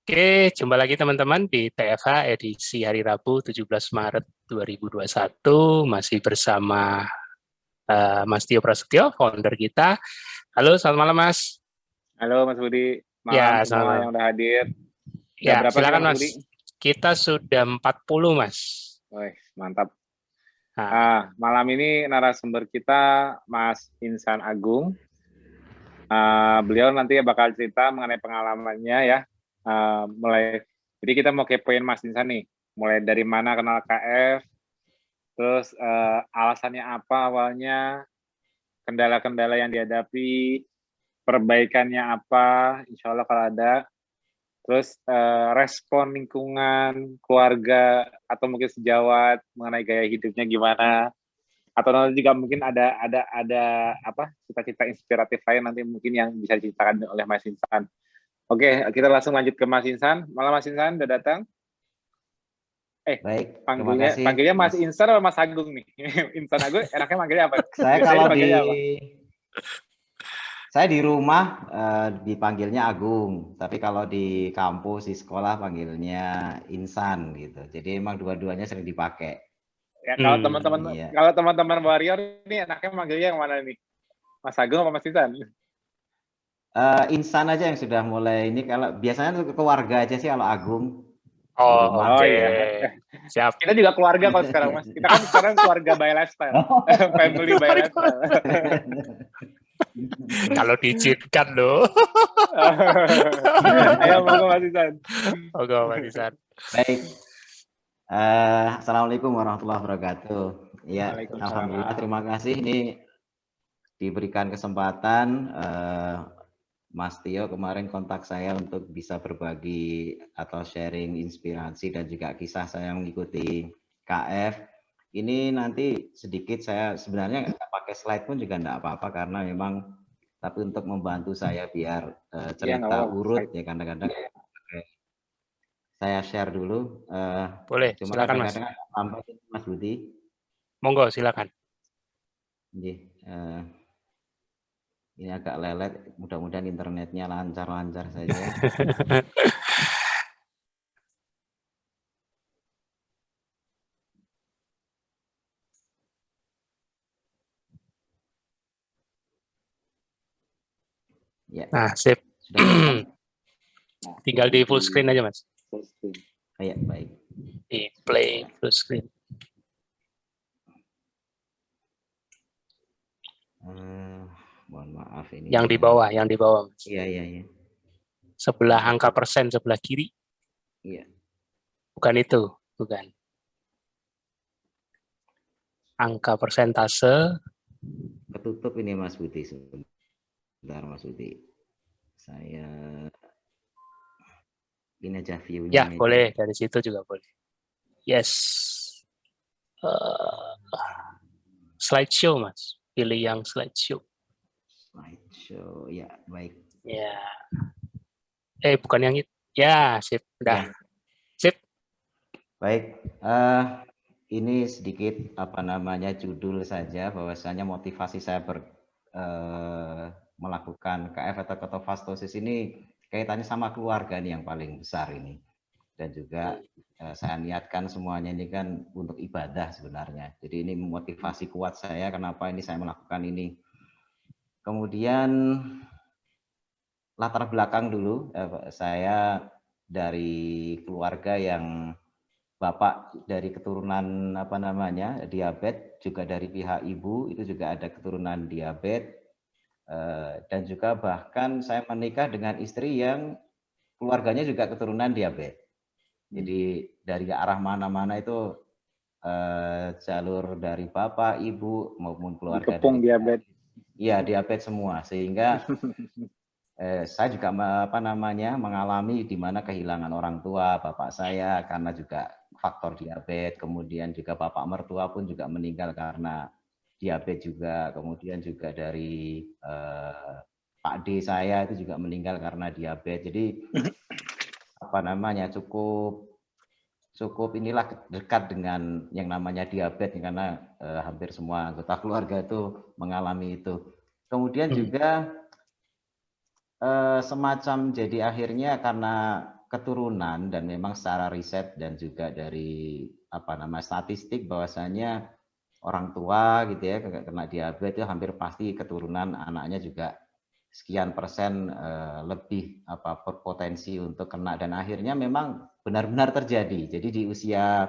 Oke, jumpa lagi teman-teman di TFH edisi hari Rabu 17 Maret 2021. Masih bersama Mas Tio Prasetyo, founder kita. Halo, selamat malam Mas. Halo Mas Budi, malam Ya, selamat semua malam. yang udah hadir. Udah Ya, berapa kita silakan Mas Mas. Budi? Kita sudah 40 Mas. Wih, mantap. Nah, Malam ini narasumber kita Mas Insan Agung. Beliau nanti bakal cerita mengenai pengalamannya ya. Jadi kita mau kepoin Mas Insan nih. Mulai dari mana kenal KF, terus alasannya apa awalnya, kendala-kendala yang dihadapi, perbaikannya apa, insya Allah kalau ada. Terus respon lingkungan, keluarga, atau mungkin sejawat mengenai gaya hidupnya gimana, atau nanti juga mungkin ada apa cita-cita inspiratif lain nanti mungkin yang bisa diceritakan oleh Mas Insan. Oke, kita langsung lanjut ke Mas Insan. Malam Mas Insan udah datang. Baik, terima kasih. Panggilnya Mas Insan atau Mas Agung nih? Insan Agung enaknya manggilnya apa? Saya kalau saya di rumah dipanggilnya Agung, tapi kalau di kampus di sekolah panggilnya Insan gitu. Jadi emang dua-duanya sering dipakai. Ya, kalau teman-teman warrior ini enaknya manggilnya yang mana nih? Mas Agung apa Mas Insan? Insan aja yang sudah mulai ini, kalau biasanya keluarga aja sih kalau Agung. oh, oke. Iya. Siap. Kita juga keluarga kalau sekarang Mas. Kita kan sekarang keluarga by lifestyle. Family by lifestyle. Kalau diizinkan loh. Ayo monggo Mas Isan. Oke, Mas Isan. Baik. Assalamualaikum warahmatullahi wabarakatuh. Ya, alhamdulillah, terima kasih ini diberikan kesempatan. Mas Tio kemarin kontak saya untuk bisa berbagi atau sharing inspirasi dan juga kisah saya mengikuti KF. Ini nanti sedikit saya sebenarnya nggak pakai slide pun juga nggak apa-apa karena memang tapi untuk membantu saya biar cerita urut ya kadang-kadang saya share dulu. Boleh, cuma silakan Mas. Sampai Mas Budi. Monggo, silakan. Ini agak lelet, mudah-mudahan internetnya lancar-lancar saja. Ya. Nah, sip. Tinggal di full screen aja, Mas. Full screen. Ya, baik. Di play full screen. Mohon maaf ini. Yang di bawah, Mas. Iya. Sebelah angka persen, sebelah kiri. Iya. Bukan itu, bukan. Angka persentase. Ketutup ini Mas Budi. Sebentar Mas Budi. Saya ini aja view-nya. Ya, boleh. Dari situ juga boleh. Yes. Slideshow, Mas. Pilih yang slideshow. Slideshow, ya, baik. Ya. Bukan yang itu. Ya, sip. Udah. Ya. Sip. Baik. Ini sedikit judul saja bahwasanya motivasi saya melakukan KF atau ketofastosis ini kaitannya sama keluarga nih yang paling besar ini. Dan juga saya niatkan semuanya ini kan untuk ibadah sebenarnya. Jadi ini motivasi kuat saya kenapa ini saya melakukan ini. Kemudian latar belakang dulu, saya dari keluarga yang bapak dari keturunan diabetes, juga dari pihak ibu itu juga ada keturunan diabetes, dan juga bahkan saya menikah dengan istri yang keluarganya juga keturunan diabetes. Jadi dari arah mana-mana itu jalur dari bapak, ibu maupun keluarga dari diabetes. Iya, diabetes semua, sehingga saya juga mengalami di mana kehilangan orang tua bapak saya karena juga faktor diabetes, kemudian juga bapak mertua pun juga meninggal karena diabetes juga, kemudian juga dari Pak D saya itu juga meninggal karena diabetes. Jadi cukup inilah dekat dengan yang namanya diabetes karena hampir semua anggota keluarga itu mengalami itu. Kemudian juga semacam jadi akhirnya karena keturunan dan memang secara riset dan juga dari statistik bahwasanya orang tua gitu ya kena diabetes itu hampir pasti keturunan anaknya juga sekian persen lebih berpotensi untuk kena, dan akhirnya memang benar-benar terjadi. Jadi di usia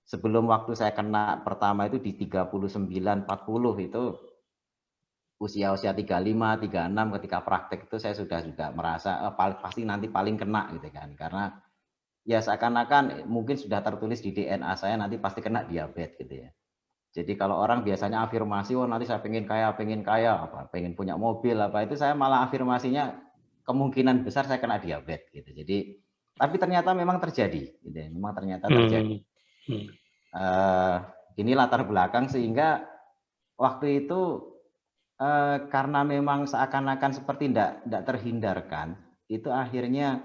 sebelum waktu saya kena pertama itu di 39-40 itu usia-usia 35, 36 ketika praktek itu saya sudah juga merasa pasti nanti paling kena gitu kan. Karena ya seakan-akan mungkin sudah tertulis di DNA saya nanti pasti kena diabetes gitu ya. Jadi kalau orang biasanya afirmasi, oh nanti saya pengen kaya, pengen punya mobil itu saya malah afirmasinya kemungkinan besar saya kena diabetes gitu. Jadi tapi ternyata memang terjadi gitu ya. Memang ternyata terjadi. Ini latar belakang sehingga waktu itu karena memang seakan-akan seperti tidak terhindarkan, itu akhirnya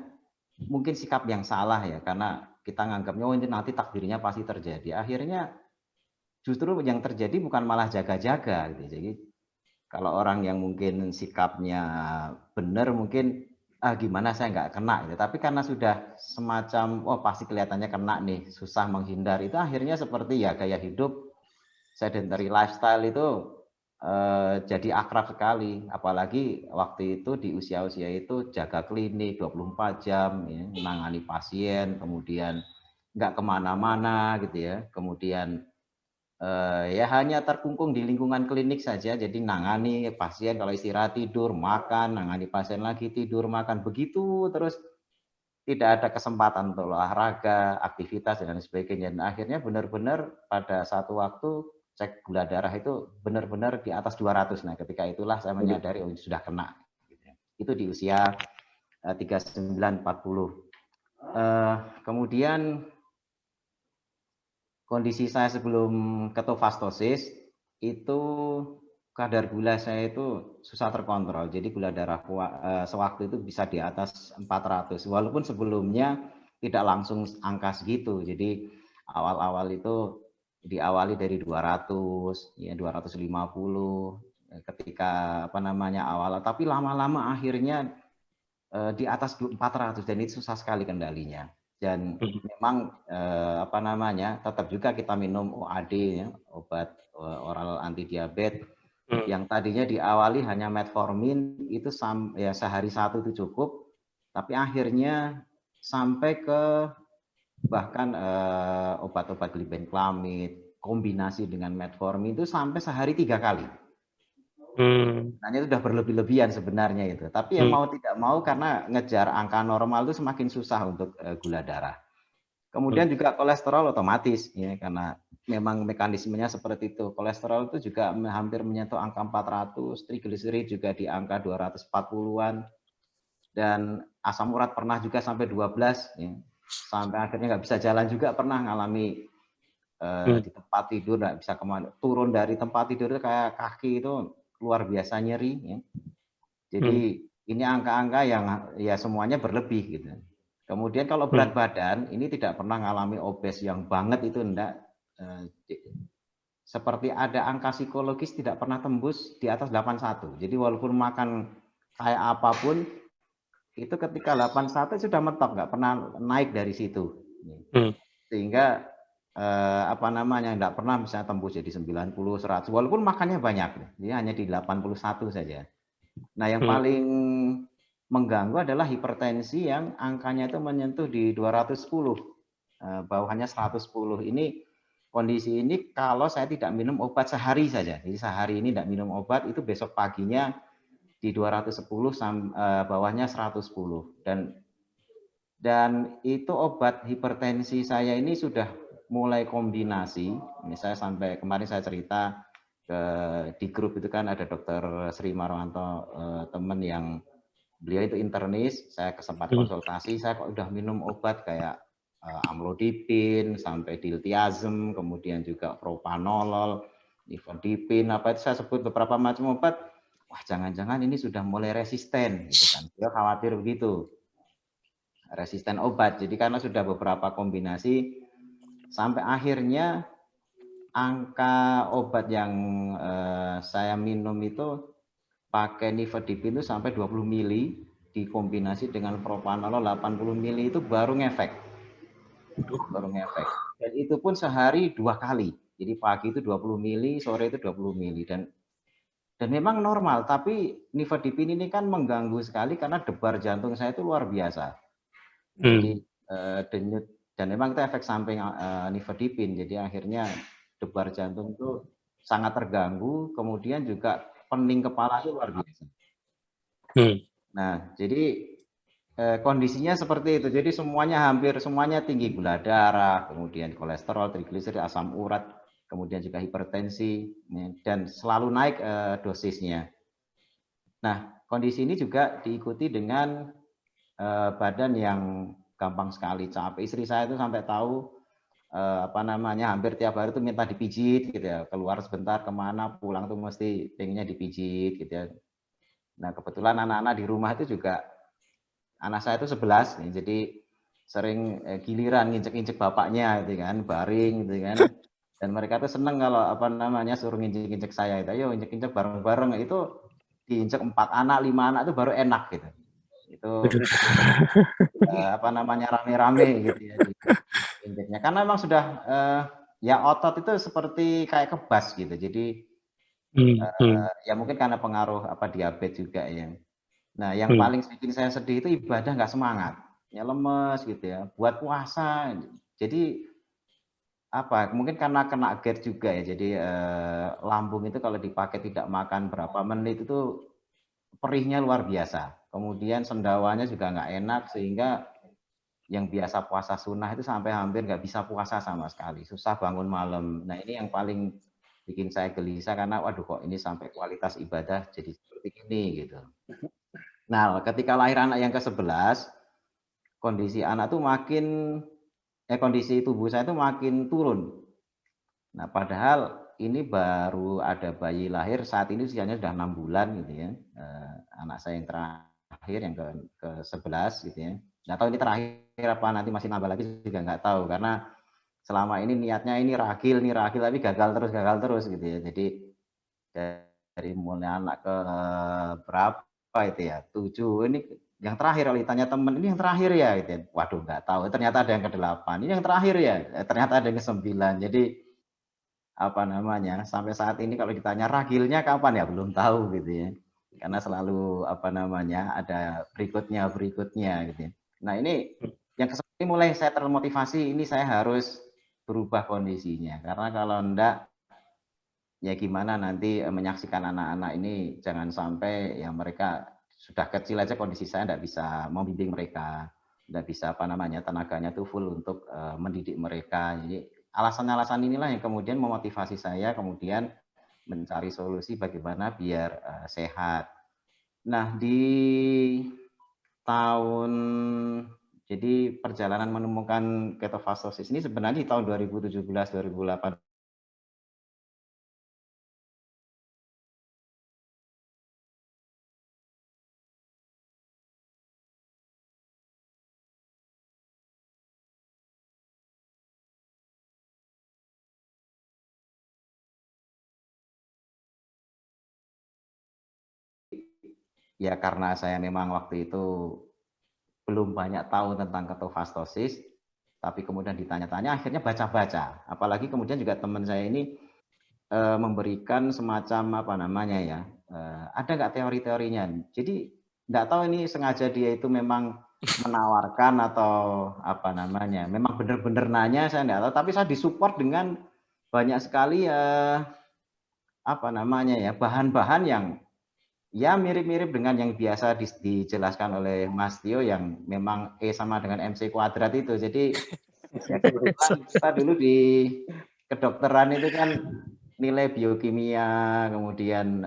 mungkin sikap yang salah ya, karena kita nganggapnya oh ini nanti takdirnya pasti terjadi. Akhirnya justru yang terjadi bukan malah jaga-jaga gitu. Jadi kalau orang yang mungkin sikapnya benar mungkin gimana saya nggak kena gitu. Tapi karena sudah semacam oh pasti kelihatannya kena nih, susah menghindar, itu akhirnya seperti ya gaya hidup sedentary lifestyle itu jadi akrab sekali, apalagi waktu itu di usia-usia itu jaga klinik 24 jam, ya, menangani pasien, kemudian nggak kemana-mana gitu ya, kemudian ya hanya terkungkung di lingkungan klinik saja, jadi nangani pasien kalau istirahat tidur, makan, nangani pasien lagi tidur, makan, begitu terus tidak ada kesempatan untuk olahraga, aktivitas dan sebagainya. Dan akhirnya benar-benar pada satu waktu cek gula darah itu benar-benar di atas 200. Nah, ketika itulah saya menyadari oh sudah kena. Itu di usia 39-40. Kemudian kondisi saya sebelum ketofastosis itu kadar gula saya itu susah terkontrol. Jadi gula darah sewaktu itu bisa di atas 400. Walaupun sebelumnya tidak langsung angka segitu. Jadi awal-awal itu diawali dari 200, ya 250 ketika awal, tapi lama-lama akhirnya di atas 400 dan itu susah sekali kendalinya. Dan memang tetap juga kita minum OAD ya, obat oral anti diabetes yang tadinya diawali hanya metformin itu sehari satu itu cukup, tapi akhirnya sampai ke bahkan obat-obat glibenclamid kombinasi dengan metformin itu sampai sehari 3 kali. Nah, itu sudah berlebih-lebihan sebenarnya itu. Tapi yang mau tidak mau karena ngejar angka normal itu semakin susah untuk gula darah. Kemudian juga kolesterol otomatis ya, karena memang mekanismenya seperti itu. Kolesterol itu juga hampir menyentuh angka 400, trigliserid juga di angka 240-an. Dan asam urat pernah juga sampai 12 ya. Sampai akhirnya nggak bisa jalan juga, pernah ngalami di tempat tidur nggak bisa kemana, turun dari tempat tidur itu kayak kaki itu luar biasa nyeri ya. Jadi ini angka-angka yang ya semuanya berlebih gitu. Kemudian kalau berat badan ini tidak pernah ngalami obes yang banget itu enggak, seperti ada angka psikologis tidak pernah tembus di atas 81. Jadi walaupun makan kayak apapun itu ketika 81 sudah mentok, nggak pernah naik dari situ. Sehingga nggak pernah misalnya tembus jadi 90, 100 walaupun makannya banyak. Dia hanya di 81 saja. Nah, yang paling mengganggu adalah hipertensi yang angkanya itu menyentuh di 210. Bawahnya 110. Ini kondisi ini kalau saya tidak minum obat sehari saja. Jadi sehari ini tidak minum obat itu besok paginya di 210 bawahnya 110 dan itu obat hipertensi saya ini sudah mulai kombinasi. Misalnya sampai kemarin saya cerita di grup itu kan ada Dokter Sri Marwanto, teman yang beliau itu internis, saya sempat konsultasi, saya kok udah minum obat kayak amlodipin sampai diltiazem, kemudian juga propanolol, nifedipin, itu saya sebut beberapa macam obat. Wah, jangan-jangan ini sudah mulai resisten gitu kan. Dia khawatir begitu. Resisten obat. Jadi karena sudah beberapa kombinasi sampai akhirnya angka obat yang saya minum itu pakai nifedipin itu sampai 20 mili dikombinasi dengan propanolol 80 mili itu baru ngefek. Dan itu pun sehari 2 kali. Jadi pagi itu 20 mili, sore itu 20 mili. Dan memang normal, tapi nifedipin ini kan mengganggu sekali karena debar jantung saya itu luar biasa. Jadi denyut, dan memang itu efek samping nifedipin. Jadi akhirnya debar jantung itu sangat terganggu, kemudian juga pening kepala itu luar biasa. Nah, jadi kondisinya seperti itu. Jadi hampir semuanya tinggi, gula darah, kemudian kolesterol, trigliserid, asam urat, kemudian juga hipertensi, dan selalu naik dosisnya. Nah, kondisi ini juga diikuti dengan badan yang gampang sekali capek. Istri saya itu sampai tahu hampir tiap hari itu minta dipijit gitu ya, keluar sebentar kemana, pulang tuh mesti pengennya dipijit gitu ya. Nah, kebetulan anak-anak di rumah itu juga, anak saya itu 11 nih, jadi sering giliran nginjek-injek bapaknya gitu kan, baring gitu kan. Dan mereka tuh seneng kalau suruh nginjek-injek saya, itu ayo injek-injek bareng-bareng, itu diinjek 4 anak, 5 anak itu baru enak gitu. Itu rame-rame gitu ya injeknya, karena memang sudah ya otot itu seperti kayak kebas gitu. Jadi ya mungkin karena pengaruh diabetes juga ya. Nah, yang paling bikin saya sedih itu ibadah nggak semangat, ya lemes gitu ya, buat puasa. Jadi mungkin karena kena GERD juga ya. Jadi lambung itu kalau dipakai tidak makan berapa menit itu perihnya luar biasa. Kemudian sendawanya juga nggak enak, sehingga yang biasa puasa sunnah itu sampai hampir nggak bisa puasa sama sekali, susah bangun malam. Nah, ini yang paling bikin saya gelisah, karena waduh kok ini sampai kualitas ibadah jadi seperti ini gitu. Nah, ketika lahir anak yang ke-11, kondisi anak tuh kondisi tubuh saya itu makin turun. Nah, padahal ini baru ada bayi lahir, saat ini usianya sudah 6 bulan gitu ya. Anak saya yang terakhir yang ke-11 gitu ya. Nggak tahu ini terakhir apa nanti masih nambah lagi juga nggak tahu, karena selama ini niatnya ini ragil tapi gagal terus gitu ya. Jadi dari mulai anak ke berapa itu ya, 7, ini yang terakhir. Kalau ditanya temen, ini yang terakhir ya gitu ya. Waduh, nggak tahu, ternyata ada yang ke-8, ini yang terakhir ya, ternyata ada yang ke-9. Jadi sampai saat ini kalau ditanya ragilnya kapan ya belum tahu gitu ya, karena selalu ada berikutnya gitu ya. Nah, ini yang ini mulai saya termotivasi, ini saya harus berubah kondisinya, karena kalau enggak ya gimana nanti menyaksikan anak-anak ini, jangan sampai ya mereka sudah kecil aja kondisi saya enggak bisa membimbing mereka, enggak bisa tenaganya tuh full untuk mendidik mereka. Jadi alasan-alasan inilah yang kemudian memotivasi saya kemudian mencari solusi bagaimana biar sehat. Nah, jadi perjalanan menemukan ketofastosis ini sebenarnya di tahun 2017-2018. Ya karena saya memang waktu itu belum banyak tahu tentang ketofastosis, tapi kemudian ditanya-tanya, akhirnya baca-baca. Apalagi kemudian juga teman saya ini memberikan semacam ada nggak teori-teorinya. Jadi nggak tahu ini sengaja dia itu memang menawarkan atau memang benar-benar nanya, saya nggak tahu. Tapi saya disupport dengan banyak sekali bahan-bahan yang ya mirip-mirip dengan yang biasa dijelaskan oleh Mas Tio, yang memang E sama dengan MC kuadrat itu. Jadi ya kita dulu di kedokteran itu kan nilai biokimia, kemudian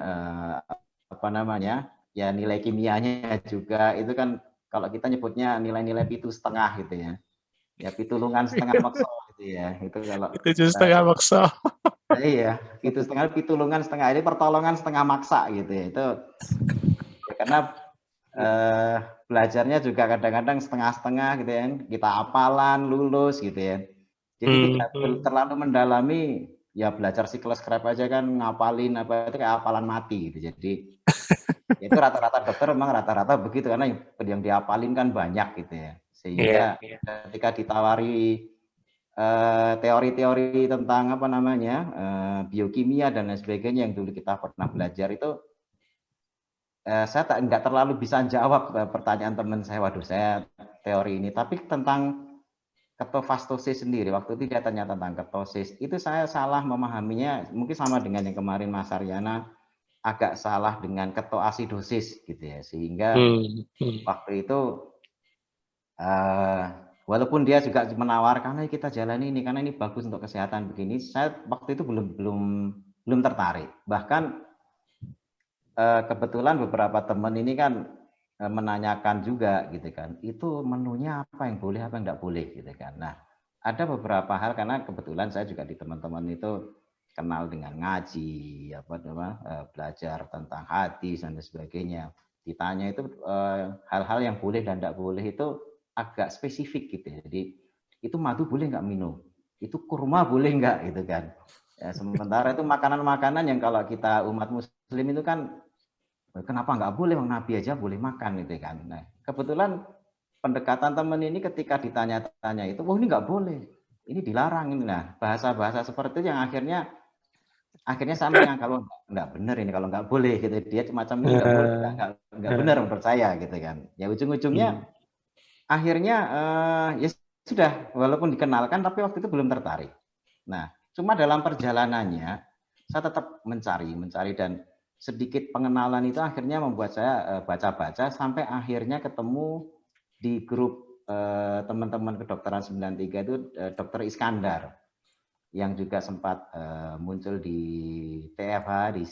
ya nilai kimianya juga itu kan kalau kita nyebutnya nilai-nilai 7,5 gitu ya. Ya pitulungan setengah makso gitu ya. Itu kalau 7,5 makso. Iya, 7,5 pitulungan setengah, ini pertolongan setengah maksa gitu ya. Itu ya, karena belajarnya juga kadang-kadang setengah-setengah gitu ya. Kita hafalan, lulus gitu ya. Jadi tidak terlalu mendalami, ya belajar siklus Krebs aja kan ngapalin itu kayak hafalan mati gitu. Jadi Itu rata-rata dokter memang rata-rata begitu, karena yang dihafalin kan banyak gitu ya. Sehingga ketika ditawari teori-teori tentang apa namanya biokimia dan lain sebagainya yang dulu kita pernah belajar itu, saya nggak terlalu bisa jawab pertanyaan teman saya. Waduh, saya teori ini, tapi tentang ketofastosis sendiri, waktu itu dia tanya tentang ketosis, itu saya salah memahaminya, mungkin sama dengan yang kemarin Mas Aryana, agak salah dengan ketoasidosis gitu ya, sehingga waktu itu walaupun dia juga menawarkan kita jalani ini karena ini bagus untuk kesehatan begini, saya waktu itu belum tertarik. Bahkan kebetulan beberapa teman ini kan menanyakan juga gitu kan, itu menunya apa yang boleh apa yang enggak boleh gitu kan. Nah, ada beberapa hal karena kebetulan saya juga di teman-teman itu kenal dengan ngaji, belajar tentang hadis dan sebagainya. Ditanya itu hal-hal yang boleh dan enggak boleh itu agak spesifik gitu ya. Jadi itu madu boleh enggak minum? Itu kurma boleh enggak gitu kan. Ya, sementara itu makanan-makanan yang kalau kita umat muslim itu kan kenapa nggak boleh, Nabi aja boleh makan gitu kan. Nah, kebetulan pendekatan teman ini ketika ditanya-tanya itu, ini nggak boleh, ini dilarang ini. Nah, bahasa-bahasa seperti itu yang akhirnya saya menganggap kalau nggak benar ini, kalau nggak boleh gitu. Dia semacam ini nggak boleh, nggak benar menurut saya gitu kan. Ya ujung-ujungnya akhirnya ya sudah, walaupun dikenalkan tapi waktu itu belum tertarik. Nah, cuma dalam perjalanannya saya tetap mencari dan sedikit pengenalan itu akhirnya membuat saya baca-baca sampai akhirnya ketemu di grup teman-teman kedokteran 93 itu Dokter Iskandar yang juga sempat muncul di TFH di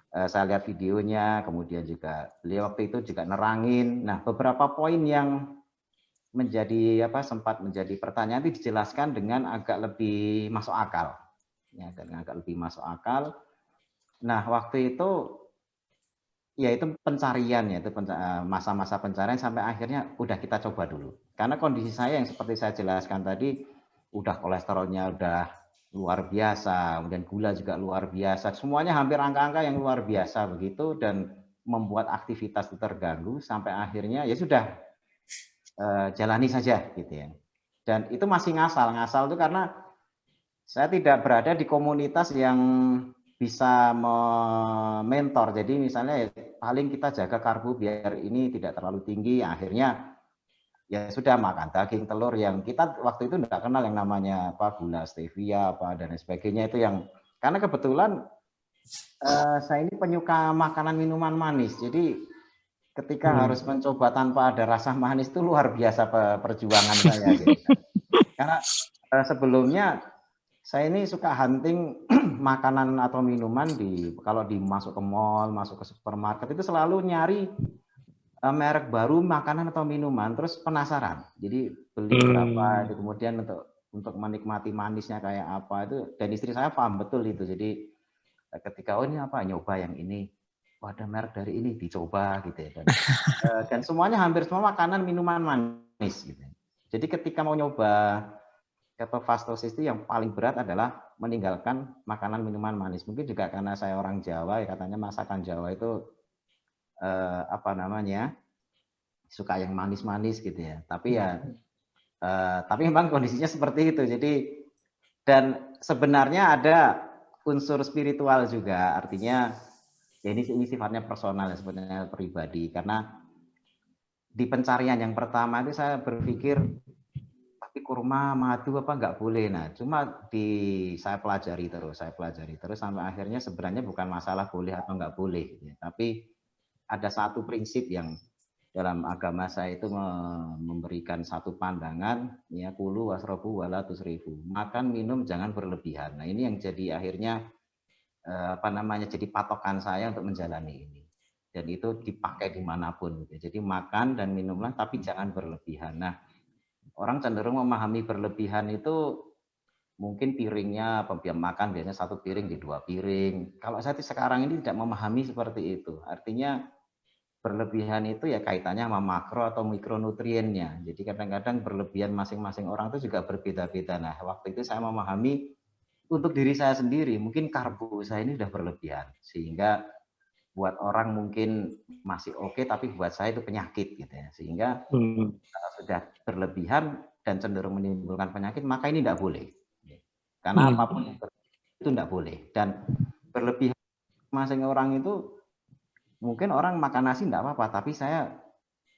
saya lihat videonya, kemudian juga beliau waktu itu juga nerangin. Nah, beberapa poin yang sempat menjadi pertanyaan itu dijelaskan dengan agak lebih masuk akal. Ya, dengan agak lebih masuk akal. Nah, waktu itu ya itu pencarian ya, itu masa-masa pencarian sampai akhirnya udah kita coba dulu. Karena kondisi saya yang seperti saya jelaskan tadi, udah kolesterolnya udah luar biasa, kemudian gula juga luar biasa, semuanya hampir angka-angka yang luar biasa begitu, dan membuat aktivitas itu terganggu sampai akhirnya ya sudah jalani saja gitu ya. Dan itu masih ngasal itu karena saya tidak berada di komunitas yang bisa mentor. Jadi misalnya paling kita jaga karbo biar ini tidak terlalu tinggi, akhirnya ya sudah makan daging, telur yang kita waktu itu tidak kenal yang namanya gula stevia dan sebagainya, itu yang karena kebetulan saya ini penyuka makanan minuman manis. Jadi ketika harus mencoba tanpa ada rasa manis itu luar biasa perjuangan saya gitu. Karena sebelumnya saya ini suka hunting makanan atau minuman kalau masuk ke mall, masuk ke supermarket itu selalu nyari merek baru makanan atau minuman, terus penasaran. Jadi beli berapa, itu kemudian untuk menikmati manisnya kayak apa itu. Dan istri saya paham betul itu. Jadi ketika ini nyoba yang ini, ada merek dari ini dicoba gitu ya. Dan semuanya hampir semua makanan minuman manis gitu. Jadi ketika mau nyoba ketofastosis itu yang paling berat adalah meninggalkan makanan minuman manis. Mungkin juga karena saya orang Jawa, ya katanya masakan Jawa itu suka yang manis-manis gitu ya. Tapi tapi memang kondisinya seperti itu. Jadi dan sebenarnya ada unsur spiritual juga. Artinya ya ini sifatnya personal, sebenarnya pribadi. Karena di pencarian yang pertama itu saya berpikir kurma, madu nggak boleh. Nah, cuma saya pelajari terus sampai akhirnya sebenarnya bukan masalah boleh atau nggak boleh, ya. Tapi ada satu prinsip yang dalam agama saya itu memberikan satu pandangan, ya, kulu wasrobu wala tusrifu, makan minum jangan berlebihan. Nah, ini yang jadi akhirnya jadi patokan saya untuk menjalani ini, dan itu dipakai dimanapun. Jadi makan dan minumlah tapi jangan berlebihan. Nah, orang cenderung memahami berlebihan itu mungkin piringnya makan biasanya 1 piring di 2 piring. Kalau saya sekarang ini tidak memahami seperti itu. Artinya berlebihan itu ya kaitannya sama makro atau mikronutriennya. Jadi kadang-kadang berlebihan masing-masing orang itu juga berbeda-beda. Nah, waktu itu saya memahami untuk diri saya sendiri, mungkin karbo saya ini sudah berlebihan. Sehingga buat orang mungkin masih oke, tapi buat saya itu penyakit gitu ya. Sehingga kalau sudah berlebihan dan cenderung menimbulkan penyakit, maka ini tidak boleh. Karena apapun itu tidak boleh. Dan berlebihan masing orang itu, mungkin orang makan nasi tidak apa-apa, tapi saya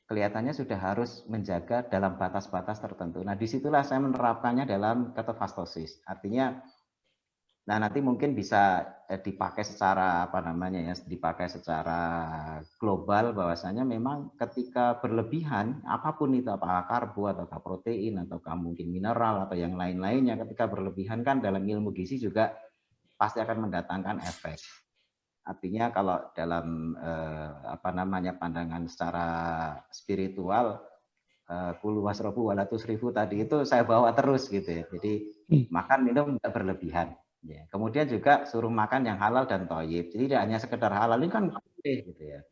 kelihatannya sudah harus menjaga dalam batas-batas tertentu. Nah, disitulah saya menerapkannya dalam ketofastosis. Artinya, nah nanti mungkin bisa dipakai secara apa namanya ya, dipakai secara global, bahwasanya memang ketika berlebihan, apapun itu, apakah karbo atau protein atau mungkin mineral atau yang lain-lainnya, ketika berlebihan kan dalam ilmu gizi juga pasti akan mendatangkan efek. Artinya kalau dalam apa namanya pandangan secara spiritual, kulu wasrobu walatus ribu tadi itu saya bawa terus gitu ya. Jadi makan minum tidak berlebihan. Ya. Kemudian juga suruh makan yang halal dan thayyib. Jadi tidak hanya sekedar halal, ini kan boleh gitu ya.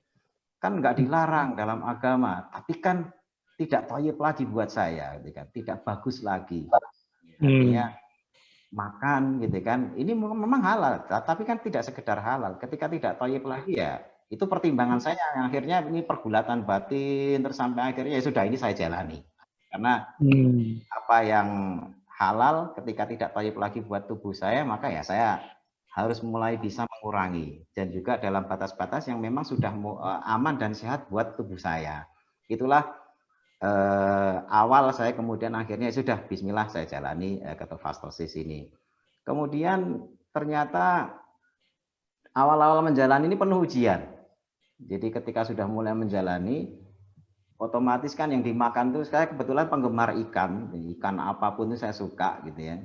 Kan nggak dilarang dalam agama, tapi kan tidak thayyib lagi buat saya, gitu kan. Tidak bagus lagi. Artinya makan gitu kan, ini memang halal, tapi kan tidak sekedar halal. Ketika tidak thayyib lagi ya, itu pertimbangan saya yang akhirnya ini pergulatan batin, terus sampai akhirnya ya sudah ini saya jalani. Karena apa yang halal ketika tidak thayyib lagi buat tubuh saya, maka ya saya harus mulai bisa mengurangi. Dan juga dalam batas-batas yang memang sudah aman dan sehat buat tubuh saya. Itulah awal saya kemudian akhirnya sudah bismillah saya jalani ketofastosis ini. Kemudian ternyata awal-awal menjalani ini penuh ujian. Jadi ketika sudah mulai menjalani, otomatis kan yang dimakan tuh, saya kebetulan penggemar ikan apapun itu saya suka gitu ya.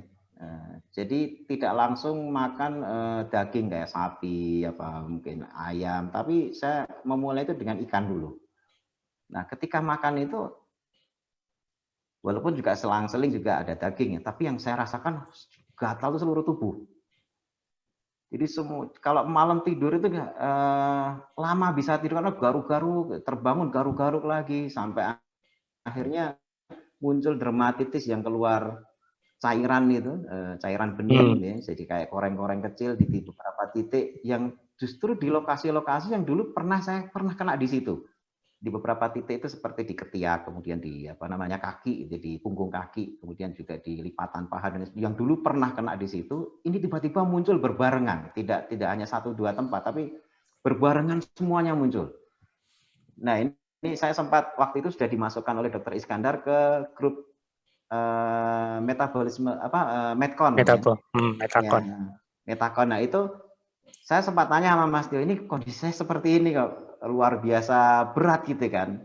Jadi tidak langsung makan daging kayak sapi, apa mungkin ayam, tapi saya memulai itu dengan ikan dulu. Nah ketika makan itu, walaupun juga selang-seling juga ada dagingnya, tapi yang saya rasakan gatal seluruh tubuh. Jadi semua kalau malam tidur itu lama bisa tidur karena garuk-garuk, terbangun garuk-garuk lagi sampai akhirnya muncul dermatitis yang keluar cairan itu, cairan bening ya, jadi kayak koreng-koreng kecil di beberapa titik yang justru di lokasi-lokasi yang dulu saya pernah kena di situ. Di beberapa titik itu seperti di ketiak, kemudian di apa namanya kaki, di punggung kaki, kemudian juga di lipatan paha, dan yang dulu pernah kena di situ, ini tiba-tiba muncul berbarengan, tidak hanya 1-2 tempat, tapi berbarengan semuanya muncul. Nah ini saya sempat waktu itu sudah dimasukkan oleh Dr. Iskandar ke grup metabolisme Medcon. Metakon. Ya, Metakon. Nah itu saya sempat tanya sama Mas Tio, ini kondisi saya seperti ini kok, luar biasa berat gitu kan,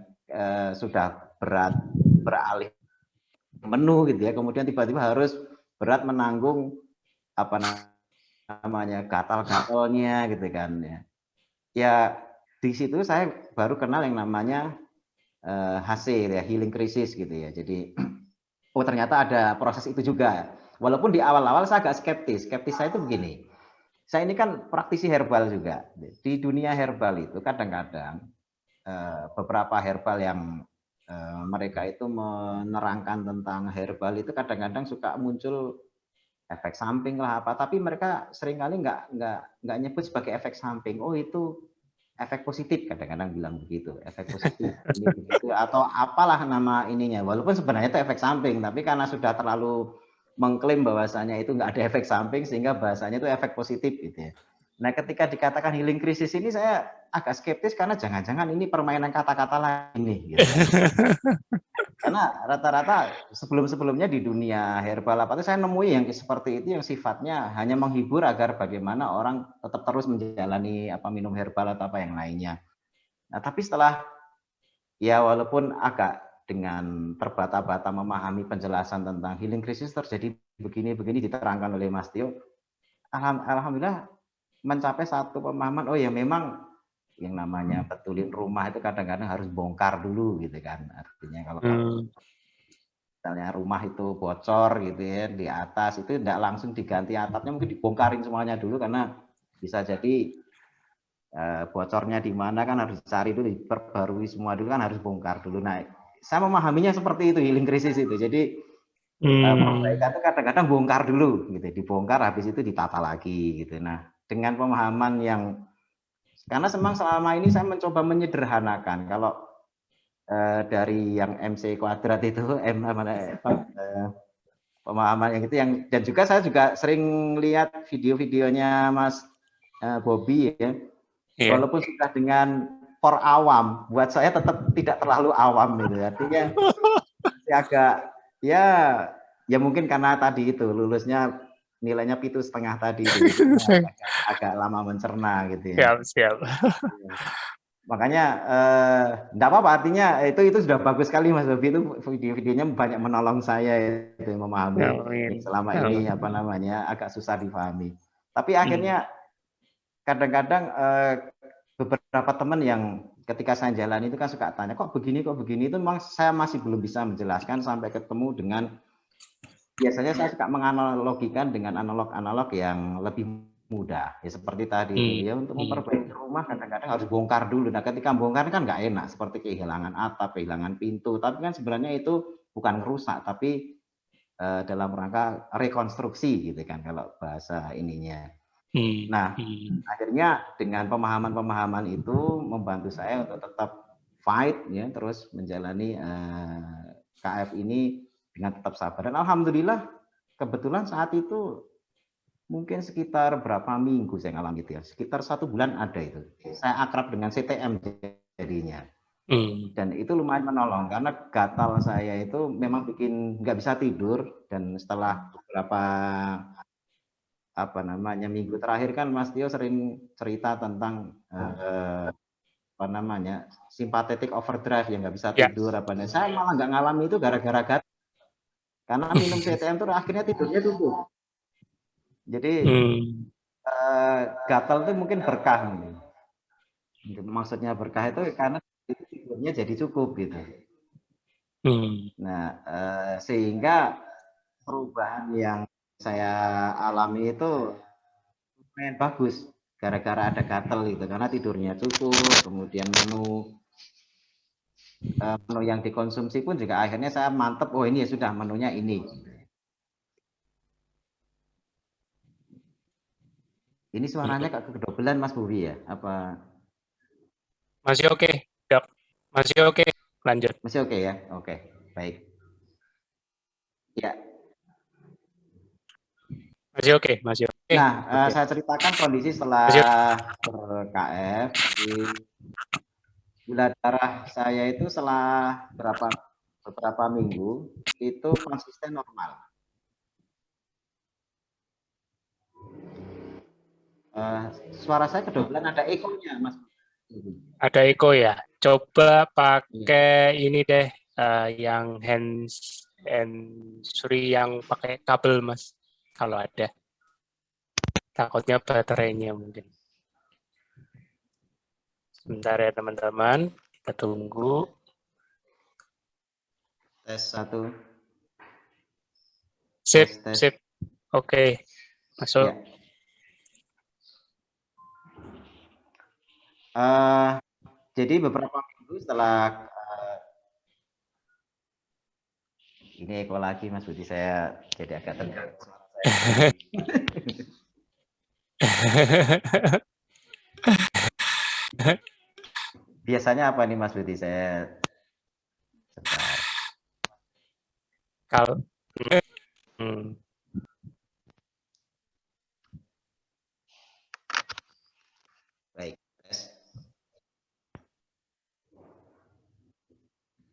sudah berat beralih menu gitu ya, kemudian tiba-tiba harus berat menanggung apa namanya gatal-gatalnya gitu kan ya. Ya di situ saya baru kenal yang namanya HC ya, healing crisis gitu ya. Jadi oh ternyata ada proses itu juga. Walaupun di awal-awal saya agak skeptis saya itu begini. Saya ini kan praktisi herbal juga. Di dunia herbal itu kadang-kadang beberapa herbal yang mereka itu menerangkan tentang herbal itu kadang-kadang suka muncul efek samping lah apa, tapi mereka seringkali nggak nyebut sebagai efek samping. Oh itu efek positif, kadang-kadang bilang begitu, efek positif ini begitu atau apalah nama ininya. Walaupun sebenarnya itu efek samping, tapi karena sudah terlalu mengklaim bahwasanya itu nggak ada efek samping sehingga bahasanya itu efek positif gitu ya. Nah ketika dikatakan healing crisis ini saya agak skeptis karena jangan-jangan ini permainan kata-kata lain nih gitu. Karena rata-rata sebelum-sebelumnya di dunia herbal apa itu saya nemui yang seperti itu yang sifatnya hanya menghibur agar bagaimana orang tetap terus menjalani apa minum herbal atau apa yang lainnya. Nah tapi setelah ya walaupun agak dengan terbata-bata memahami penjelasan tentang healing crisis terjadi begini-begini diterangkan oleh Mas Tio, alhamdulillah mencapai satu pemahaman, oh ya memang yang namanya betulin rumah itu kadang-kadang harus bongkar dulu gitu kan. Artinya kalau misalnya rumah itu bocor gitu ya di atas itu tidak langsung diganti atapnya, mungkin dibongkarin semuanya dulu karena bisa jadi bocornya di mana kan harus dicari dulu, diperbarui semua dulu kan harus bongkar dulu. Nah, saya memahaminya seperti itu healing crisis itu. Jadi perbaikan itu kadang-kadang bongkar dulu gitu, dibongkar habis itu ditata lagi gitu. Nah, dengan pemahaman yang Karena memang selama ini saya mencoba menyederhanakan. Kalau dari yang MC kuadrat itu, pemahaman yang itu, dan juga saya juga sering lihat video-videonya Mas Bobby ya. Yeah. Walaupun sudah dengan for awam, buat saya tetap tidak terlalu awam gitu. Artinya masih agak ya mungkin karena tadi itu lulusnya nilainya 7,5 tadi itu agak lama mencerna gitu ya. Siap. Makanya enggak apa-apa, artinya itu sudah bagus sekali Mas Bobby, itu video-videonya banyak menolong saya itu memahami selama ini agak susah dipahami. Tapi akhirnya kadang-kadang beberapa teman yang ketika saya jalan itu kan suka tanya, kok begini, itu memang saya masih belum bisa menjelaskan sampai ketemu dengan, biasanya saya suka menganalogikan dengan analog yang lebih mudah. Ya seperti tadi itu ya, untuk memperbaiki rumah kadang-kadang harus bongkar dulu. Nah ketika bongkar kan nggak enak, seperti kehilangan atap, kehilangan pintu. Tapi kan sebenarnya itu bukan rusak, tapi dalam rangka rekonstruksi gitu kan kalau bahasa ininya. Nah, akhirnya dengan pemahaman-pemahaman itu membantu saya untuk tetap fight ya, terus menjalani KF ini dengan tetap sabar. Dan alhamdulillah kebetulan saat itu mungkin sekitar berapa minggu saya ngalami itu ya, sekitar 1 bulan ada itu. Saya akrab dengan CTM jadinya. Dan itu lumayan menolong karena gatal saya itu memang bikin nggak bisa tidur, dan setelah beberapa minggu terakhir kan Mas Tio sering cerita tentang sympathetic overdrive yang nggak bisa tidur saya malah nggak ngalami itu gara-gara gatal, karena minum CTM itu akhirnya tidurnya cukup. Jadi gatal itu mungkin berkah, maksudnya berkah itu karena tidurnya jadi cukup gitu. Nah sehingga perubahan yang saya alami itu lumayan bagus gara-gara ada gatal gitu, karena tidurnya cukup, kemudian menu yang dikonsumsi pun juga akhirnya saya mantep, oh ini ya sudah menunya ini. Ini suaranya kok kedobelan Mas Bobby ya? Apa? Masih oke, Dok. Masih oke, lanjut. Masih oke ya? Oke, baik. Ya. Masih oke. Nah, saya ceritakan kondisi setelah KF. Gula darah saya itu setelah beberapa minggu itu konsisten normal. Suara saya kedobelan, ada ekonya Mas. Ada eko ya. Coba pakai ini deh, yang hands free yang pakai kabel Mas, kalau ada. Takutnya baterainya mungkin. Sebentar ya teman-teman, kita tunggu. Tes 1. Sip. Oke, masuk. Ya. Jadi beberapa minggu setelah ini eko lagi Mas Budi, saya jadi agak tegang. Biasanya apa nih Mas Budi? Saya kalau baik.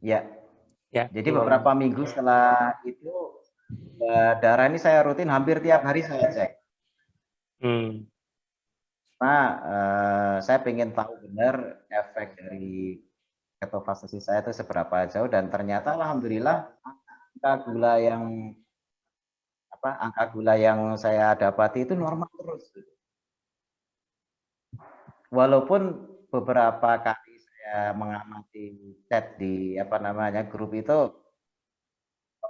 Ya. Jadi beberapa minggu setelah itu darah ini saya rutin hampir tiap hari saya cek. Nah, saya ingin tahu benar efek dari ketofastosis saya itu seberapa jauh, dan ternyata alhamdulillah angka gula yang saya dapati itu normal terus. Walaupun beberapa kali saya mengamati chat di grup itu,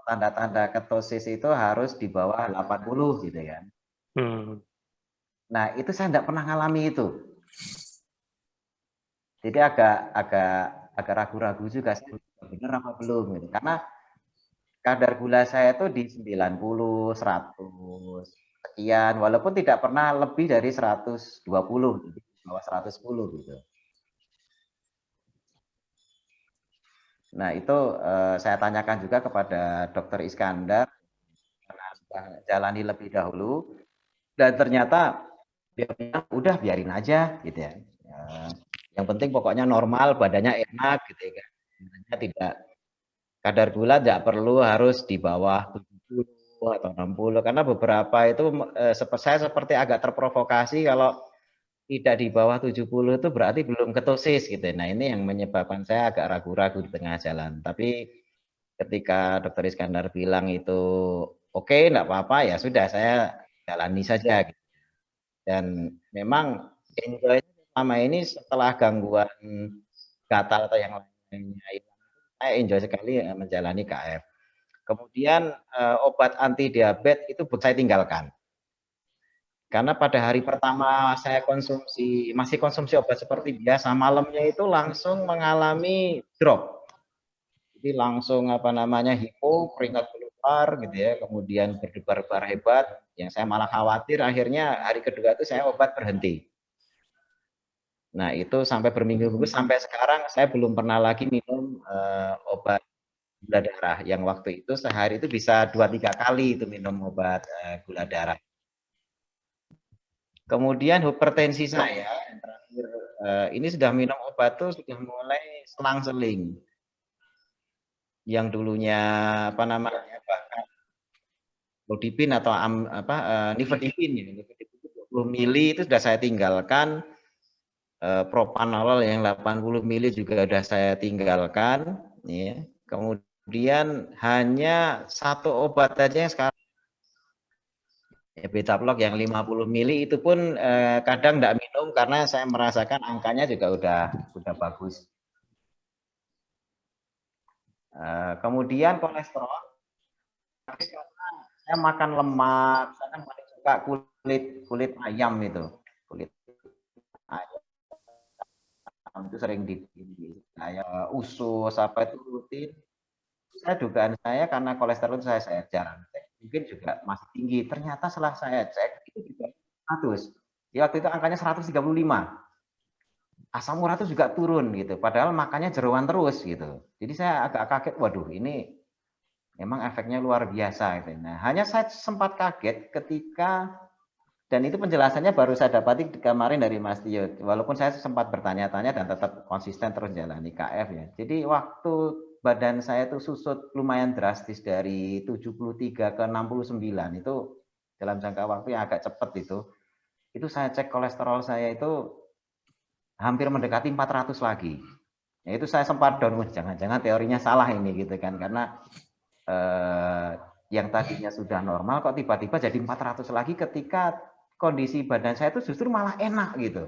tanda-tanda ketosis itu harus di bawah 80 gitu kan. Nah, itu saya tidak pernah ngalami itu. Jadi agak ragu-ragu juga, benar apa belum gitu. Karena kadar gula saya itu di 90, 100 sekian, walaupun tidak pernah lebih dari 120 gitu. bawah 110 gitu. Nah, itu saya tanyakan juga kepada Dokter Iskandar karena sudah jalani lebih dahulu, dan ternyata dia bilang udah biarin aja gitu ya. Yang penting pokoknya normal, badannya enak gitu ya. Tidak, kadar gula tidak perlu harus di bawah 70 atau 60, karena beberapa itu saya seperti agak terprovokasi kalau tidak di bawah 70 itu berarti belum ketosis gitu. Nah, ini yang menyebabkan saya agak ragu-ragu di tengah jalan. Tapi ketika Dokter Iskandar bilang itu oke, enggak apa-apa, ya sudah saya jalani saja gitu. Dan memang enjoy selama ini setelah gangguan gatal atau yang lainnya, saya enjoy sekali menjalani KF. Kemudian obat anti diabetes itu saya tinggalkan. Karena pada hari pertama saya masih konsumsi obat seperti biasa, malamnya itu langsung mengalami drop. Jadi langsung hipo, keringat keluar gitu ya, kemudian berdebar-debar hebat, yang saya malah khawatir akhirnya hari kedua itu saya obat berhenti. Nah, itu sampai berminggu-minggu, sampai sekarang saya belum pernah lagi minum obat gula darah, yang waktu itu sehari itu bisa 2-3 kali itu minum obat gula darah. Kemudian hipertensi saya yang terakhir ini sudah minum obat tuh sudah mulai selang-seling. Yang dulunya bahkan lodipin atau nifedipin ya, 20 mili itu sudah saya tinggalkan. Propanolol yang 80 mili juga sudah saya tinggalkan ya. Kemudian hanya satu obat saja yang sekarang beta block yang 50 mili itu pun kadang tidak minum karena saya merasakan angkanya juga udah bagus. Kemudian kolesterol, karena saya makan lemak, saya kan paling suka kulit ayam itu, kulit ayam itu sering kayak usus apa itu rutin. Dugaan saya karena kolesterol saya jarang cek, mungkin juga masih tinggi. Ternyata setelah saya cek itu juga 100. Ya, waktu itu angkanya 135. Asam urat itu juga turun gitu. Padahal makannya jeroan terus gitu. Jadi saya agak kaget, waduh ini memang efeknya luar biasa gitu. Nah, hanya saya sempat kaget ketika, dan itu penjelasannya baru saya dapati kemarin dari Mas Tio. Walaupun saya sempat bertanya-tanya dan tetap konsisten terus jalani KF ya. Jadi waktu badan saya itu susut lumayan drastis dari 73 ke 69 itu dalam jangka waktu yang agak cepat itu saya cek kolesterol saya itu hampir mendekati 400 lagi. Ya, itu saya sempat down, jangan-jangan teorinya salah ini gitu kan, karena yang tadinya sudah normal kok tiba-tiba jadi 400 lagi ketika kondisi badan saya itu justru malah enak gitu.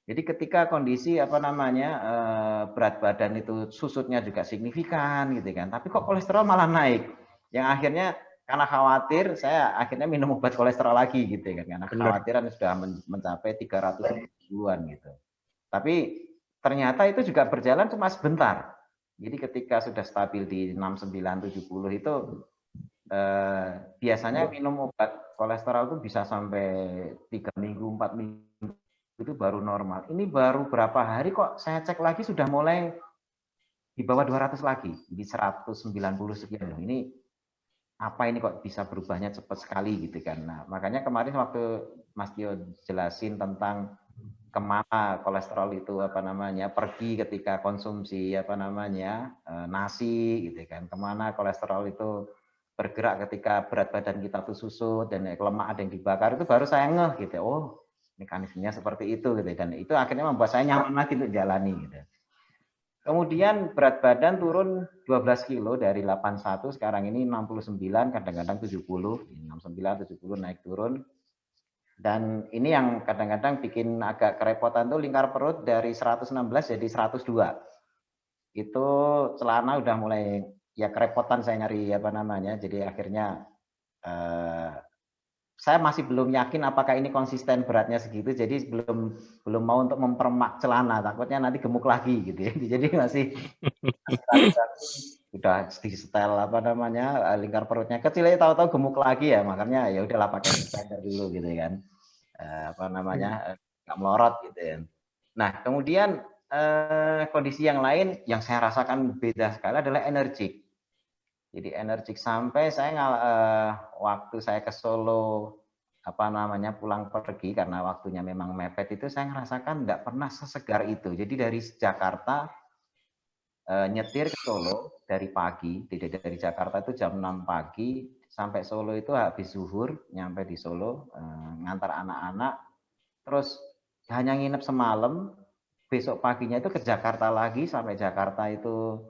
Jadi ketika kondisi berat badan itu susutnya juga signifikan gitu kan, tapi kok kolesterol malah naik. Yang akhirnya karena khawatir saya akhirnya minum obat kolesterol lagi gitu kan, karena kekhawatiran sudah mencapai 300 ribuan gitu. Tapi ternyata itu juga berjalan cuma sebentar. Jadi ketika sudah stabil di 69 70 itu biasanya minum obat kolesterol itu bisa sampai 3 minggu, 4 minggu itu baru normal. Ini baru berapa hari kok saya cek lagi sudah mulai di bawah 200 lagi, di 190 sekian. Ini apa ini kok bisa berubahnya cepat sekali gitu kan. Nah, makanya kemarin waktu Mas Tio jelasin tentang kemana kolesterol itu pergi ketika konsumsi nasi gitu kan, kemana kolesterol itu bergerak ketika berat badan kita tuh susut dan lemak ada yang dibakar, itu baru saya ngeh gitu. Oh, mekanismenya seperti itu gitu, dan itu akhirnya membuat saya nyaman lagi untuk jalani gitu. Kemudian berat badan turun 12 kilo dari 81 sekarang ini 69, kadang-kadang 70, 69 70 naik turun. Dan ini yang kadang-kadang bikin agak kerepotan tuh lingkar perut dari 116 jadi 102. Itu celana udah mulai ya kerepotan saya nyari jadi akhirnya saya masih belum yakin apakah ini konsisten beratnya segitu, jadi belum mau untuk mempermak celana, takutnya nanti gemuk lagi gitu ya. Jadi masih udah di setel lingkar perutnya kecil, tahu-tahu gemuk lagi ya, makanya ya udahlah pakai standar dulu gitu kan. nggak melorot gitu ya. Nah, kemudian kondisi yang lain yang saya rasakan beda sekali adalah energik. Jadi energik sampai saya waktu saya ke Solo pulang pergi karena waktunya memang mepet itu saya ngerasakan nggak pernah sesegar itu. Jadi dari Jakarta nyetir ke Solo dari pagi, dari Jakarta itu jam 6 pagi sampai Solo itu habis zuhur, nyampe di Solo ngantar anak-anak, terus hanya nginep semalam, besok paginya itu ke Jakarta lagi, sampai Jakarta itu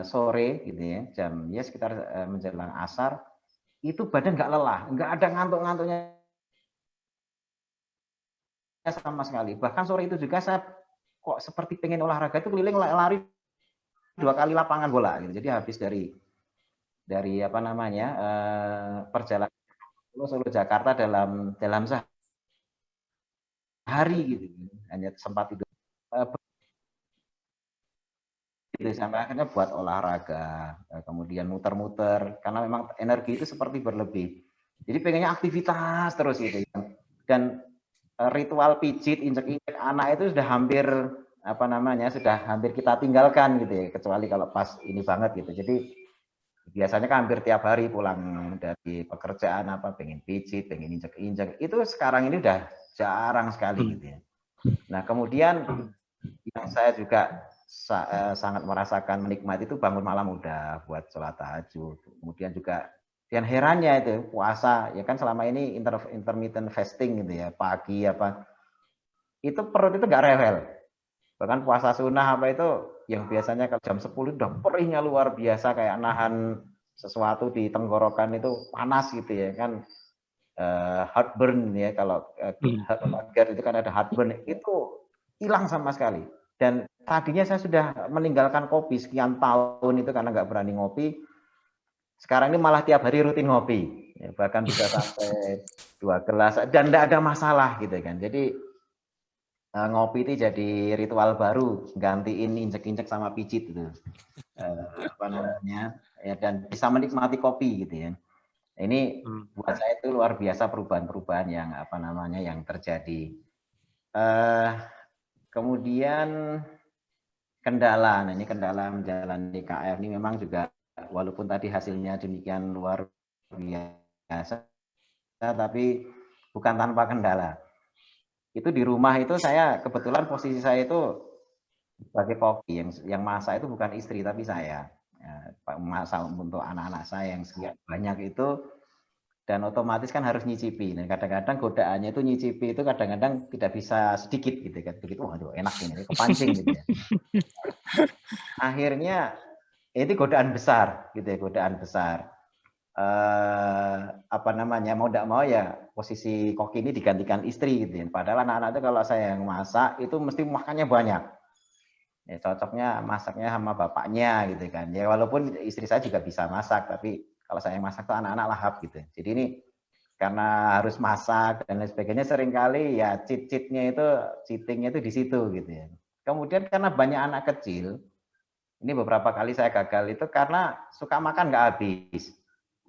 sore gitu ya, jam ya sekitar menjelang asar, itu badan nggak lelah, nggak ada ngantuk-ngantuknya sama sekali. Bahkan sore itu juga saya kok seperti pengen olahraga itu keliling lari 2 kali lapangan bola gitu. Jadi habis dari perjalanan Solo Jakarta dalam sehari gitu, hanya sempat tidur gitu, sampai akhirnya buat olahraga, kemudian muter-muter karena memang energi itu seperti berlebih. Jadi pengennya aktivitas terus gitu. Dan ritual pijit, injek-injek anak itu sudah hampir sudah hampir kita tinggalkan gitu ya, kecuali kalau pas ini banget gitu. Jadi biasanya kan hampir tiap hari pulang dari pekerjaan pengen pijit, pengen injek-injek. Itu sekarang ini udah jarang sekali gitu ya. Nah, kemudian yang saya juga sangat merasakan menikmati itu bangun malam udah buat sholat tahajud. Kemudian juga yang herannya itu puasa ya kan selama ini intermittent fasting gitu ya, pagi itu perut itu nggak rewel. Bahkan puasa sunnah itu yang biasanya kalau jam 10 udah perihnya luar biasa, kayak nahan sesuatu di tenggorokan itu panas gitu ya kan, heartburn ya, kalau itu kan ada heartburn, itu hilang sama sekali. Dan tadinya saya sudah meninggalkan kopi sekian tahun itu karena nggak berani ngopi. Sekarang ini malah tiap hari rutin ngopi, ya, bahkan bisa sampai 2 gelas dan tidak ada masalah gitu kan. Jadi ngopi itu jadi ritual baru, gantiin injek-injek sama pijit gitu. Ya, dan bisa menikmati kopi gitu ya. Ini buat saya itu luar biasa perubahan-perubahan yang yang terjadi. Kemudian kendala, nah ini kendala menjalani KF ini memang juga walaupun tadi hasilnya demikian luar biasa, tapi bukan tanpa kendala. Itu di rumah itu saya kebetulan posisi saya itu sebagai koki, yang masak itu bukan istri tapi saya. Masak untuk anak-anak saya yang sekian banyak itu, dan otomatis kan harus nyicipi. Dan kadang-kadang godaannya itu nyicipi itu kadang-kadang tidak bisa sedikit gitu kan. Begitu, waduh enak ini, kepancing gitu ya. Akhirnya itu godaan besar gitu ya, godaan besar. Mau tidak mau ya posisi koki ini digantikan istri gitu ya. Padahal anak-anak itu kalau saya yang masak itu mesti makannya banyak. Ya cocoknya masaknya sama bapaknya gitu kan. Ya walaupun istri saya juga bisa masak, tapi kalau saya yang masak tuh anak-anak lahap gitu. Jadi ini karena harus masak dan lain sebagainya, seringkali ya cheatingnya itu di situ gitu ya. Kemudian karena banyak anak kecil, ini beberapa kali saya gagal itu karena suka makan nggak habis.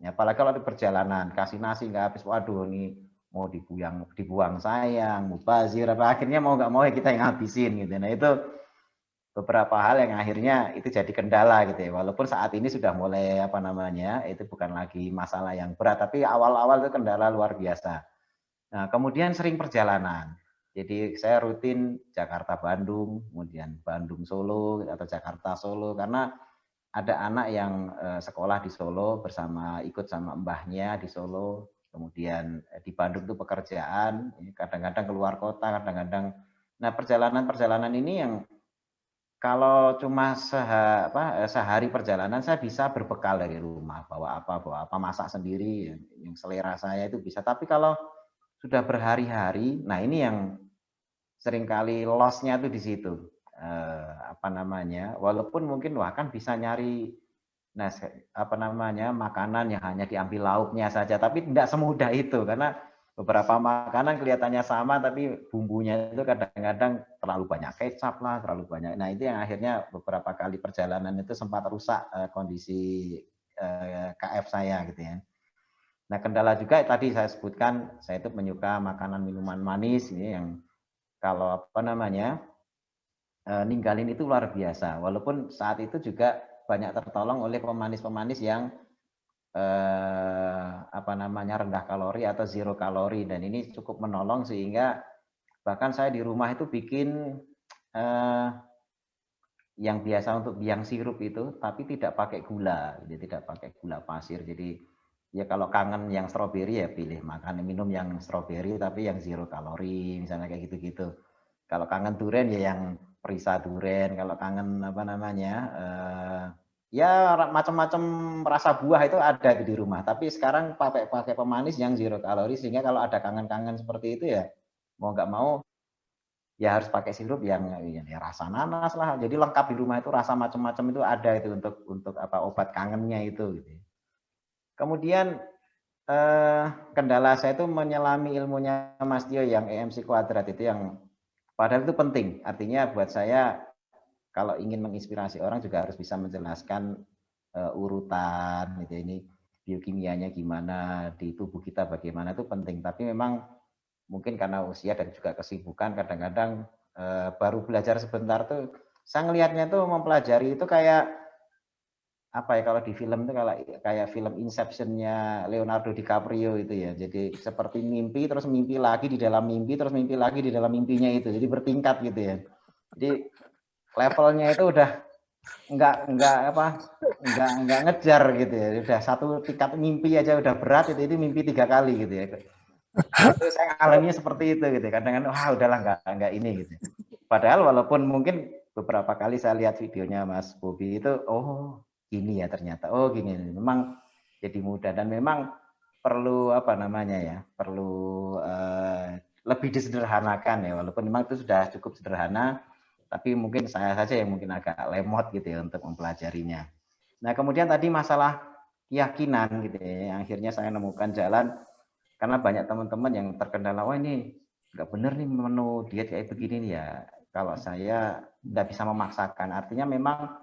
Ya, apalagi kalau di perjalanan kasih nasi nggak habis, waduh ini mau dibuang sayang, mubazir, akhirnya mau nggak mau ya kita yang habisin gitu. Nah itu beberapa hal yang akhirnya itu jadi kendala gitu ya. Walaupun saat ini sudah mulai itu bukan lagi masalah yang berat, tapi awal-awal itu kendala luar biasa. Nah, kemudian sering perjalanan. Jadi saya rutin Jakarta-Bandung, kemudian Bandung-Solo atau Jakarta-Solo, karena ada anak yang sekolah di Solo ikut sama mbahnya di Solo, kemudian di Bandung itu pekerjaan, kadang-kadang keluar kota, kadang-kadang. Nah, perjalanan-perjalanan ini yang kalau cuma sehari perjalanan saya bisa berbekal dari rumah, bawa apa, masak sendiri, yang selera saya itu bisa. Tapi kalau sudah berhari-hari, nah ini yang seringkali loss-nya tuh di situ. Walaupun mungkin kan bisa nyari makanan yang hanya diambil lauknya saja, tapi tidak semudah itu karena beberapa makanan kelihatannya sama tapi bumbunya itu kadang-kadang terlalu banyak kecap lah, terlalu banyak. Nah, itu yang akhirnya beberapa kali perjalanan itu sempat rusak kondisi KF saya gitu ya. Nah, kendala juga tadi saya sebutkan, saya itu menyuka makanan minuman manis ini yang kalau apa namanya ninggalin itu luar biasa. Walaupun saat itu juga banyak tertolong oleh pemanis-pemanis yang apa namanya rendah kalori atau zero kalori, dan ini cukup menolong sehingga bahkan saya di rumah itu bikin yang biasa untuk biang sirup itu tapi tidak pakai gula, jadi tidak pakai gula pasir. Jadi ya kalau kangen yang stroberi ya pilih makan minum yang stroberi tapi yang zero kalori misalnya kayak gitu-gitu. Kalau kangen durian ya yang perisa durian, kalau kangen apa namanya ya macam-macam rasa buah itu ada di rumah. Tapi sekarang pakai pemanis yang zero kalori sehingga kalau ada kangen-kangen seperti itu ya mau nggak mau ya harus pakai sirup yang ya rasa nanas lah. Jadi lengkap di rumah itu rasa macam-macam itu ada itu untuk apa obat kangennya itu gitu. Kemudian kendala saya itu menyelami ilmunya Mas Tio yang EMC kuadrat itu yang padahal itu penting. Artinya buat saya kalau ingin menginspirasi orang juga harus bisa menjelaskan urutan gitu ini biokimianya gimana di tubuh kita bagaimana itu penting. Tapi memang mungkin karena usia dan juga kesibukan kadang-kadang baru belajar sebentar tuh saya ngelihatnya tuh mempelajari itu kayak apa ya kalau di film itu kayak film Inception-nya Leonardo DiCaprio itu ya. Jadi seperti mimpi terus mimpi lagi di dalam mimpi terus mimpi lagi di dalam mimpinya itu. Jadi bertingkat gitu ya. Jadi levelnya itu udah enggak ngejar gitu ya. Udah satu tingkat mimpi aja udah berat itu mimpi 3 kali gitu ya. Itu saya alaminya seperti itu gitu. Kadang-kadang wah udahlah enggak ini gitu. Padahal walaupun mungkin beberapa kali saya lihat videonya Mas Bobi itu oh gini ya ternyata. Oh gini. Memang jadi mudah dan memang perlu apa namanya ya? Perlu lebih disederhanakan ya walaupun memang itu sudah cukup sederhana tapi mungkin saya saja yang mungkin agak lemot gitu ya untuk mempelajarinya. Nah, kemudian tadi masalah keyakinan gitu ya. Yang akhirnya saya nemukan jalan karena banyak teman-teman yang terkendala, wah ini nggak bener nih menu diet kayak begini nih ya. Kalau saya nggak bisa memaksakan, artinya memang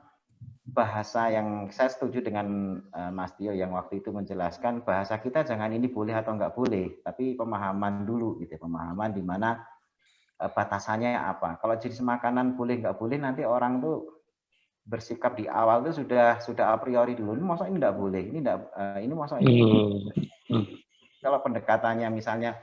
bahasa yang saya setuju dengan Mas Tio yang waktu itu menjelaskan bahasa kita jangan ini boleh atau nggak boleh, tapi pemahaman dulu gitu, pemahaman di mana batasannya apa. Kalau jenis makanan boleh nggak boleh nanti orang tuh bersikap di awal tuh sudah a priori dulu. Ini masa ini nggak boleh, ini masa ini. Kalau pendekatannya misalnya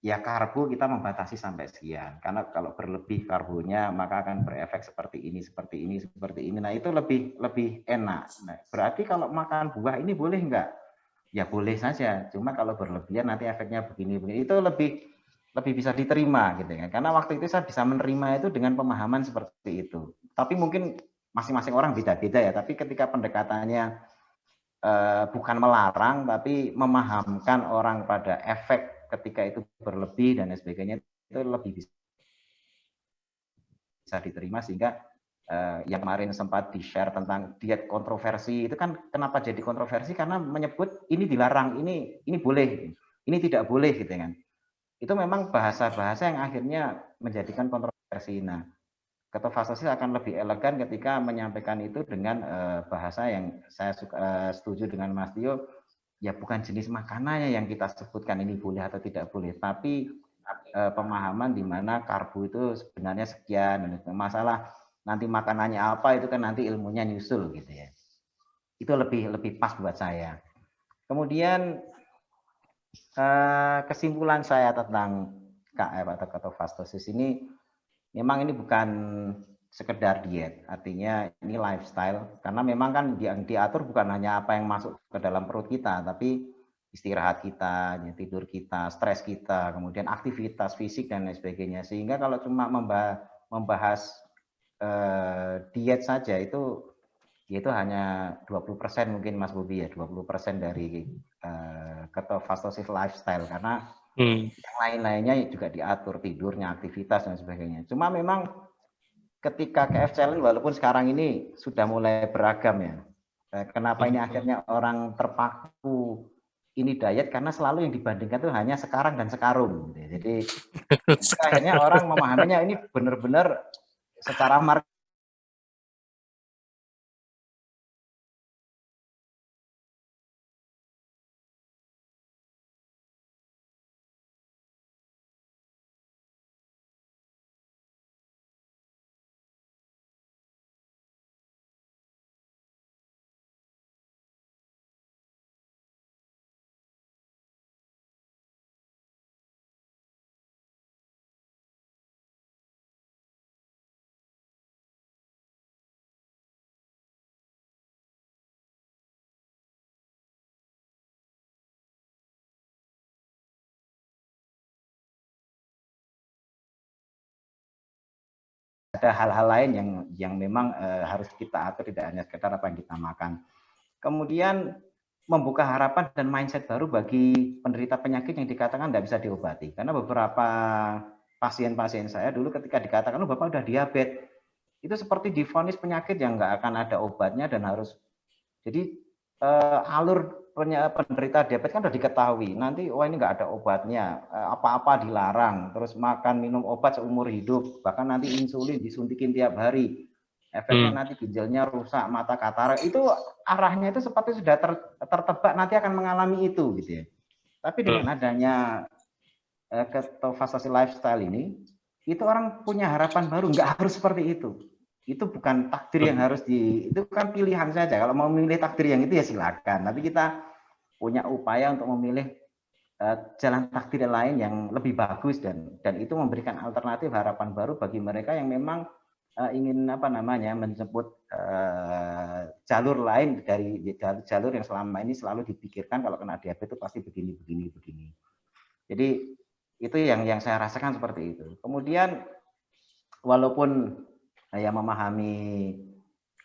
ya karbo kita membatasi sampai sekian. Karena kalau berlebih karbonya maka akan berefek seperti ini, seperti ini, seperti ini. Nah itu lebih enak. Nah, berarti kalau makan buah ini boleh nggak? Ya boleh saja. Cuma kalau berlebihan nanti efeknya begini-begini. Itu lebih bisa diterima gitu ya. Karena waktu itu saya bisa menerima itu dengan pemahaman seperti itu. Tapi mungkin masing-masing orang beda-beda ya. Tapi ketika pendekatannya bukan melarang tapi memahamkan orang pada efek ketika itu berlebih dan sebagainya itu lebih bisa diterima sehingga yang kemarin sempat di-share tentang diet kontroversi itu kan kenapa jadi kontroversi karena menyebut ini dilarang, ini boleh, ini tidak boleh gitu kan. Itu memang bahasa-bahasa yang akhirnya menjadikan kontroversi. Nah, ketofastosis akan lebih elegan ketika menyampaikan itu dengan bahasa yang saya setuju dengan Mas Tio, ya bukan jenis makanannya yang kita sebutkan ini boleh atau tidak boleh, tapi pemahaman di mana karbo itu sebenarnya sekian. Masalah nanti makanannya apa itu kan nanti ilmunya nyusul gitu ya. Itu lebih pas buat saya. Kemudian kesimpulan saya tentang KF atau ketofastosis ini memang ini bukan sekedar diet, artinya ini lifestyle karena memang kan yang diatur bukan hanya apa yang masuk ke dalam perut kita, tapi istirahat kita, tidur kita, stres kita, kemudian aktivitas fisik dan lain sebagainya. Sehingga kalau cuma membahas diet saja itu hanya 20% mungkin Mas Bobi ya, 20% dari ketofastosis lifestyle karena yang lain-lainnya juga diatur, tidurnya, aktivitas dan sebagainya. Cuma memang ketika KF Challenge walaupun sekarang ini sudah mulai beragam ya. Kenapa ini akhirnya orang terpaku ini diet karena selalu yang dibandingkan itu hanya sekarang dan sekarung. Jadi akhirnya orang memahaminya ini benar-benar secara ada hal-hal lain yang memang harus kita atur, tidak hanya sekedar apa yang kita makan. Kemudian membuka harapan dan mindset baru bagi penderita penyakit yang dikatakan tidak bisa diobati. Karena beberapa pasien-pasien saya dulu ketika dikatakan, oh Bapak udah diabetes, itu seperti divonis penyakit yang nggak akan ada obatnya dan harus, jadi alur penderita diabetes kan udah diketahui, nanti wah ini nggak ada obatnya, apa-apa dilarang, terus makan minum obat seumur hidup, bahkan nanti insulin disuntikin tiap hari, efeknya nanti ginjalnya rusak, mata katarak, itu arahnya itu seperti sudah tertebak nanti akan mengalami itu gitu ya. Tapi dengan adanya ketofasasi lifestyle ini, itu orang punya harapan baru, nggak harus seperti itu. Itu bukan takdir yang harus itu kan pilihan saja. Kalau mau memilih takdir yang itu ya silakan. Tapi kita punya upaya untuk memilih jalan takdir lain yang lebih bagus dan itu memberikan alternatif harapan baru bagi mereka yang memang ingin menjemput jalur lain dari jalur yang selama ini selalu dipikirkan kalau kena diabetes itu pasti begini. Jadi itu yang saya rasakan seperti itu. Kemudian walaupun saya memahami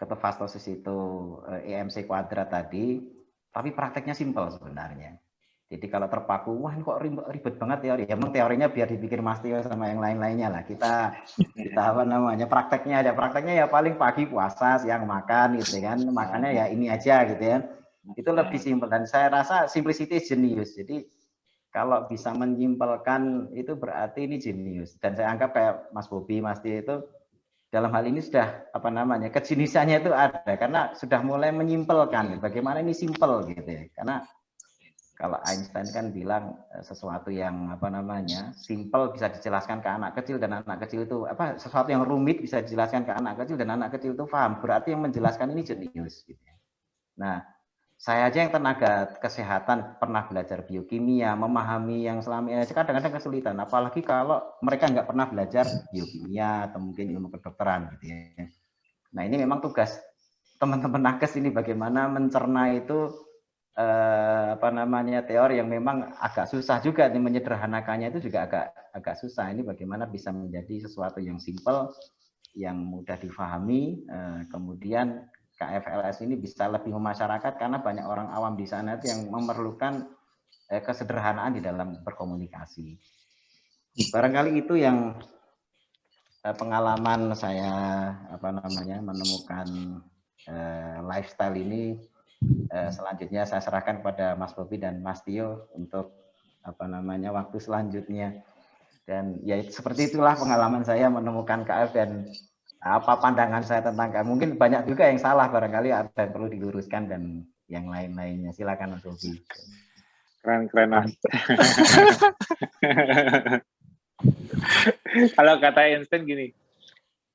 ketofastosis itu EMC kuadrat tadi, tapi prakteknya simpel sebenarnya. Jadi kalau terpaku, wah ini kok ribet banget teori. Ya memang teorinya biar dipikir Mas Tio sama yang lain-lainnya lah. Kita prakteknya ya paling pagi puasa, siang makan gitu kan. Makannya ya ini aja gitu ya. Itu lebih simpel dan saya rasa simplicity is genius. Jadi kalau bisa menyimpelkan itu berarti ini jenius. Dan saya anggap kayak Mas Bobi, Mas Tio itu dalam hal ini sudah kejeniusannya itu ada karena sudah mulai menyimpelkan bagaimana ini simpel gitu ya. Karena kalau Einstein kan bilang sesuatu yang simpel bisa dijelaskan ke anak kecil dan anak kecil itu sesuatu yang rumit bisa dijelaskan ke anak kecil dan anak kecil itu paham. Berarti yang menjelaskan ini jenius gitu ya. Nah, saya aja yang tenaga kesehatan pernah belajar biokimia, memahami yang selama ini kadang-kadang kesulitan, apalagi kalau mereka nggak pernah belajar biokimia atau mungkin ilmu kedokteran gitu ya. Nah ini memang tugas teman-teman nakes ini bagaimana mencerna itu teori yang memang agak susah juga, menyederhanakannya itu juga agak susah. Ini bagaimana bisa menjadi sesuatu yang simpel, yang mudah difahami, kemudian KFLS ini bisa lebih memasyarakat karena banyak orang awam di sana itu yang memerlukan kesederhanaan di dalam berkomunikasi. Barangkali itu yang pengalaman saya menemukan lifestyle ini. Selanjutnya saya serahkan kepada Mas Bobi dan Mas Tio untuk waktu selanjutnya. Dan ya seperti itulah pengalaman saya menemukan KF dan apa pandangan saya tentang KF. Mungkin banyak juga yang salah, barangkali ada yang perlu diluruskan dan yang lain-lainnya. Silakan Mas Bobi. Keren Mas. Kalau kata Einstein gini,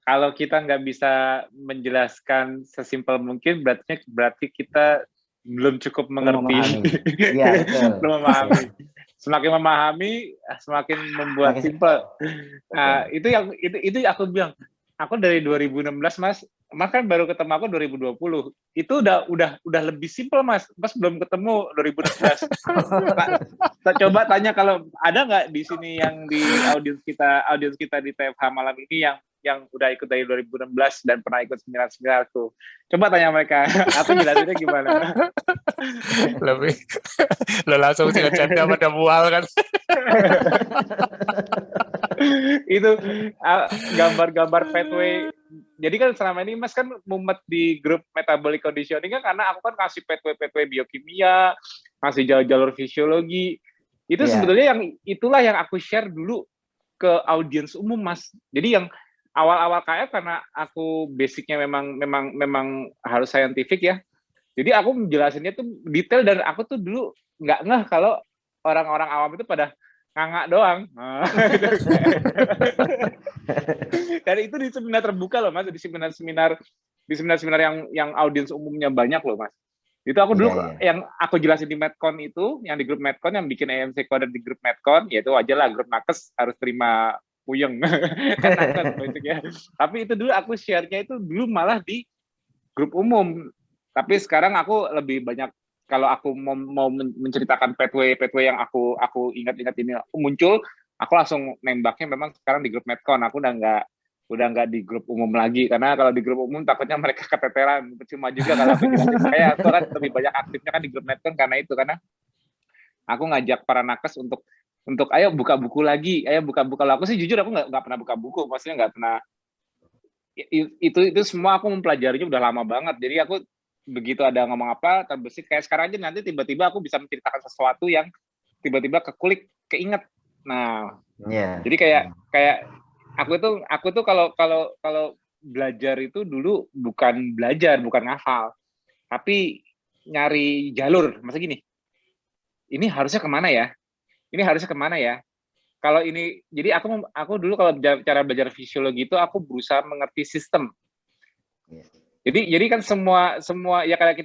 kalau kita nggak bisa menjelaskan sesimpel mungkin, berarti kita belum cukup mengerti. Iya, betul. Belum memahami. Semakin memahami, semakin membuat simpel. Nah, itu yang aku bilang. Aku dari 2016 Mas kan baru ketemu aku 2020. Itu udah lebih simpel Mas belum ketemu 2016. Coba tanya kalau ada nggak di sini yang di audiens kita di TFH malam ini yang udah ikut dari 2016 dan pernah ikut seminar tuh. Coba tanya mereka, aku jelasinnya gimana. Lebih lo langsung canda pada mual kan. Itu gambar-gambar pathway. Jadi kan selama ini Mas kan mumet di grup metabolic conditioning kan karena aku kan kasih pathway biokimia, kasih jalur fisiologi. Itu sebetulnya itulah yang aku share dulu ke audiens umum Mas. Jadi yang awal-awal KF karena aku basicnya memang harus scientific ya. Jadi aku menjelasinnya tuh detail dan aku tuh dulu nggak ngeh kalau orang-orang awam itu pada ngangak doang. Dan itu di seminar terbuka loh Mas, di seminar yang audiens umumnya banyak loh Mas. Itu aku dulu yang aku jelasin di Medcon itu, yang di grup Medcon yang bikin EMC Code di grup Medcon, yaitu wajar lah grup nakes harus terima puyeng kan nakes basicnya. Tapi itu dulu aku share-nya itu dulu malah di grup umum. Tapi sekarang aku lebih banyak kalau aku mau menceritakan pathway yang aku ingat-ingat ini aku muncul, aku langsung nembaknya memang sekarang di grup Medcon. Aku udah nggak di grup umum lagi, karena kalau di grup umum takutnya mereka keteteran. Percuma juga kalau aku jelasin. Kayak aku kan lebih banyak aktifnya kan di grup netcon karena aku ngajak para nakes untuk ayo buka buku lagi, ayo buka-buka. Aku sih jujur aku nggak pernah buka buku, maksudnya nggak pernah. Itu semua aku mempelajarinya udah lama banget. Jadi aku begitu ada ngomong apa terbesit, kayak sekarang aja nanti tiba-tiba aku bisa menceritakan sesuatu yang tiba-tiba keinget. Nah, jadi kayak aku tuh kalau belajar itu dulu bukan belajar, bukan ngafal, tapi nyari jalur. Masa gini, ini harusnya kemana ya? Ini harusnya kemana ya? Kalau ini, jadi aku dulu kalau cara belajar fisiologi itu aku berusaha mengerti sistem. Jadi kan semua ya kalau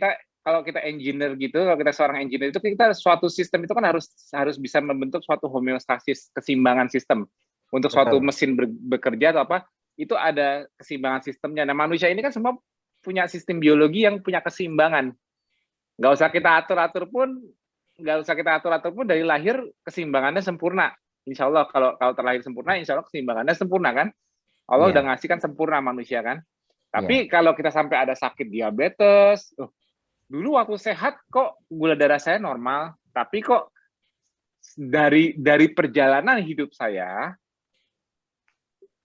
kita engineer gitu, kalau kita seorang engineer itu kita suatu sistem itu kan harus bisa membentuk suatu homeostasis, keseimbangan sistem. Untuk suatu mesin bekerja atau apa, itu ada keseimbangan sistemnya. Nah, manusia ini kan semua punya sistem biologi yang punya keseimbangan. Nggak usah kita atur-atur pun dari lahir keseimbangannya sempurna. Insya Allah kalau terlahir sempurna, insya Allah keseimbangannya sempurna kan. Allah udah ngasih kan sempurna manusia kan. Tapi kalau kita sampai ada sakit diabetes, dulu waktu sehat kok gula darah saya normal, tapi kok dari perjalanan hidup saya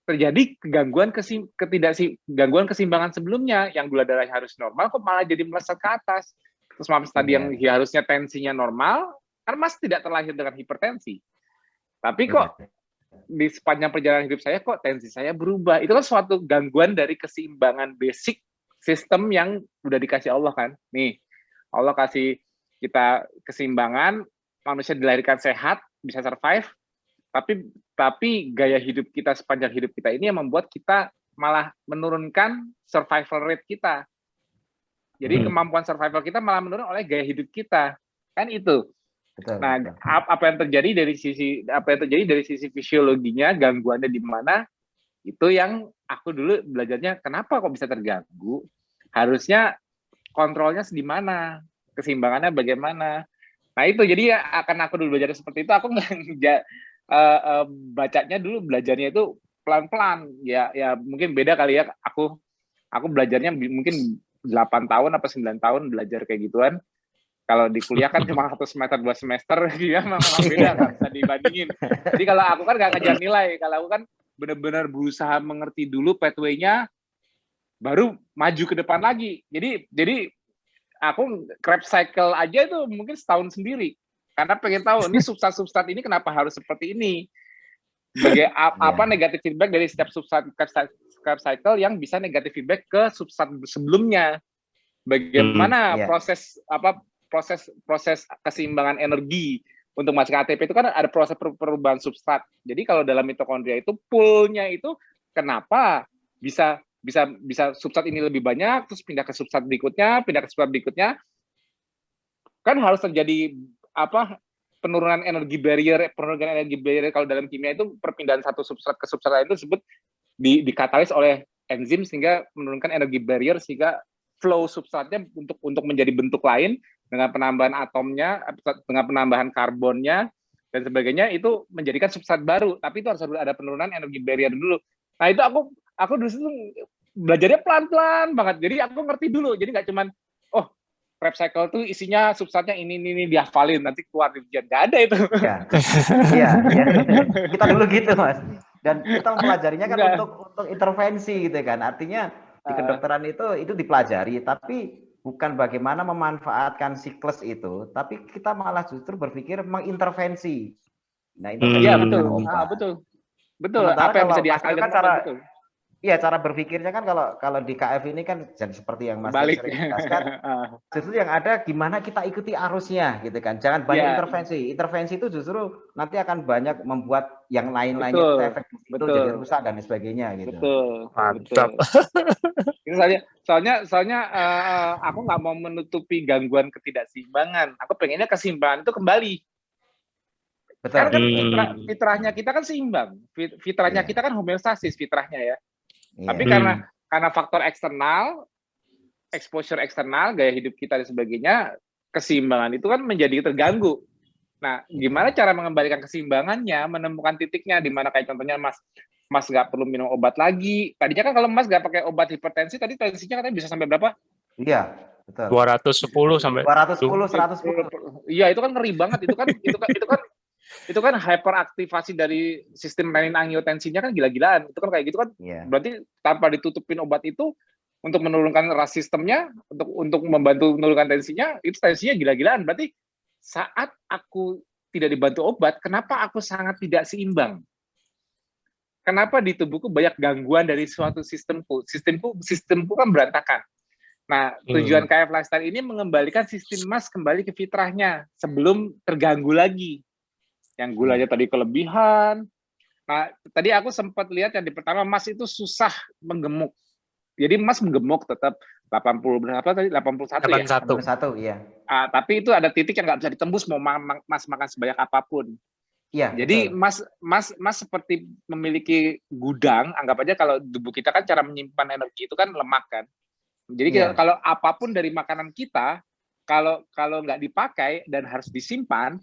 terjadi gangguan keseimbangan sebelumnya, yang gula darah harus normal kok malah jadi melesat ke atas. Terus mas tadi yang harusnya tensinya normal, kan mas tidak terlahir dengan hipertensi. Tapi kok di sepanjang perjalanan hidup saya kok tensi saya berubah. Itu kan suatu gangguan dari keseimbangan basic sistem yang udah dikasih Allah kan. Nih, Allah kasih kita keseimbangan, manusia dilahirkan sehat, bisa survive, tapi gaya hidup kita sepanjang hidup kita ini yang membuat kita malah menurunkan survival rate kita. Jadi kemampuan survival kita malah menurun oleh gaya hidup kita. Kan itu. Nah, apa yang terjadi dari sisi fisiologinya, gangguannya di mana, itu yang aku dulu belajarnya kenapa kok bisa terganggu, harusnya kontrolnya di mana, keseimbangannya bagaimana. Nah itu, jadi akan aku dulu belajar seperti itu, aku bacanya dulu, belajarnya itu pelan-pelan, ya mungkin beda kali ya, aku belajarnya mungkin 8 tahun atau 9 tahun belajar kayak gituan. Kalau di kuliah kan cuma 1 semester 2 semester, ya memang beda, nggak bisa dibandingin. Jadi kalau aku kan nggak ngejar nilai, kalau aku kan benar-benar berusaha mengerti dulu pathway-nya, baru maju ke depan lagi. Jadi aku Krebs cycle aja itu mungkin setahun sendiri, karena pengen tahu ini substrat ini kenapa harus seperti ini. Apa negatif feedback dari setiap substrat Krebs cycle yang bisa negatif feedback ke substrat sebelumnya. Bagaimana proses keseimbangan energi untuk masuk ke ATP itu kan ada proses perubahan substrat. Jadi kalau dalam mitokondria itu poolnya itu kenapa bisa substrat ini lebih banyak, terus pindah ke substrat berikutnya, kan harus terjadi penurunan energi barrier kalau dalam kimia itu perpindahan satu substrat ke substrat lain itu disebut dikatalis oleh enzim sehingga menurunkan energi barrier sehingga flow substratnya untuk menjadi bentuk lain dengan penambahan atomnya, dengan penambahan karbonnya dan sebagainya, itu menjadikan substrat baru. Tapi itu harus ada penurunan energi barrier dulu. Nah itu aku dulu situ belajarnya pelan-pelan banget. Jadi aku ngerti dulu. Jadi nggak cuman Krebs cycle tuh isinya substratnya ini dihafalin, nanti keluar di ujian. Nggak ada itu. Iya. Kita dulu gitu Mas. Dan kita mempelajarinya kan untuk intervensi gitu kan. Artinya di kedokteran itu dipelajari, tapi bukan bagaimana memanfaatkan siklus itu, tapi kita malah justru berpikir mengintervensi. Nah, intervensi betul. Apa yang bisa dihasilkan kan cara berpikirnya kan kalau di KF ini kan jadi seperti yang Mas sering jelaskan, justru yang ada gimana kita ikuti arusnya gitu kan. Jangan banyak intervensi. Intervensi itu justru nanti akan banyak membuat yang lain-lainnya efek itu jadi rusak dan sebagainya gitu. Betul. Mantap. Soalnya aku nggak mau menutupi gangguan ketidakseimbangan. Aku pengennya keseimbangan itu kembali. Betul. Karena kan fitrahnya kita kan seimbang. Fitrahnya kita kan homeostasis fitrahnya ya. Tapi karena faktor eksternal, exposure eksternal, gaya hidup kita dan sebagainya, keseimbangan itu kan menjadi terganggu. Nah, gimana cara mengembalikan keseimbangannya, menemukan titiknya, di mana kayak contohnya Mas Mas nggak perlu minum obat lagi. Tadinya kan kalau Mas nggak pakai obat hipertensi, tadi tensinya katanya bisa sampai berapa? Iya, betul. 210 sampai 210, 110. Iya, itu kan ngeri banget. Itu kan hyperaktivasi dari sistem renin-angiotensinnya kan gila-gilaan. Itu kan kayak gitu kan. Iya. Berarti tanpa ditutupin obat itu untuk menurunkan ras sistemnya, untuk membantu menurunkan tensinya, itu tensinya gila-gilaan. Berarti saat aku tidak dibantu obat, kenapa aku sangat tidak seimbang? Kenapa di tubuhku banyak gangguan dari suatu sistemku? Sistemku kan berantakan. Nah, tujuan KF Lifestyle ini mengembalikan sistem Mas kembali ke fitrahnya sebelum terganggu lagi. Yang gulanya tadi kelebihan. Nah, tadi aku sempat lihat yang di pertama Mas itu susah menggemuk. Jadi Mas menggemuk tetap 80 berapa tadi? 81 ya? 81, iya. Tapi itu ada titik yang nggak bisa ditembus mau Mas makan sebanyak apapun. Iya. Jadi betul. Mas seperti memiliki gudang, anggap aja kalau tubuh kita kan cara menyimpan energi itu kan lemak kan. Jadi kalau apapun dari makanan kita, kalau nggak dipakai dan harus disimpan,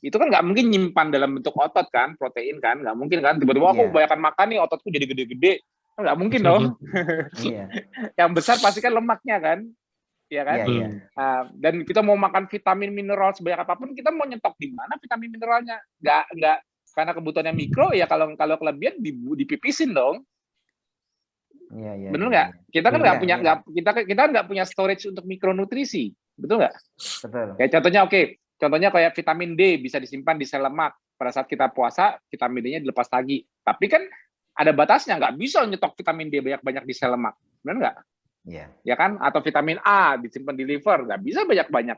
itu kan nggak mungkin nyimpan dalam bentuk otot kan, protein kan, nggak mungkin kan. Tiba-tiba aku kebanyakan makan nih, ototku jadi gede-gede, nggak mungkin dong. Yang besar pasti kan lemaknya kan, ya kan. Dan kita mau makan vitamin mineral sebanyak apapun, kita mau nyetok di mana vitamin mineralnya? Nggak karena kebutuhannya mikro ya, kalau kelebihan dipipisin dong. Betul nggak? Kita kan nggak punya storage untuk mikronutrisi, betul nggak? Betul. Kayak contohnya kayak vitamin D bisa disimpan di sel lemak. Pada saat kita puasa, vitamin D-nya dilepas lagi. Tapi kan ada batasnya, nggak bisa nyetok vitamin D banyak-banyak di sel lemak, benar nggak? Iya. Ya kan? Atau vitamin A disimpan di liver, nggak bisa banyak-banyak.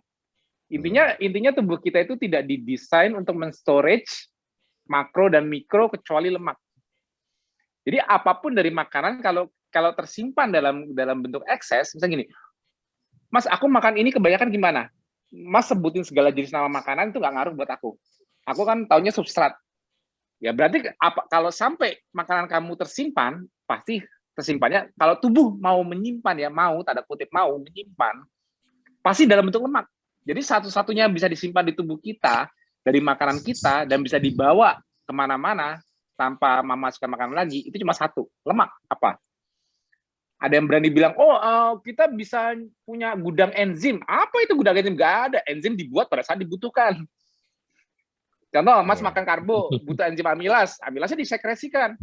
Intinya tubuh kita itu tidak didesain untuk men-storage makro dan mikro kecuali lemak. Jadi apapun dari makanan kalau tersimpan dalam bentuk ekses, misalnya gini, Mas, aku makan ini kebanyakan gimana? Mas sebutin segala jenis nama makanan itu nggak ngaruh buat aku. Aku kan taunya substrat. Ya berarti kalau sampai makanan kamu tersimpan, pasti tersimpannya, kalau tubuh mau menyimpan ya, tanda kutip mau menyimpan, pasti dalam bentuk lemak. Jadi satu-satunya bisa disimpan di tubuh kita, dari makanan kita, dan bisa dibawa kemana-mana, tanpa memasukkan makanan lagi, itu cuma satu, lemak. Apa? Ada yang berani bilang, kita bisa punya gudang enzim. Apa itu gudang enzim? Nggak ada. Enzim dibuat pada saat dibutuhkan. Contoh, Mas makan karbo, butuh enzim amilas. Amilasnya disekresikan.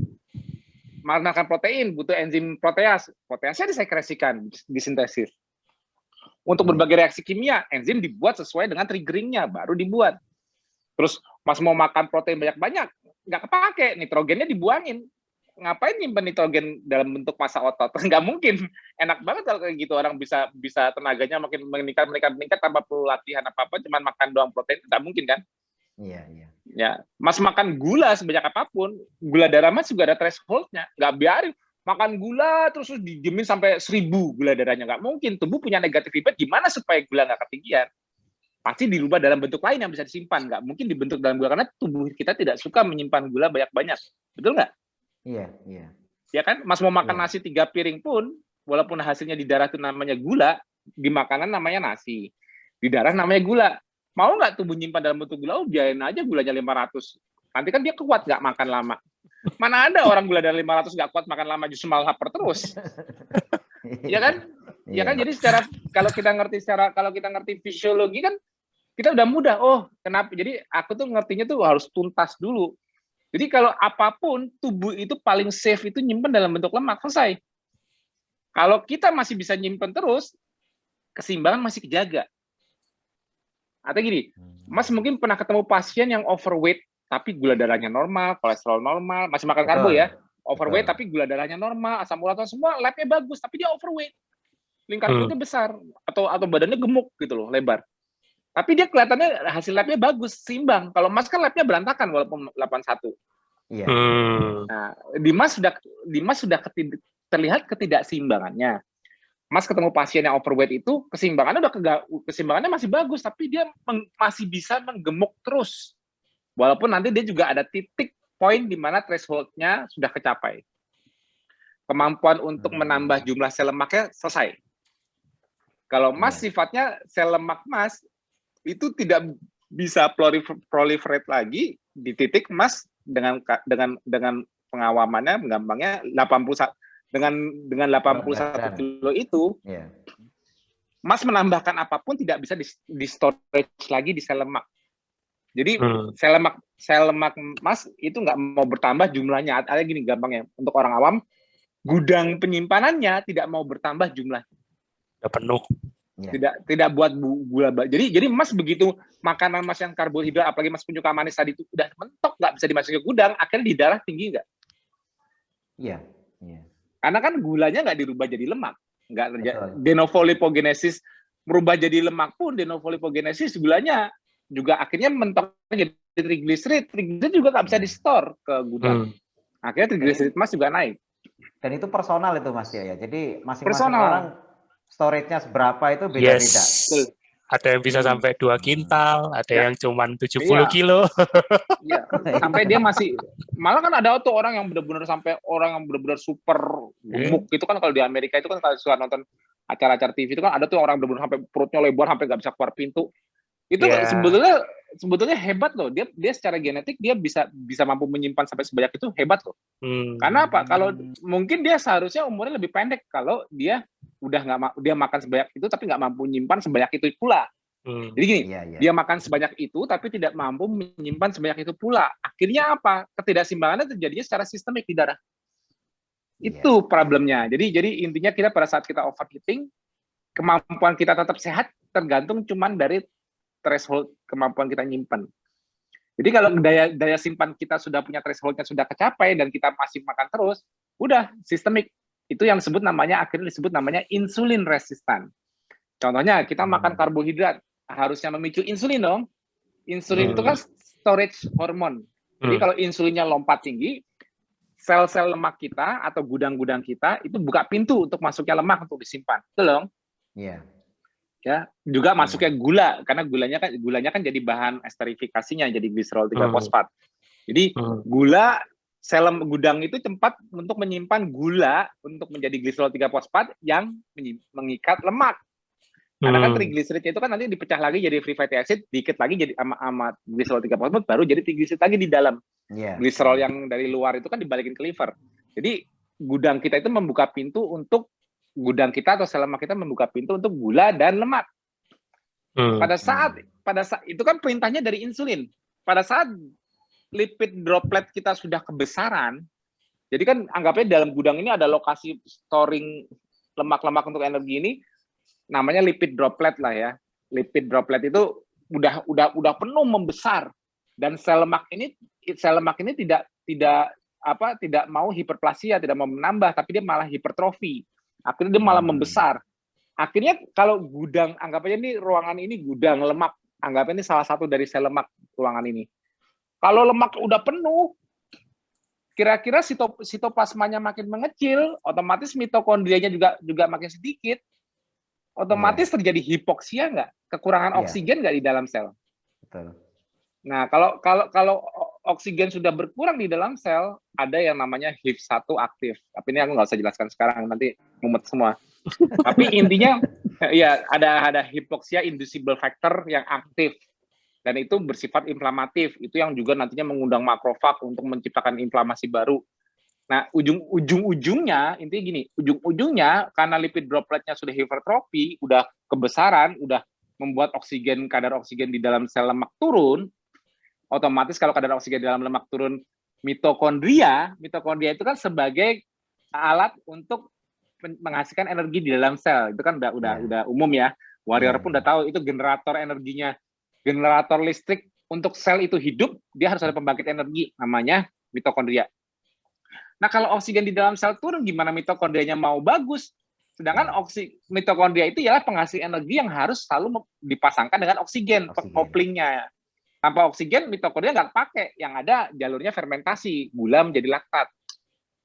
Makan protein, butuh enzim proteas. Proteasnya disekresikan, disintesis. Untuk berbagai reaksi kimia, enzim dibuat sesuai dengan triggeringnya, baru dibuat. Terus, Mas mau makan protein banyak-banyak, nggak kepake, nitrogennya dibuangin. Ngapain nyimpen nitrogen dalam bentuk massa otot? Nggak mungkin. Enak banget kalau kayak gitu, orang bisa tenaganya makin meningkat tanpa perlu latihan apa-apa, cuman makan doang protein, nggak mungkin kan? Iya. Ya, Mas makan gula sebanyak apapun, gula darah Mas juga ada threshold-nya. Nggak biarin makan gula terus dijamin sampai 1000 gula darahnya, nggak mungkin. Tubuh punya negatif feedback, gimana supaya gula nggak ketinggian? Pasti dirubah dalam bentuk lain yang bisa disimpan. Nggak mungkin dibentuk dalam gula, karena tubuh kita tidak suka menyimpan gula banyak-banyak. Betul nggak? Iya. Ya kan, Mas mau makan nasi 3 piring pun, walaupun hasilnya di darah itu namanya gula, di makanan namanya nasi. Di darah namanya gula. Mau nggak tubuh nyimpan dalam bentuk gula? Biarin aja gulanya 500. Nanti kan dia kuat nggak makan lama. Mana ada orang gula darah 500 nggak kuat makan lama, justru malah lapar terus. Ya kan? Ya kan, jadi kalau kita ngerti fisiologi kan, kita udah mudah. Oh, kenapa? Jadi aku tuh ngertinya tuh harus tuntas dulu. Jadi kalau apapun, tubuh itu paling safe itu nyimpen dalam bentuk lemak, selesai. Kalau kita masih bisa nyimpen terus, keseimbangan masih kejaga. Atau gini, Mas mungkin pernah ketemu pasien yang overweight, tapi gula darahnya normal, kolesterol normal, masih makan karbo ya, overweight tapi gula darahnya normal, asam urat semua, labnya bagus, tapi dia overweight. Lingkar perutnya besar, atau badannya gemuk gitu loh, lebar. Tapi dia kelihatannya hasil labnya bagus, seimbang. Kalau Mas kan labnya berantakan walaupun 81. Iya. Nah, di Mas sudah terlihat ketidakseimbangannya. Mas ketemu pasien yang overweight itu, keseimbangannya masih bagus, tapi dia masih bisa menggemuk terus. Walaupun nanti dia juga ada titik poin di mana threshold-nya sudah kecapai. Kemampuan untuk menambah jumlah sel lemaknya selesai. Kalau Mas sifatnya sel lemak Mas itu tidak bisa proliferate lagi di titik Mas dengan pengawamannya gampangnya 81 dengan 81 kilo itu, Mas menambahkan apapun tidak bisa di storage lagi di sel lemak. Jadi sel lemak Mas itu nggak mau bertambah jumlahnya. Ada gini gampangnya untuk orang awam, gudang penyimpanannya tidak mau bertambah jumlah. Udah penuh. Tidak buat gula. Jadi Mas begitu makanan Mas yang karbohidrat, apalagi Mas penyuka manis tadi itu udah mentok, nggak bisa dimasukin ke gudang, akhirnya di darah tinggi nggak? Iya. Karena kan gulanya nggak dirubah jadi lemak, nggak terjadi de novo lipogenesis. Merubah jadi lemak pun de novo lipogenesis gulanya juga akhirnya mentok jadi trigliserid juga nggak bisa di store ke gudang. Akhirnya trigliserid Mas juga naik. Dan itu personal itu Mas ya. Jadi masing-masing orang storage-nya seberapa itu beda-beda. Yes. Ada yang bisa sampai 2 kintal, ada yang cuman 70 kilo. Iya. Sampai dia masih, malah kan ada tuh orang yang benar-benar sampai orang yang benar-benar super gemuk itu kan kalau di Amerika itu kan kalau suka nonton acara-acara TV itu kan ada tuh orang benar-benar sampai perutnya lebar sampai nggak bisa keluar pintu. Itu sebetulnya hebat loh. Dia secara genetik dia bisa mampu menyimpan sampai sebanyak itu, hebat loh. Karena apa? Kalau mungkin dia seharusnya umurnya lebih pendek kalau dia dia makan sebanyak itu tapi nggak mampu menyimpan sebanyak itu pula. Jadi gini, dia makan sebanyak itu tapi tidak mampu menyimpan sebanyak itu pula. Akhirnya apa? Ketidakseimbangannya terjadinya secara sistemik di darah. Itu problemnya. Jadi intinya kita pada saat kita overeating, kemampuan kita tetap sehat tergantung cuman dari threshold kemampuan kita nyimpan. Jadi kalau daya simpan kita sudah punya thresholdnya sudah kecapai dan kita masih makan terus, udah sistemik. Itu yang akhirnya disebut namanya insulin resistan. Contohnya kita makan karbohidrat harusnya memicu insulin dong. Insulin itu kan storage hormon. Jadi kalau insulinnya lompat tinggi, sel-sel lemak kita atau gudang-gudang kita itu buka pintu untuk masuknya lemak untuk disimpan. Betul dong? Iya. Ya, juga masuknya gula karena gulanya kan jadi bahan esterifikasinya jadi gliserol 3-fosfat. Jadi gula sel gudang itu tempat untuk menyimpan gula untuk menjadi gliserol 3-fosfat yang mengikat lemak. Karena kan trigliserid itu kan nanti dipecah lagi jadi free fatty acid, dikit lagi jadi sama gliserol 3-fosfat baru jadi trigliserid lagi di dalam. Gliserol yang dari luar itu kan dibalikin ke liver. Jadi gudang kita itu membuka pintu untuk gudang kita atau sel lemak kita membuka pintu untuk gula dan lemak. Pada saat itu kan perintahnya dari insulin. Pada saat lipid droplet kita sudah kebesaran, jadi kan anggapnya dalam gudang ini ada lokasi storing lemak-lemak untuk energi ini, namanya lipid droplet lah ya. Lipid droplet itu udah penuh membesar dan sel lemak ini tidak mau hiperplasia, tidak mau menambah, tapi dia malah hipertrofi. Akhirnya dia malah membesar. Akhirnya kalau gudang, anggap aja ini ruangan ini gudang lemak, anggap ini salah satu dari sel lemak ruangan ini. Kalau lemak udah penuh, kira-kira sitoplasmanya makin mengecil, otomatis mitokondrianya juga makin sedikit, otomatis terjadi hipoksia nggak? Kekurangan oksigen nggak di dalam sel? Betul. Nah, kalau oksigen sudah berkurang di dalam sel, ada yang namanya HIF1 aktif. Tapi ini aku nggak usah jelaskan sekarang, nanti mumet semua. Tapi intinya, ya ada hipoksia inducible factor yang aktif. Dan itu bersifat inflamatif. Itu yang juga nantinya mengundang makrofag untuk menciptakan inflamasi baru. Nah, ujung-ujungnya, intinya gini, ujung-ujungnya karena lipid dropletnya sudah hipertrofi, udah kebesaran, udah membuat kadar oksigen di dalam sel lemak turun, otomatis kalau kadar oksigen di dalam lemak turun, mitokondria itu kan sebagai alat untuk menghasilkan energi di dalam sel. Itu kan udah umum ya. Warrior pun udah tahu itu generator energinya. Generator listrik untuk sel itu hidup, dia harus ada pembangkit energi, namanya mitokondria. Nah, kalau oksigen di dalam sel turun, gimana mitokondrianya mau bagus? Sedangkan mitokondria itu ialah penghasil energi yang harus selalu dipasangkan dengan oksigen. Couplingnya. Tanpa oksigen, mitokondria nggak pakai. Yang ada jalurnya fermentasi, gula menjadi laktat.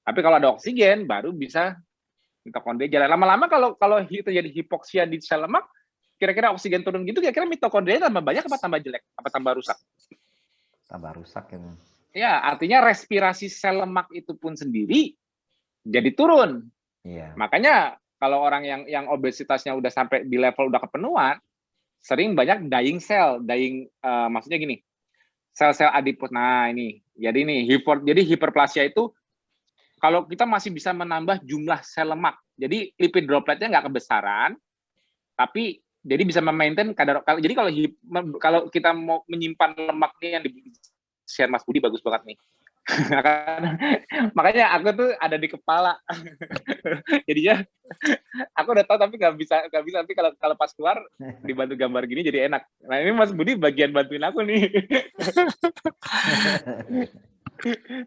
Tapi kalau ada oksigen, baru bisa mitokondria jalan. Lama-lama kalau terjadi hipoksia di sel lemak, kira-kira oksigen turun gitu, kira-kira mitokondria tambah banyak apa tambah jelek? Apa tambah rusak? Tambah rusak ya. Ya, artinya respirasi sel lemak itu pun sendiri jadi turun. Iya. Makanya kalau orang yang obesitasnya udah sampai di level udah kepenuhan, sering banyak dying cell. Maksudnya gini, sel-sel adipos. Nah ini, jadi hiperplasia itu kalau kita masih bisa menambah jumlah sel lemak. Jadi lipid dropletnya nggak kebesaran, tapi jadi bisa memaintain kadar. Jadi kalau kita mau menyimpan lemak nih yang di share Mas Budi bagus banget nih. Makanya aku tuh ada di kepala. Jadinya aku udah tahu tapi nggak bisa tapi kalau pas keluar dibantu gambar gini jadi enak. Nah ini Mas Budi bagian bantuin aku nih.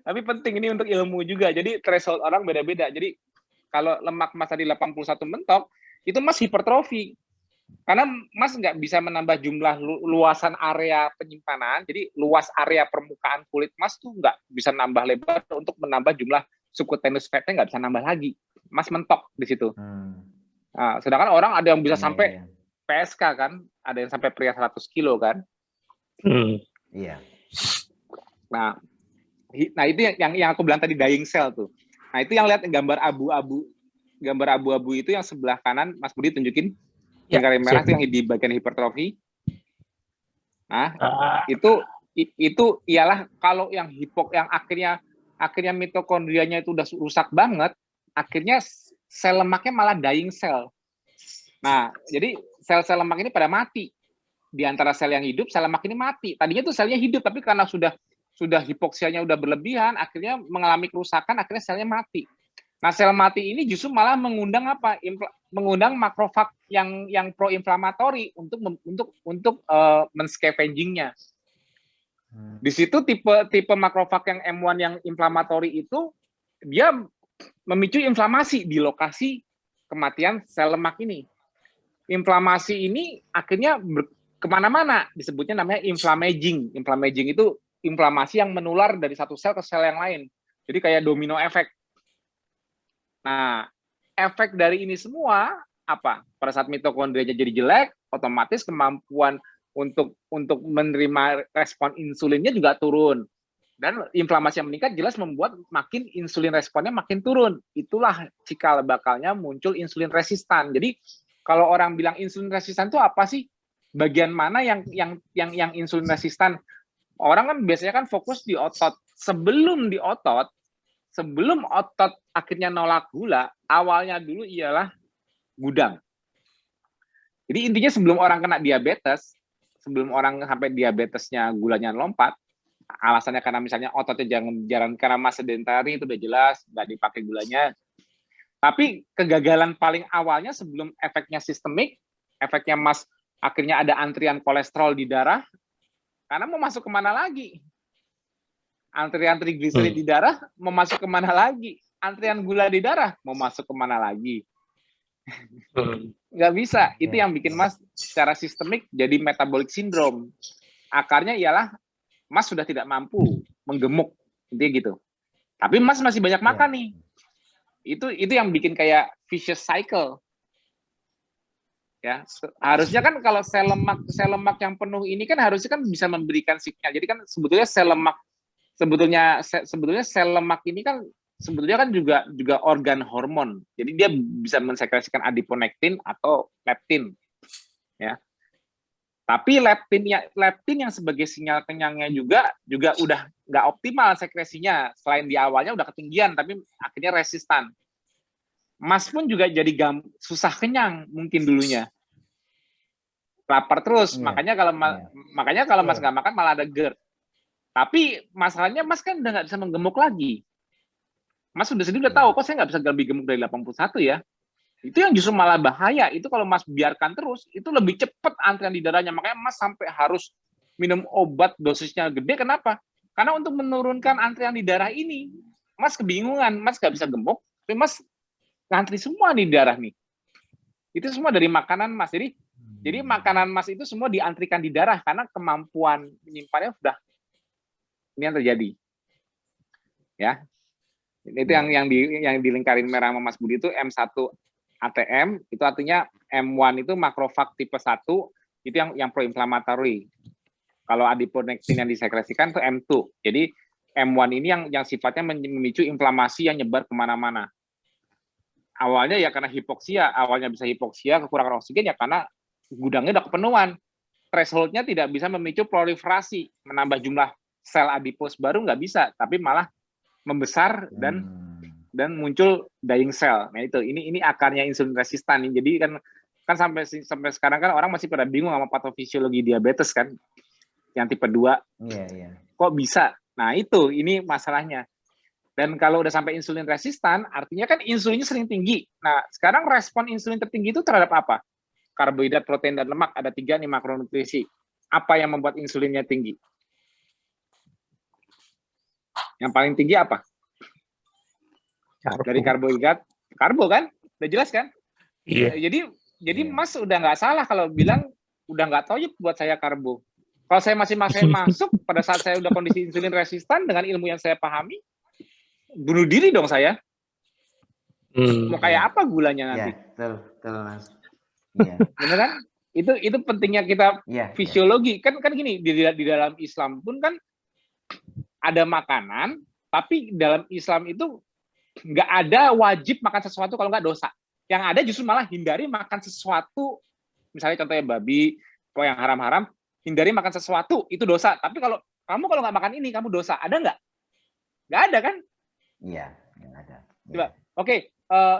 Tapi penting ini untuk ilmu juga. Jadi threshold orang beda-beda. Jadi kalau lemak Mas tadi 81 mentok, itu Mas hipertrofi. Karena Mas nggak bisa menambah jumlah luasan area penyimpanan, jadi luas area permukaan kulit Mas tuh nggak bisa nambah lebar untuk menambah jumlah subcutaneous fatnya nggak bisa nambah lagi. Mas mentok di situ. Nah, sedangkan orang ada yang bisa sampai PSK kan, ada yang sampai pria 100 kilo kan. Iya. Nah itu yang aku bilang tadi dying cell tuh. Nah itu yang lihat gambar abu-abu itu yang sebelah kanan Mas Budi tunjukin. Lingkaran merah itu yang di bagian hipertrofi. Nah, itu ialah kalau yang akhirnya mitokondrianya itu udah rusak banget, akhirnya sel lemaknya malah dying cell. Nah, jadi sel-sel lemak ini pada mati. Di antara sel yang hidup, sel lemak ini mati. Tadinya tuh selnya hidup, tapi karena sudah hipoksianya udah berlebihan, akhirnya mengalami kerusakan, akhirnya selnya mati. Nah, sel mati ini justru malah mengundang apa? Mengundang makrofag yang pro-inflamatori untuk men-scavengingnya. Di situ tipe makrofag yang M1 yang inflamatori itu dia memicu inflamasi di lokasi kematian sel lemak ini. Inflamasi ini akhirnya kemana-mana, disebutnya namanya inflammaging. Inflammaging itu inflamasi yang menular dari satu sel ke sel yang lain. Jadi kayak domino efek. Nah, efek dari ini semua apa? Pada saat mitokondrianya jadi jelek, otomatis kemampuan untuk menerima respon insulinnya juga turun. Dan inflamasi yang meningkat jelas membuat makin insulin responnya makin turun. Itulah cikal bakalnya muncul insulin resistan. Jadi kalau orang bilang insulin resistan itu apa sih? Bagian mana yang insulin resistan? Orang kan biasanya kan fokus di otot. Sebelum otot akhirnya nolak gula, awalnya dulu ialah gudang. Jadi intinya sebelum orang kena diabetes, sebelum orang sampai diabetesnya gulanya lompat, alasannya karena misalnya ototnya jarang karena Mas sedentari itu udah jelas, nggak dipakai gulanya. Tapi kegagalan paling awalnya sebelum efeknya sistemik, efeknya Mas akhirnya ada antrian kolesterol di darah, karena mau masuk kemana lagi? Antrian trigliserid di darah mau masuk kemana lagi? Antrian gula di darah mau masuk kemana lagi? Nggak bisa. Itu yang bikin Mas secara sistemik jadi metabolic syndrome. Akarnya ialah Mas sudah tidak mampu menggemuk, intinya gitu. Tapi Mas masih banyak makan nih. Itu yang bikin kayak vicious cycle. Ya, harusnya kan kalau sel lemak yang penuh ini kan harusnya kan bisa memberikan sinyal. Jadi kan sebetulnya sel lemak ini kan sebetulnya kan juga organ hormon. Jadi dia bisa mensekresikan adiponektin atau leptin. Ya. Tapi leptin yang sebagai sinyal kenyangnya juga udah nggak optimal sekresinya. Selain di awalnya udah ketinggian, tapi akhirnya resistan. Mas pun juga jadi susah kenyang mungkin dulunya. Lapar terus, makanya kalau Mas nggak makan malah ada GERD. Tapi masalahnya Mas kan udah nggak bisa menggemuk lagi. Mas udah tahu, kok saya nggak bisa lebih gemuk dari 81 ya. Itu yang justru malah bahaya. Itu kalau Mas biarkan terus, itu lebih cepat antrian di darahnya. Makanya Mas sampai harus minum obat dosisnya gede. Kenapa? Karena untuk menurunkan antrian di darah ini, Mas kebingungan. Mas nggak bisa gemuk, tapi Mas ngantri semua di darah nih. Itu semua dari makanan Mas. Jadi makanan Mas itu semua diantrikan di darah karena kemampuan menyimpannya sudah ini yang terjadi. Ya. Itu yang di lingkarin merah sama Mas Budi itu M1 ATM, itu artinya M1 itu makrofag tipe 1, itu yang pro-inflammatory. Kalau adiponektin yang disekresikan itu M2. Jadi M1 ini yang sifatnya memicu inflamasi yang nyebar kemana-mana. Awalnya ya karena hipoksia, kekurangan oksigen ya karena gudangnya udah kepenuhan. Threshold-nya tidak bisa memicu proliferasi, menambah jumlah sel adipos baru nggak bisa, tapi malah membesar dan dan muncul dying cell. Nah itu, ini akarnya insulin resistan nih. Jadi kan sampai sekarang kan orang masih pada bingung sama patofisiologi diabetes kan, yang tipe 2. Iya. Kok bisa? Nah itu, ini masalahnya. Dan kalau udah sampai insulin resistan, artinya kan insulinnya sering tinggi. Nah, sekarang respon insulin tertinggi itu terhadap apa? Karbohidrat, protein, dan lemak. Ada 3 nih makronutrisi. Apa yang membuat insulinnya tinggi? Yang paling tinggi apa? Dari karbohidrat, karbo kan? Udah jelas kan? Iya. Jadi Mas udah nggak salah kalau bilang udah nggak tahu ya buat saya karbo. Kalau saya masih masuk pada saat saya udah kondisi insulin resistan dengan ilmu yang saya pahami, bunuh diri dong saya. Mau kayak apa gulanya nanti? Ya, betul Mas. Iya. Bener kan? Itu pentingnya kita fisiologi. Kan gini, di dalam Islam pun kan ada makanan, tapi dalam Islam itu nggak ada wajib makan sesuatu kalau nggak dosa. Yang ada justru malah hindari makan sesuatu, misalnya contohnya babi, yang haram-haram, hindari makan sesuatu, itu dosa. Tapi kalau nggak makan ini, kamu dosa. Ada nggak? Nggak ada kan? Iya, nggak ada. Coba, oke,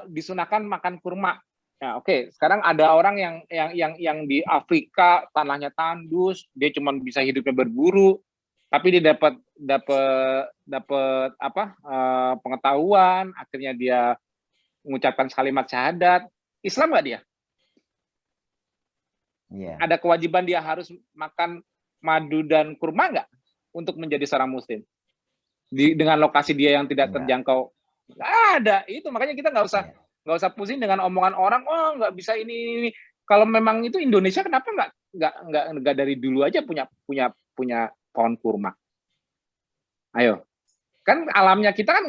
disunahkan makan kurma. Nah, oke, sekarang ada orang yang di Afrika tanahnya tandus, dia cuma bisa hidupnya berburu, tapi dia dapat pengetahuan, akhirnya dia mengucapkan kalimat syahadat. Islam nggak dia? Iya. Ada kewajiban dia harus makan madu dan kurma nggak untuk menjadi seorang muslim? Dengan lokasi dia yang tidak terjangkau, nggak ada. Itu makanya kita nggak usah pusing dengan omongan orang. Oh, nggak bisa ini. Kalau memang itu Indonesia, kenapa nggak dari dulu aja punya pohon kurma? Ayo, kan alamnya kita kan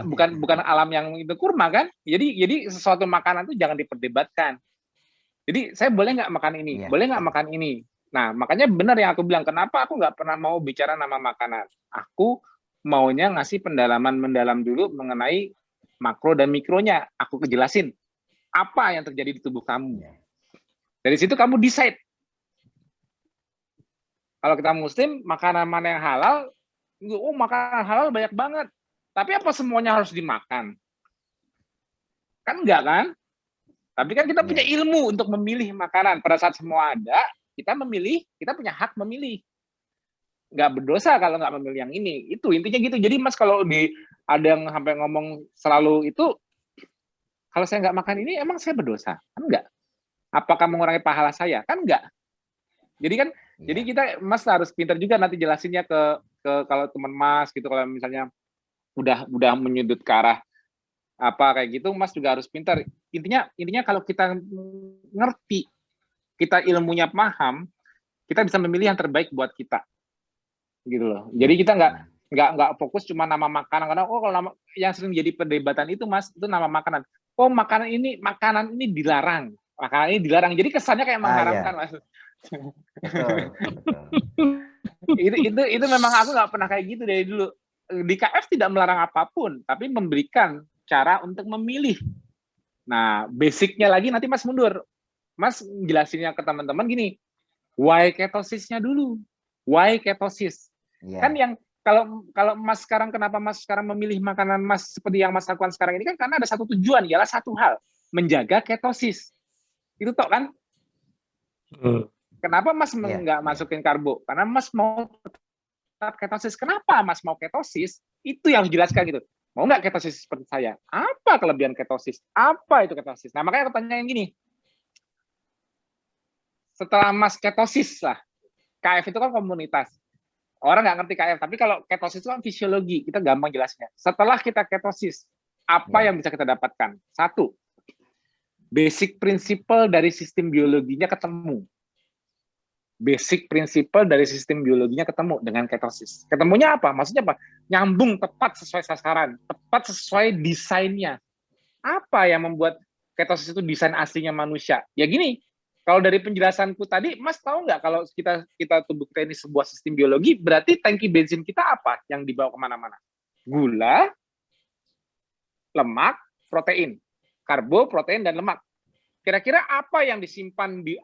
bukan alam yang itu kurma kan? Jadi sesuatu makanan itu jangan diperdebatkan. Jadi saya boleh nggak makan ini, boleh nggak makan ini. Nah, makanya benar yang aku bilang, kenapa aku nggak pernah mau bicara nama makanan. Aku maunya ngasih pendalaman mendalam dulu mengenai makro dan mikronya. Aku kejelasin apa yang terjadi di tubuh kamu. Dari situ kamu decide. Kalau kita muslim, makanan mana yang halal, makanan halal banyak banget. Tapi apa semuanya harus dimakan? Kan enggak kan? Tapi kan kita punya ilmu untuk memilih makanan. Pada saat semua ada, kita memilih, kita punya hak memilih. Nggak berdosa kalau nggak memilih yang ini. Itu intinya gitu. Jadi Mas kalau ada yang sampai ngomong selalu itu, kalau saya nggak makan ini, emang saya berdosa? Kan enggak. Apakah mengurangi pahala saya? Kan enggak. Jadi kan, jadi kita Mas harus pintar juga nanti jelasinnya ke kalau teman Mas gitu, kalau misalnya udah menyudut ke arah apa kayak gitu, Mas juga harus pintar. Intinya kalau kita ngerti, kita ilmunya paham, kita bisa memilih yang terbaik buat kita. Gitu loh. Jadi kita nggak fokus cuma nama makanan, karena kalau nama yang sering jadi perdebatan itu Mas, itu nama makanan. Oh, makanan ini dilarang. Makanan ini dilarang. Jadi kesannya kayak mengharamkan, Mas. Itu memang aku nggak pernah kayak gitu dari dulu. Di KF tidak melarang apapun, tapi memberikan cara untuk memilih. Nah, basicnya lagi nanti Mas mundur. Mas jelasinnya ke teman-teman gini, why ketosisnya dulu. Why ketosis? Kan yang kalau Mas sekarang, kenapa Mas sekarang memilih makanan Mas seperti yang Mas lakukan sekarang ini kan karena ada satu tujuan, ialah satu hal, menjaga ketosis. Itu toh kan? Kenapa Mas nggak masukin karbo? Karena Mas mau tetap ketosis. Kenapa Mas mau ketosis? Itu yang harus dijelaskan gitu. Mau nggak ketosis seperti saya? Apa kelebihan ketosis? Apa itu ketosis? Nah, makanya aku tanya yang gini. Setelah Mas ketosis lah, KF itu kan komunitas. Orang nggak ngerti KF, tapi kalau ketosis itu kan fisiologi. Kita gampang jelasnya. Setelah kita ketosis, apa yang bisa kita dapatkan? Satu, basic principle dari sistem biologinya ketemu. Basic principle dari sistem biologinya ketemu dengan ketosis. Ketemunya apa? Maksudnya apa? Nyambung tepat sesuai sasaran, tepat sesuai desainnya. Apa yang membuat ketosis itu desain aslinya manusia? Ya gini, kalau dari penjelasanku tadi, Mas tahu nggak kalau kita tubuh kita ini sebuah sistem biologi, berarti tangki bensin kita apa yang dibawa kemana-mana? Gula, lemak, protein. Karbo, protein, dan lemak. Kira-kira apa yang disimpan di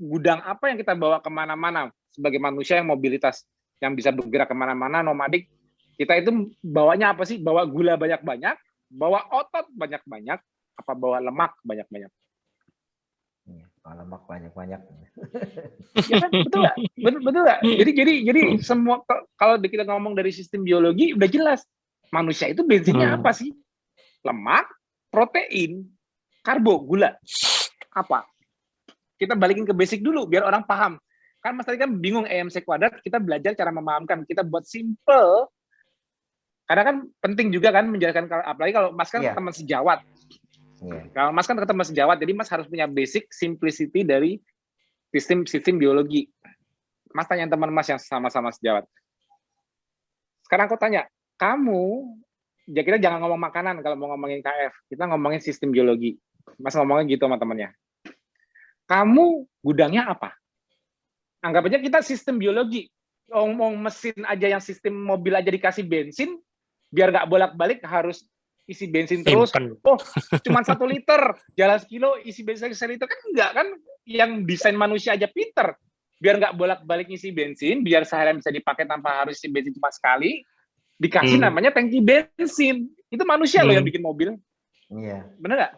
gudang apa yang kita bawa kemana-mana sebagai manusia yang mobilitas, yang bisa bergerak kemana-mana, nomadik, kita itu bawanya apa sih? Bawa gula banyak-banyak, Bawa otot banyak-banyak, apa bawa lemak banyak-banyak? Lemak banyak-banyak. Ya kan, betul nggak? Betul nggak? Jadi semua kalau kita ngomong dari sistem biologi udah jelas. Manusia itu bensinnya apa sih? Lemak, protein, karbo, gula. Apa? Kita balikin ke basic dulu biar orang paham. Kan Mas tadi kan bingung EMC kuadrat, kita belajar cara memahamkan. Kita buat simple. Karena kan penting juga kan menjelaskan, apalagi kalau Mas kan teman sejawat. Kalau Mas kan teman sejawat, jadi Mas harus punya basic simplicity dari sistem biologi. Mas tanya teman Mas yang sama-sama sejawat. Sekarang aku tanya, kamu, ya kita jangan ngomong makanan kalau mau ngomongin KF, kita ngomongin sistem biologi. Mas ngomongnya gitu sama temannya. Kamu gudangnya apa? Anggap aja kita sistem biologi. Ngomong mesin aja, yang sistem mobil aja dikasih bensin, biar nggak bolak-balik harus isi bensin terus. Oh, cuma 1 liter, jalan sekilo isi bensin 1 liter, kan enggak kan? Yang desain manusia aja pinter. Biar nggak bolak-balik isi bensin, biar seharian bisa dipakai tanpa harus isi bensin cuma sekali, dikasih namanya tangki bensin. Itu manusia loh yang bikin mobil. Bener nggak?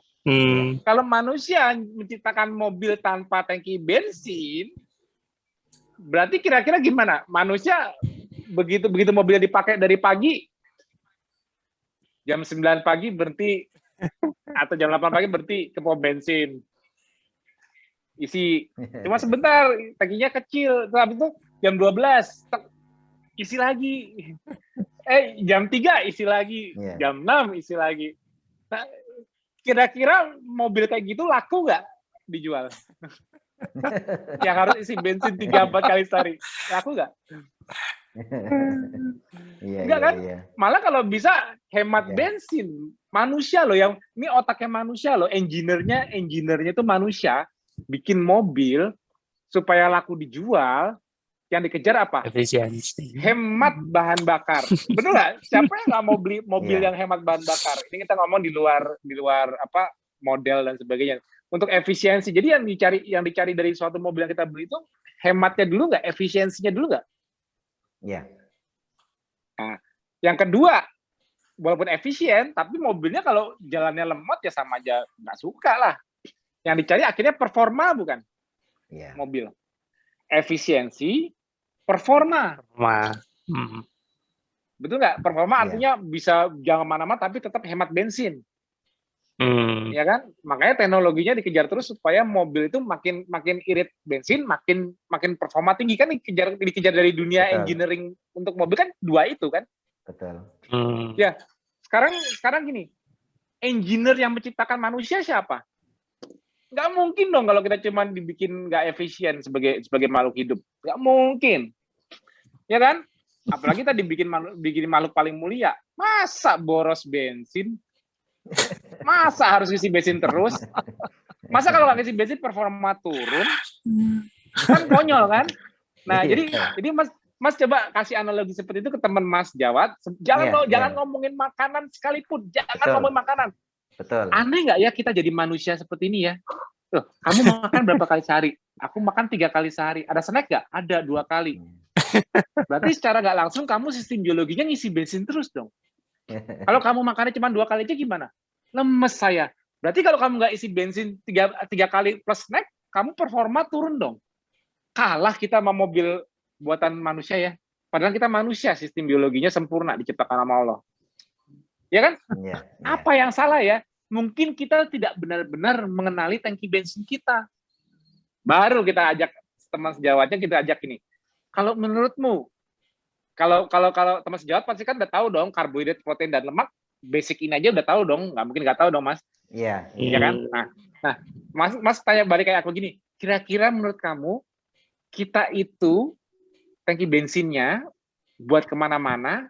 Kalau manusia menciptakan mobil tanpa tangki bensin, berarti kira-kira gimana? Manusia begitu mobilnya dipakai dari pagi, jam 9 pagi berhenti, atau jam 8 pagi berhenti ke pom bensin. Isi, cuma sebentar, tangkinya kecil. Habis itu jam 12, isi lagi. Jam 3 isi lagi. Jam 6 isi lagi. Nah, kira-kira mobil kayak gitu laku nggak dijual? Yang harus isi bensin 3-4 kali sehari. Laku nggak? Enggak kan? Malah kalau bisa hemat bensin. Manusia loh yang, ini otaknya manusia loh, engineer-nya itu manusia, bikin mobil supaya laku dijual, yang dikejar apa? Efisiensi. Hemat bahan bakar. Betul nggak? Siapa yang nggak mau beli mobil yang hemat bahan bakar? Ini kita ngomong di luar apa model dan sebagainya. Untuk efisiensi. Jadi yang dicari dari suatu mobil yang kita beli itu hematnya dulu nggak? Efisiensinya dulu nggak? Nah, yang kedua, walaupun efisien, tapi mobilnya kalau jalannya lemot ya sama aja nggak suka lah. Yang dicari akhirnya performa bukan? Mobil. Efisiensi, performa. Betul nggak? Performa artinya bisa jangan mana-mana tapi tetap hemat bensin. Ya kan? Makanya teknologinya dikejar terus supaya mobil itu makin irit bensin, makin performa tinggi kan, dikejar dari dunia engineering untuk mobil kan, dua itu kan. Betul. Ya, sekarang gini, engineer yang menciptakan manusia siapa? Nggak mungkin dong kalau kita cuma dibikin nggak efisien sebagai makhluk hidup. Nggak mungkin. Ya kan? Apalagi kita bikin makhluk paling mulia. Masa boros bensin? Masa harus isi bensin terus? Masa kalau nggak isi bensin performa turun? Kan konyol kan? Nah, jadi Mas coba kasih analogi seperti itu ke teman Mas Jawat. Jangan ngomongin makanan sekalipun. Jangan ngomongin makanan. Betul. Aneh nggak ya kita jadi manusia seperti ini ya? Loh, kamu makan berapa kali sehari? Aku makan 3 kali sehari. Ada snack nggak? Ada 2 kali. Berarti secara nggak langsung kamu sistem biologinya ngisi bensin terus dong. Kalau kamu makannya cuma 2 kali aja gimana? Lemes saya. Berarti kalau kamu nggak isi bensin 3 kali plus snack, kamu performa turun dong. Kalah kita sama mobil buatan manusia ya. Padahal kita manusia, sistem biologinya sempurna, diciptakan sama Allah. Ya kan? Apa yang salah ya? Mungkin kita tidak benar-benar mengenali tangki bensin kita. Baru kita ajak teman sejawatnya, kita ajak ini. Kalau menurutmu, kalau teman sejawat pasti kan udah tahu dong karbohidrat, protein, dan lemak, basic ini aja udah tahu dong. Nggak mungkin nggak tahu dong, Mas. Iya. Iya kan? Nah, Mas tanya balik kayak aku gini. Kira-kira menurut kamu, kita itu tangki bensinnya buat kemana-mana,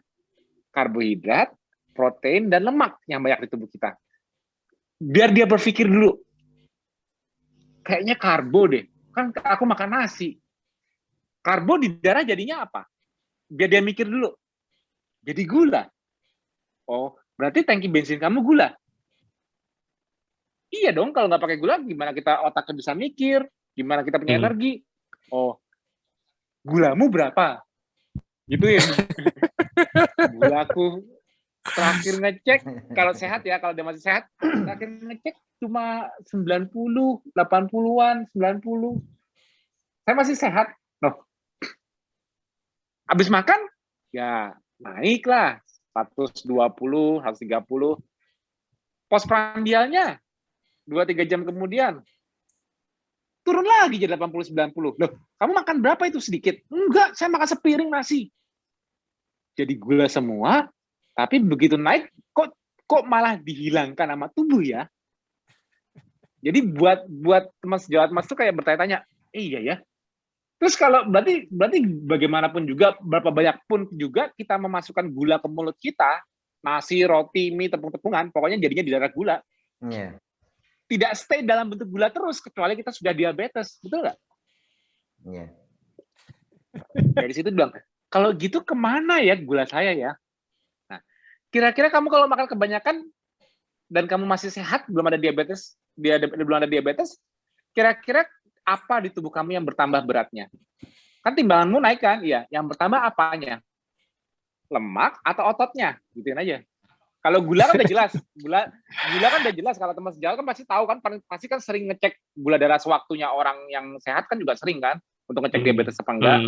karbohidrat, protein, dan lemak yang banyak di tubuh kita. Biar dia berpikir dulu. Kayaknya karbo deh. Kan aku makan nasi. Karbo di darah jadinya apa? Biar dia mikir dulu. Jadi gula. Oh, berarti tangki bensin kamu gula. Iya dong, kalau nggak pakai gula, gimana kita otaknya bisa mikir? Gimana kita punya energi? Oh, gulamu berapa? Gitu ya. Gulaku Terakhir ngecek, kalau sehat ya, kalau dia masih sehat, terakhir ngecek cuma 90, 80-an, 90. Saya masih sehat. Loh, habis makan, ya naiklah 120, 130. Postprandialnya 2-3 jam kemudian turun lagi jadi 80-90. Loh, kamu makan berapa itu sedikit? Enggak, saya makan sepiring nasi. Jadi gula semua, tapi begitu naik kok malah dihilangkan sama tubuh ya. Jadi buat teman sejawat Mas tuh kayak bertanya-tanya, iya ya. Terus kalau berarti bagaimanapun juga, berapa banyak pun juga kita memasukkan gula ke mulut kita, nasi, roti, mie, tepung-tepungan, pokoknya jadinya di darah gula. Yeah. Tidak stay dalam bentuk gula terus, kecuali kita sudah diabetes, betul nggak? Iya. Dari situ bilang, kalau gitu kemana ya gula saya ya? Nah, kira-kira kamu kalau makan kebanyakan dan kamu masih sehat, belum ada diabetes, kira-kira apa di tubuh kamu yang bertambah beratnya? Kan timbanganmu naik kan? Iya. Yang bertambah apanya? Lemak atau ototnya? Gituin aja. Kalau gula kan udah jelas. Gula kan udah jelas. Kalau teman sejawat kan pasti tahu kan, pasti kan sering ngecek gula darah sewaktunya orang yang sehat kan juga sering kan untuk ngecek diabetes apa enggak.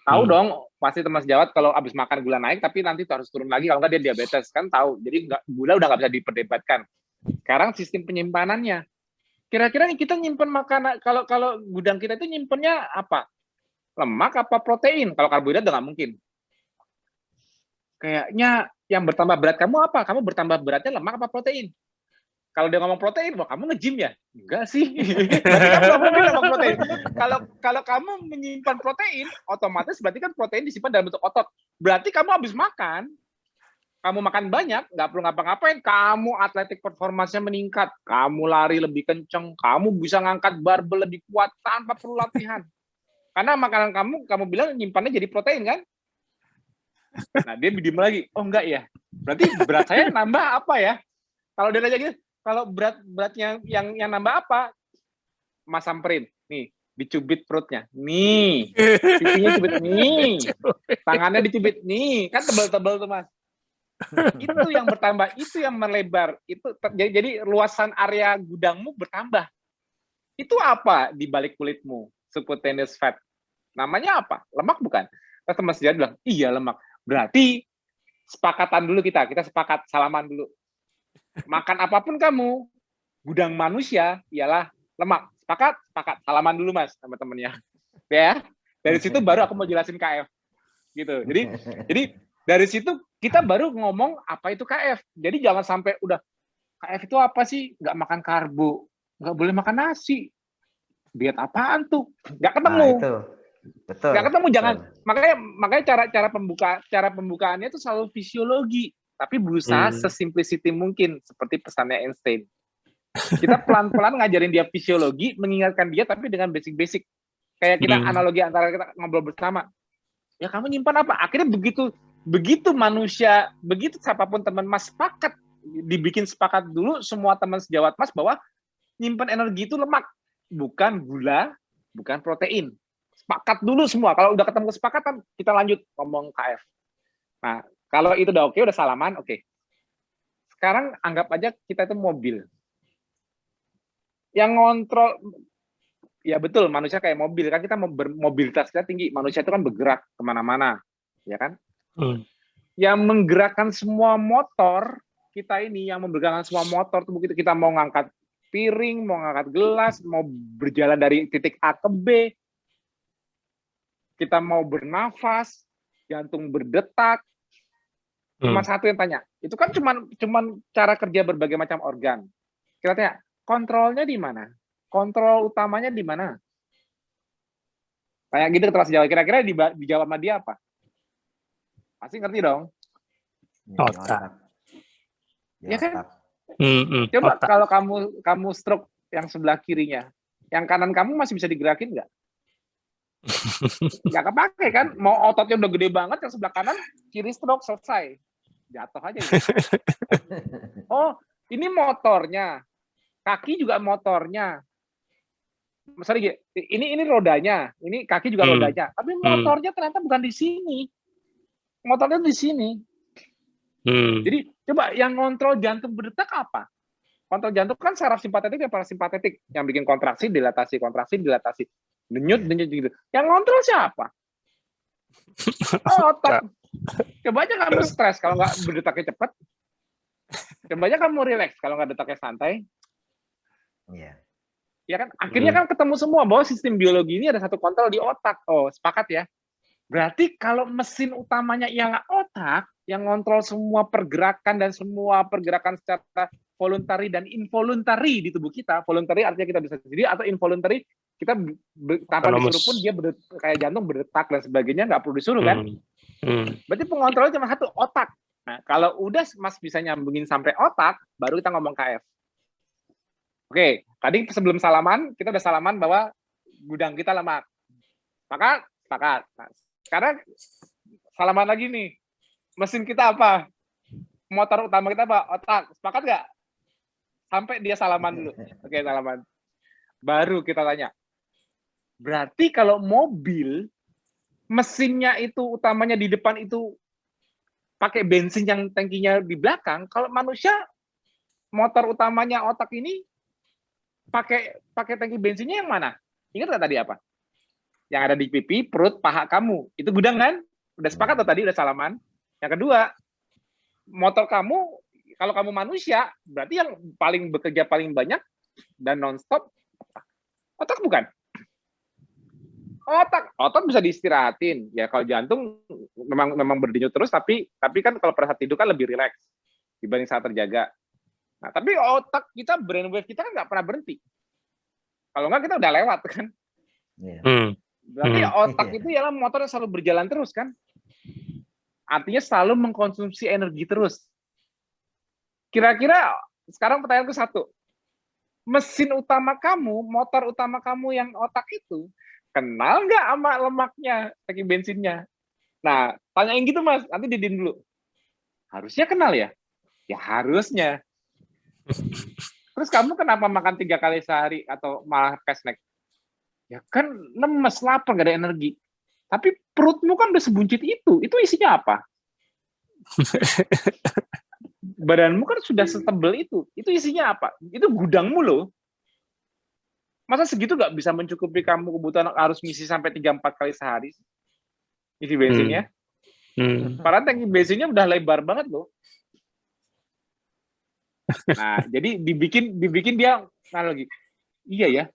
Tahu dong, pasti teman sejawat kalau habis makan gula naik tapi nanti harus turun lagi kalau enggak dia diabetes kan tahu. Jadi gula udah nggak bisa diperdebatkan. Sekarang sistem penyimpanannya. Kira-kira kita nyimpen makanan, kalau gudang kita itu nyimpennya apa? Lemak apa protein? Kalau karbohidrat udah nggak mungkin. Kayaknya yang bertambah berat kamu apa? Kamu bertambah beratnya lemak apa protein? Kalau dia ngomong protein, wah kamu nge-gym ya? Enggak sih. Berarti kamu nggak mungkin lemak protein. Kalau kamu menyimpan protein, otomatis berarti kan protein disimpan dalam bentuk otot. Berarti kamu habis makan, kamu makan banyak, nggak perlu ngapa-ngapain, kamu atletik performanya meningkat, kamu lari lebih kenceng, kamu bisa ngangkat barbel lebih kuat tanpa perlu latihan. Karena makanan kamu bilang nyimpannya jadi protein kan? Nah dia diem lagi, oh enggak ya, berarti berat saya nambah apa ya? Kalau dia nanya gitu, kalau beratnya yang nambah apa? Mas samperin, nih dicubit perutnya, nih pipinya cubit, nih tangannya dicubit, nih kan tebal-tebal tuh Mas. Itu yang bertambah, itu yang melebar, itu jadi luasan area gudangmu bertambah. Itu apa di balik kulitmu? Subcutaneous fat. Namanya apa? Lemak bukan? Terus teman sejawat bilang, iya lemak. Berarti sepakatan dulu kita sepakat, salaman dulu. Makan apapun kamu, gudang manusia ialah lemak. Sepakat, salaman dulu Mas sama temennya. Ya, dari situ baru aku mau jelasin KF. Gitu. Jadi dari situ kita baru ngomong apa itu KF. Jadi jangan sampai udah KF itu apa sih? Nggak makan karbo, nggak boleh makan nasi. Diet apaan tuh? Nggak ketemu. Nah, itu. Betul. Nggak ketemu, jangan. Makanya cara pembukaannya itu selalu fisiologi, tapi berusaha sesimplicity mungkin seperti pesannya Einstein. Kita pelan-pelan ngajarin dia fisiologi, mengingatkan dia tapi dengan basic-basic. Kayak kita analogi antara kita ngobrol bersama. Ya kamu nyimpan apa? Akhirnya begitu manusia, begitu siapapun teman Mas sepakat, dibikin sepakat dulu semua teman sejawat Mas bahwa nyimpan energi itu lemak, bukan gula, bukan protein. Sepakat dulu semua. Kalau udah ketemu kesepakatan, kita lanjut ngomong KF. Nah, kalau itu udah oke, udah salaman, oke. Sekarang anggap aja kita itu mobil. Yang ngontrol, ya betul, manusia kayak mobil. Kan kita mobilitas kita tinggi. Manusia itu kan bergerak kemana-mana. Ya kan? Yang menggerakkan semua motor, kita ini, yang menggerakkan semua motor, itu begitu kita mau ngangkat piring, mau ngangkat gelas, mau berjalan dari titik A ke B, kita mau bernafas, jantung berdetak, cuma satu yang tanya. Itu kan cuman cara kerja berbagai macam organ. Kita tanya, kontrolnya di mana? Kontrol utamanya di mana? Kayak gitu terus jawab. Kira-kira dijawab sama dia apa? Pasti ngerti dong. Otak. Ya kan? Coba kalau kamu stroke yang sebelah kirinya, yang kanan kamu masih bisa digerakin nggak? Nggak kepake kan? Mau ototnya udah gede banget, yang sebelah kanan kiri stroke selesai, jatuh aja. Gitu. Oh, ini motornya, kaki juga motornya. Misalnya ini rodanya, ini kaki juga rodanya. Tapi motornya ternyata bukan di sini. Motornya di sini. Jadi coba yang ngontrol jantung berdetak apa? Kontrol jantung kan saraf simpatetik dan parasimpatetik yang bikin kontraksi, dilatasi, denyut gitu. Yang ngontrol siapa? Otak. Coba aja kamu stres kalau nggak berdetaknya cepat. Coba aja kamu relax kalau nggak detaknya santai. Iya. Ya kan, akhirnya kan ketemu semua bahwa sistem biologi ini ada satu kontrol di otak. Oh, sepakat ya. Berarti kalau mesin utamanya ialah otak yang ngontrol semua pergerakan dan semua pergerakan secara voluntary dan involuntary di tubuh kita. Voluntary artinya kita bisa sendiri, atau involuntary kita tanpa disuruh pun dia kayak jantung berdetak dan sebagainya, nggak perlu disuruh kan. Berarti pengontrolnya cuma satu, otak. Nah, kalau udah Mas bisa nyambungin sampai otak, baru kita ngomong KF. Oke, tadi sebelum salaman, kita udah salaman bahwa gudang kita lemak. Sepakat. Nah, sekarang salaman lagi nih. Mesin kita apa? Motor utama kita apa? Otak. Sepakat nggak? Sampai dia salaman dulu. Oke, salaman. Baru kita tanya. Berarti kalau mobil, mesinnya itu utamanya di depan itu pakai bensin yang tangkinya di belakang. Kalau manusia, motor utamanya otak ini pakai tangki bensinnya yang mana? Ingat nggak tadi apa? Yang ada di pipi, perut, paha kamu. Itu gudang kan? Udah sepakat tuh tadi, udah salaman. Yang kedua, motor kamu, kalau kamu manusia, berarti yang paling bekerja paling banyak dan nonstop, otak bukan? Otak bisa diistirahatin. Ya kalau jantung memang berdenyut terus, tapi kan kalau pada saat tidur kan lebih rileks dibanding saat terjaga. Nah, tapi otak kita, brainwave kita kan nggak pernah berhenti. Kalau nggak kita udah lewat kan. Berarti otak itu ialah motor yang selalu berjalan terus kan. Artinya selalu mengkonsumsi energi terus. Kira-kira sekarang pertanyaanku satu. Mesin utama kamu, motor utama kamu yang otak itu, kenal nggak sama lemaknya, tangki bensinnya? Nah, tanyain gitu Mas, nanti Didin dulu. Harusnya kenal ya? Ya harusnya. Terus kamu kenapa makan 3 kali sehari atau malah pakai snack? Ya kan lemes, lapar, nggak ada energi. Tapi perutmu kan udah sebuncit itu isinya apa? Badanmu kan sudah setebel itu isinya apa? Itu gudangmu loh. Masa segitu nggak bisa mencukupi kamu kebutuhan, harus ngisi sampai 3-4 kali sehari? Isi bensinnya. Padahal tangki bensinnya udah lebar banget loh. Nah, jadi dibikin dia analogi. Iya ya.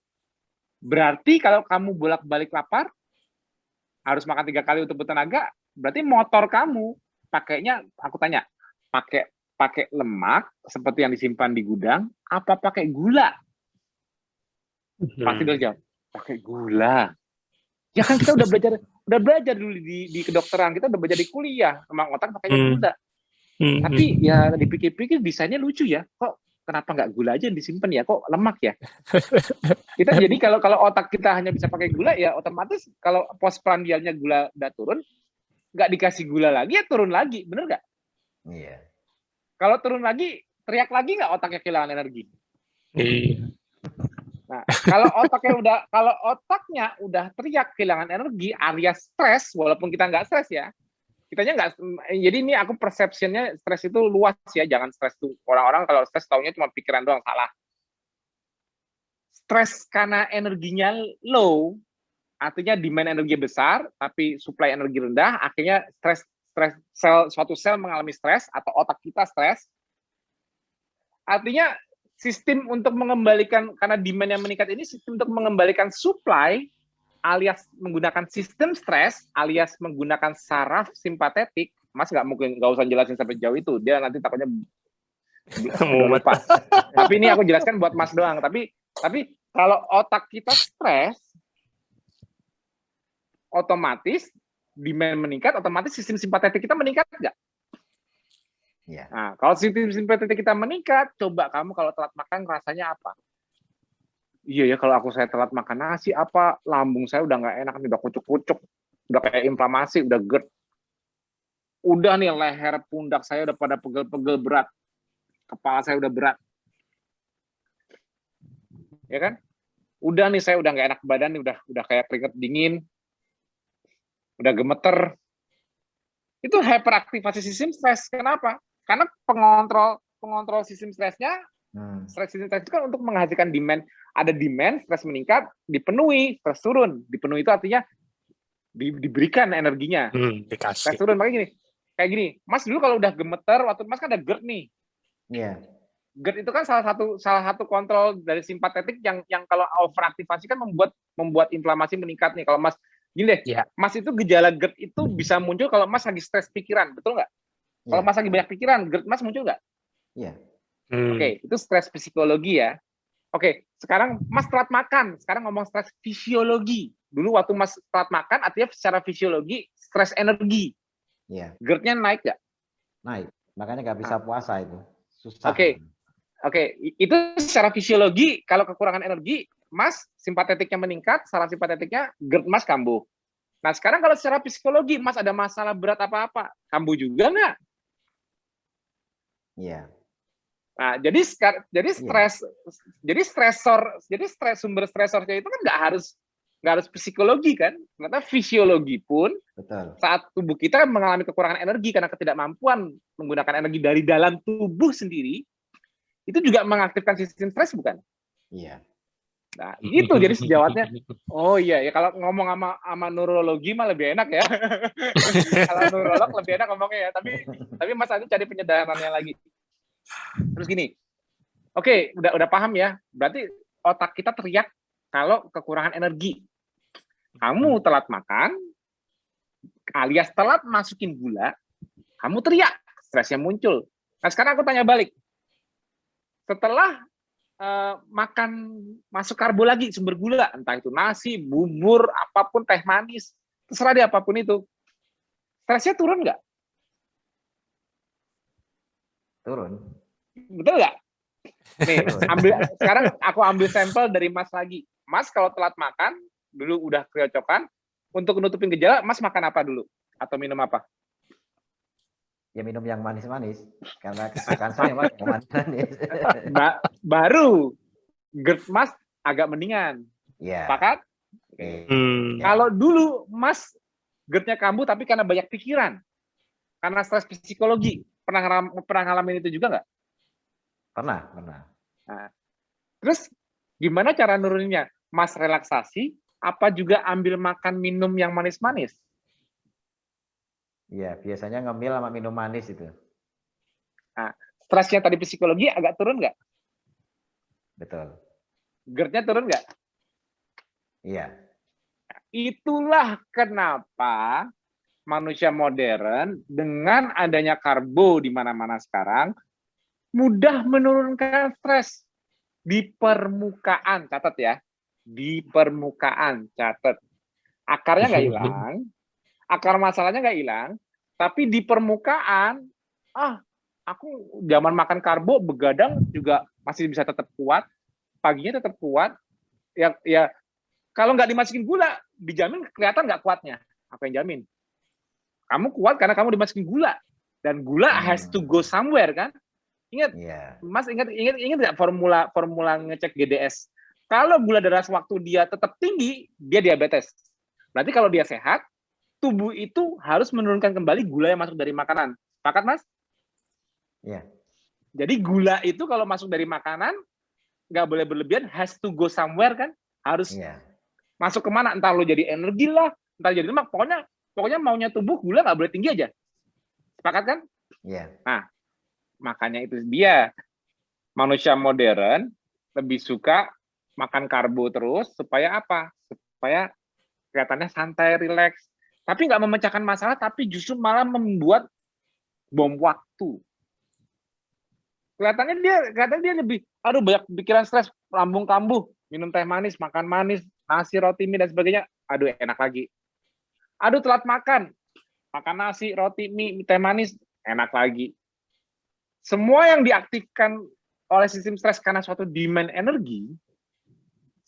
Berarti kalau kamu bolak-balik lapar, harus makan 3 kali untuk bertenaga, berarti motor kamu pakainya, aku tanya, pakai lemak seperti yang disimpan di gudang, apa pakai gula? Pasti dia jawab, pakai gula. Ya kan kita udah belajar dulu di kedokteran, kita udah belajar di kuliah, memang otak pakainya gula. Tapi ya dipikir-pikir desainnya lucu ya, kok kenapa nggak gula aja yang disimpan ya, kok lemak ya? Kita jadi kalau otak kita hanya bisa pakai gula, ya otomatis kalau postprandialnya gula udah turun, nggak dikasih gula lagi ya turun lagi, bener nggak? Iya. Kalau turun lagi, teriak lagi nggak otaknya kehilangan energi? Iya. Nah, kalau otaknya udah teriak kehilangan energi, alias stres, walaupun kita nggak stres ya, kitanya nggak. Jadi ini aku perceptionnya stres itu luas ya, jangan stres tuh. Orang-orang kalau stres taunya cuma pikiran doang, salah. Stres karena energinya low, artinya demand energi besar, tapi supply energi rendah, akhirnya suatu sel mengalami stres, atau otak kita stres. Artinya sistem untuk mengembalikan, karena demand yang meningkat ini, sistem untuk mengembalikan supply, alias menggunakan sistem stres, alias menggunakan saraf simpatetik. Mas nggak usah jelasin sampai jauh itu, dia nanti takutnya lupa. Tapi ini aku jelaskan buat Mas doang. Tapi kalau otak kita stres, otomatis demand meningkat, otomatis sistem simpatetik kita meningkat nggak? Ya. Nah, kalau sistem simpatetik kita meningkat, coba kamu kalau telat makan rasanya apa? Iya ya, kalau saya telat makan nasi, lambung saya udah nggak enak, udah kucuk-kucuk, udah kayak inflamasi, udah GERD. Udah nih leher, pundak saya udah pada pegel-pegel berat. Kepala saya udah berat. Ya kan? Udah nih saya udah nggak enak badan, udah kayak keringet dingin. Udah gemeter. Itu hyperaktivasi sistem stres. Kenapa? Karena pengontrol sistem stresnya, sistem stres itu kan untuk menghasilkan demand. Ada demand, stres meningkat, dipenuhi, stres turun. Dipenuhi itu artinya diberikan energinya. Stres turun, makanya kayak gini. Mas dulu kalau udah gemeter, waktu Mas kan ada GERD nih. Iya. GERD itu kan salah satu kontrol dari simpatetik yang kalau overaktivasi kan membuat inflamasi meningkat nih. Kalau Mas gini deh, Mas itu gejala GERD itu bisa muncul kalau Mas lagi stres pikiran, betul nggak? Kalau Mas lagi banyak pikiran, GERD Mas muncul nggak? Iya. Oke, itu stres psikologi ya. Oke, sekarang Mas telat makan. Sekarang ngomong stres fisiologi. Dulu waktu Mas telat makan, artinya secara fisiologi stres energi. Iya. GERD-nya naik nggak? Naik. Makanya nggak bisa puasa itu. Susah. Oke, itu secara fisiologi. Kalau kekurangan energi, Mas simpatetiknya meningkat, saraf simpatetiknya GERD Mas kambuh. Nah, sekarang kalau secara psikologi, Mas ada masalah berat apa-apa, kambuh juga nggak? Iya. Nah, jadi sumber stresornya itu kan nggak harus psikologi kan, ternyata fisiologi pun saat tubuh kita mengalami kekurangan energi karena ketidakmampuan menggunakan energi dari dalam tubuh sendiri, itu juga mengaktifkan sistem stres bukan? Iya. Nah, gitu jadi sejawabnya. Oh iya ya, kalau ngomong sama neurologi mah lebih enak ya. Kalau neurolog lebih enak ngomongnya ya, tapi Mas Adi cari penyederhanaannya lagi. Terus gini, oke, udah paham ya. Berarti otak kita teriak kalau kekurangan energi. Kamu telat makan, alias telat masukin gula, kamu teriak, stresnya muncul. Nah, sekarang aku tanya balik. Setelah makan masuk karbo lagi, sumber gula, entah itu nasi, bubur, apapun, teh manis, terserah deh apapun itu, stresnya turun nggak? Turun. Betul nggak? Nih, sekarang aku ambil sampel dari Mas lagi. Mas kalau telat makan, dulu udah kecocokan, untuk nutupin gejala, Mas makan apa dulu? Atau minum apa? Ya minum yang manis-manis, karena kesukaan saya Mas yang manis. Baru GERD Mas agak mendingan. Iya. Sepakat? Kalau dulu Mas GERD-nya kambuh tapi karena banyak pikiran, karena stres psikologi, pernah ngalamin itu juga nggak? Pernah. Nah, terus gimana cara nuruninnya? Mas relaksasi, apa juga ambil makan minum yang manis-manis? Iya, biasanya ngemil sama minum manis itu. Nah, stresnya tadi psikologi agak turun nggak? Betul. GERD-nya turun nggak? Iya. Itulah kenapa manusia modern dengan adanya karbo di mana-mana sekarang mudah menurunkan stres di permukaan. Catat ya, di permukaan, catat. Akarnya nggak hilang, akar masalahnya nggak hilang, tapi di permukaan, aku zaman makan karbo begadang juga masih bisa tetap kuat, paginya tetap kuat, ya kalau nggak dimasukin gula, dijamin kelihatan nggak kuatnya. Apa yang jamin? Kamu kuat karena kamu dimasukin gula, dan gula has to go somewhere kan? Ingat, Mas ingat nggak formula ngecek GDS? Kalau gula darah waktu dia tetap tinggi, dia diabetes. Berarti kalau dia sehat, tubuh itu harus menurunkan kembali gula yang masuk dari makanan. Sepakat, Mas? Iya. Jadi gula itu kalau masuk dari makanan, nggak boleh berlebihan, has to go somewhere kan? Harus masuk kemana? Entah lo jadi energi lah, entah jadi lemak. Pokoknya maunya tubuh, gula nggak boleh tinggi aja. Sepakat kan? Iya. Nah, makanya itu dia. Manusia modern lebih suka makan karbo terus, supaya apa? Supaya kelihatannya santai, rileks. Tapi nggak memecahkan masalah, tapi justru malah membuat bom waktu. Kelihatannya dia lebih, banyak pikiran stres, lambung kambuh, minum teh manis, makan manis, nasi, roti, mie, dan sebagainya. Aduh, enak lagi. Aduh, telat makan nasi, roti, mie, teh manis, enak lagi. Semua yang diaktifkan oleh sistem stres karena suatu demand energi,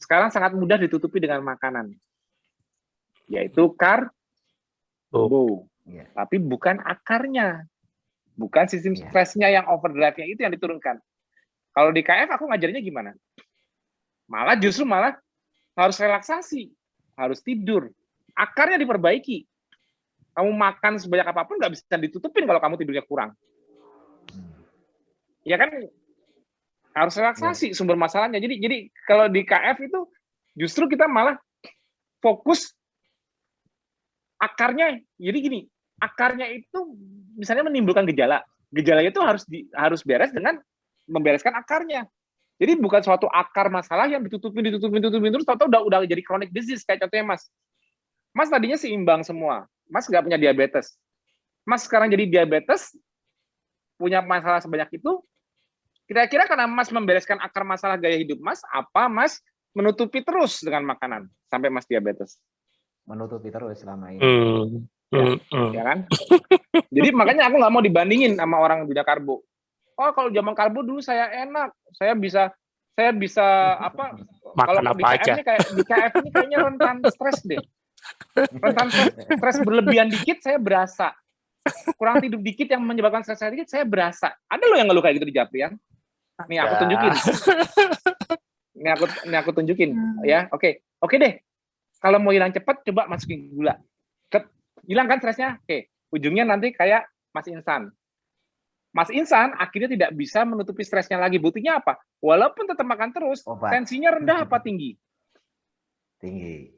sekarang sangat mudah ditutupi dengan makanan. Yaitu karbo. Tapi bukan akarnya. Bukan sistem stresnya yang overdrive-nya itu yang diturunkan. Kalau di KF aku ngajarnya gimana? Justru harus relaksasi, harus tidur. Akarnya diperbaiki. Kamu makan sebanyak apapun nggak bisa ditutupin kalau kamu tidurnya kurang. ya kan harus relaksasi sumber masalahnya. Jadi kalau di KF itu justru kita malah fokus akarnya. Jadi gini, akarnya itu misalnya menimbulkan gejala. Gejalanya itu harus beres dengan membereskan akarnya. Jadi bukan suatu akar masalah yang ditutupin terus tahu-tahu udah jadi chronic disease kayak contohnya Mas. Mas tadinya seimbang semua. Mas nggak punya diabetes. Mas sekarang jadi diabetes, punya masalah sebanyak itu. Kira-kira karena Mas membereskan akar masalah gaya hidup Mas, apa Mas menutupi terus dengan makanan sampai Mas diabetes? Menutupi terus selama ini. Ya kan? Jadi makanya aku nggak mau dibandingin sama orang yang punya karbo. Oh, kalau zaman karbo dulu saya enak, saya bisa apa? Makan kalau apa aja. di KF ini kayaknya rentan stres deh. Rentan stres berlebihan dikit saya berasa. Kurang tidur dikit yang menyebabkan stres saya dikit saya berasa. Ada loh yang ngeluh kayak gitu di Japrian. Nih aku tunjukin. Ini aku tunjukin ya. Oke deh. Kalau mau hilang cepat coba masukin gula. Hilang kan stresnya? Oke. Ujungnya nanti kayak Mas Insan. Mas Insan akhirnya tidak bisa menutupi stresnya lagi. Buktinya apa? Walaupun tetap makan terus, tensinya rendah apa tinggi? Tinggi.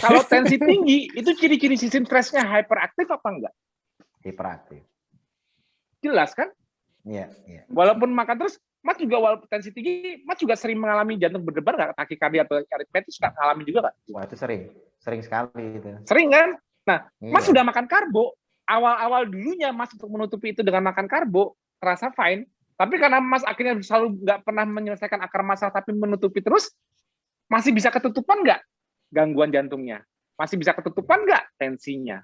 Kalau tensi tinggi, itu ciri-ciri sistem stresnya hyperaktif apa enggak? Hiperaktif. Jelas kan? Iya. Walaupun makan terus, Mas juga walaupun tensi tinggi, Mas juga sering mengalami jantung berdebar nggak? Takikardia atau aritmetis suka mengalami juga nggak? Wah itu sering sekali itu. Sering kan? Nah, iya. Mas sudah makan karbo, awal-awal dulunya Mas untuk menutupi itu dengan makan karbo, terasa fine. Tapi karena Mas akhirnya selalu nggak pernah menyelesaikan akar masalah, tapi menutupi terus, masih bisa ketutupan nggak gangguan jantungnya? Masih bisa ketutupan nggak tensinya?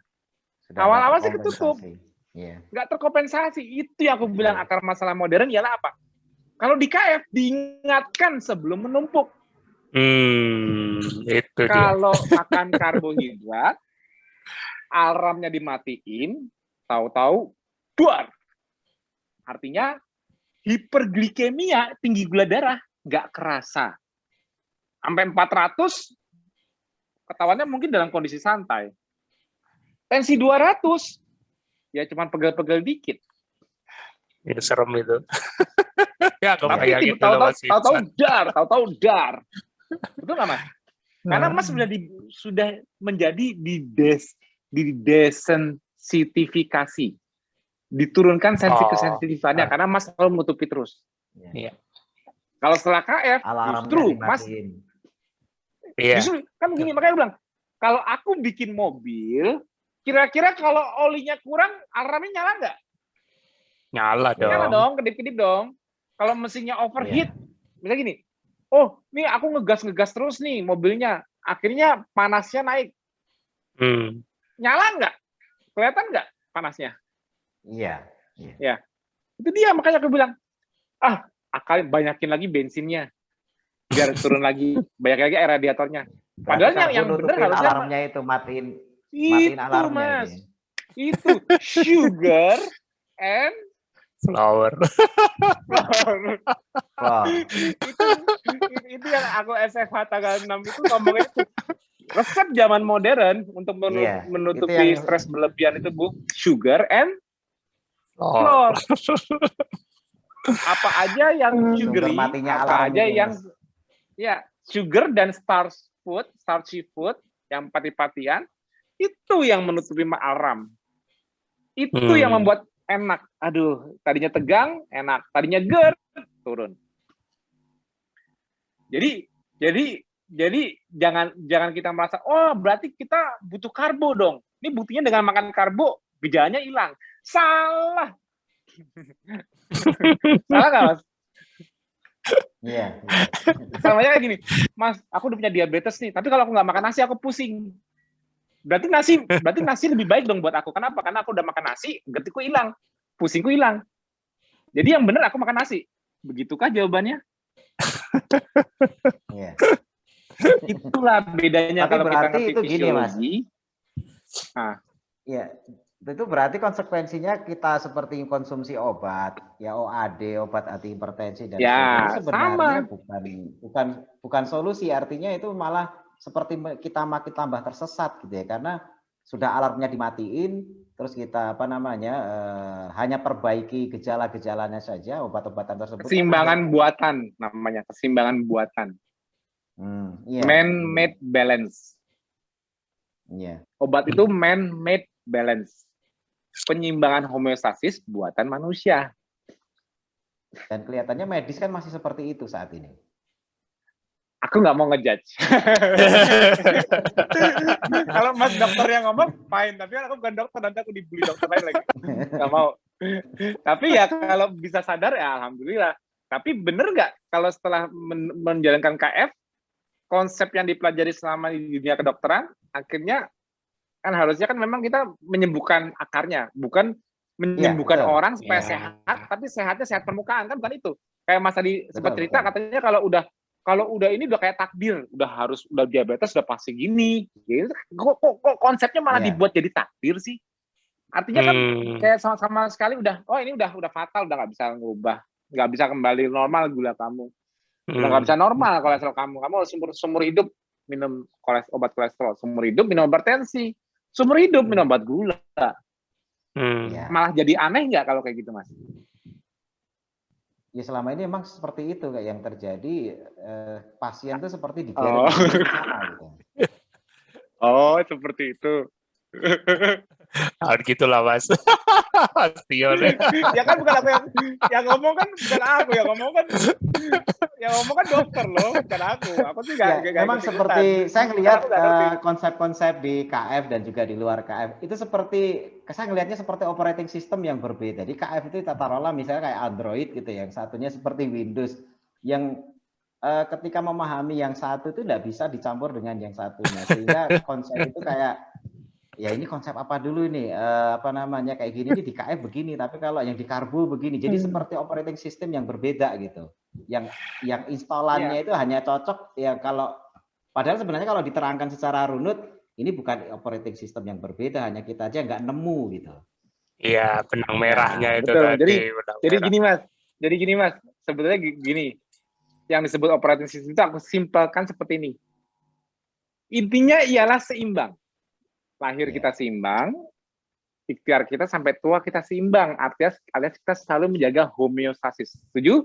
Awal-awal sih ketutup. Nggak terkompensasi. Itu yang aku bilang akar masalah modern ialah apa? Kalau di KF, diingatkan sebelum menumpuk. Itu kalau makan karbohidrat, alarmnya dimatiin, tahu-tahu duar. Artinya hiperglikemia, tinggi gula darah, nggak kerasa. Sampai 400, ketahuannya mungkin dalam kondisi santai. Tensi 200, ya cuma pegel-pegel dikit. Ya serem itu. Ya, tapi tahu-tahu dar. Betul nggak Mas? Karena Mas sudah menjadi desensitifikasi, diturunkan sensitivitasnya karena Mas selalu menutupi terus. Iya. Kalau setelah KF, justru Mas, justru kan gini, makanya bilang, kalau aku bikin mobil, kira-kira kalau olinya kurang, alarmnya nyala nggak? Nyala dong. Nyala dong, kedip-kedip dong. Kalau mesinnya overheat, misalnya gini, oh, nih aku ngegas terus nih mobilnya, akhirnya panasnya naik. Nyala nggak? Kelihatan nggak panasnya? Iya. Ya, itu dia makanya aku bilang, akan banyakin lagi bensinnya, biar turun lagi, banyak lagi radiatornya. Padahal yang benar harusnya alarmnya itu matiin Mas. alarmnya. Itu sugar and flour. Itu yang aku SFH tanggal 6 itu ngomongnya itu. Resep zaman modern untuk menutupi stres berlebihan itu, Bu, sugar and flour. Apa aja yang sugary, apa aja yang sugar dan starchy food yang pati-patian, itu yang menutupi alarm. Itu yang membuat enak. Aduh, tadinya tegang, enak. Tadinya GERD, turun. Jadi jangan kita merasa, oh berarti kita butuh karbo dong. Ini buktinya dengan makan karbo, gejalanya hilang. Salah. Salah nggak, Mas? Iya. Samanya kayak gini, Mas, aku udah punya diabetes nih, tapi kalau aku nggak makan nasi, aku pusing. Berarti nasi lebih baik dong buat aku. Kenapa? Karena aku udah makan nasi, getiku hilang, pusingku hilang. Jadi yang benar aku makan nasi. Begitukah jawabannya? Iya. Itulah bedanya. Tapi kalau berarti kita ngerti itu gini, Mas. Iya. Itu berarti konsekuensinya kita seperti konsumsi obat, ya OAD, obat anti hipertensi dan sebagainya sebenarnya bukan solusi. Artinya itu malah seperti kita makin tambah tersesat gitu ya, karena sudah alarmnya dimatiin, terus kita hanya perbaiki gejala-gejalanya saja, obat-obatan tersebut. Keseimbangan buatan namanya, keseimbangan buatan. Iya. Man-made balance. Iya. Obat itu man-made balance. Penyimbangan homeostasis buatan manusia. Dan kelihatannya medis kan masih seperti itu saat ini. Aku nggak mau ngejudge. Kalau Mas dokter yang ngomong, fine. Tapi aku bukan dokter, nanti aku dibully dokter lain lagi. Nggak mau. Tapi ya kalau bisa sadar, ya alhamdulillah. Tapi bener nggak kalau setelah menjalankan KF, konsep yang dipelajari selama di dunia kedokteran, akhirnya kan harusnya kan memang kita menyembuhkan akarnya, bukan menyembuhkan orang supaya sehat, tapi sehatnya sehat permukaan, kan bukan itu. Kayak Mas tadi sempat cerita, katanya kalau udah ini udah kayak takdir, udah diabetes udah pasti gini. Gitu. Kok konsepnya malah dibuat jadi takdir sih? Artinya kan kayak sama sekali udah ini udah fatal, udah nggak bisa ngubah, nggak bisa kembali normal gula kamu. Udah nggak bisa normal kolesterol kamu harus seumur hidup minum obat kolesterol, seumur hidup minum obat tensi, seumur hidup minum obat gula. Malah jadi aneh nggak kalau kayak gitu, Mas? Ya selama ini emang seperti itu kayak yang terjadi, pasien itu seperti di gitu. Oh, seperti itu. Gitulah Mas. Ya kan bukan aku yang ngomong kan bukan aku yang ngomong kan dokter loh, bukan aku. Aku sih memang seperti saya ngelihat konsep-konsep di KF dan juga di luar KF itu saya ngelihatnya seperti operating system yang berbeda. Di KF itu taruhlah misalnya kayak Android gitu, yang satunya seperti Windows, yang ketika memahami yang satu itu tidak bisa dicampur dengan yang satunya, sehingga konsep itu kayak ya ini konsep apa dulu ini kayak gini di KF begini, tapi kalau yang di karbo begini. Jadi seperti operating system yang berbeda gitu. Yang instalannya itu hanya cocok ya padahal sebenarnya kalau diterangkan secara runut ini bukan operating system yang berbeda, hanya kita aja nggak nemu gitu. Iya, benang merahnya itu betul. tadi. Jadi gini Mas. Sebetulnya gini. Yang disebut operating system itu aku simpelkan seperti ini. Intinya ialah seimbang. Lahir kita seimbang, ikhtiar kita sampai tua kita seimbang, alias kita selalu menjaga homeostasis. Setuju?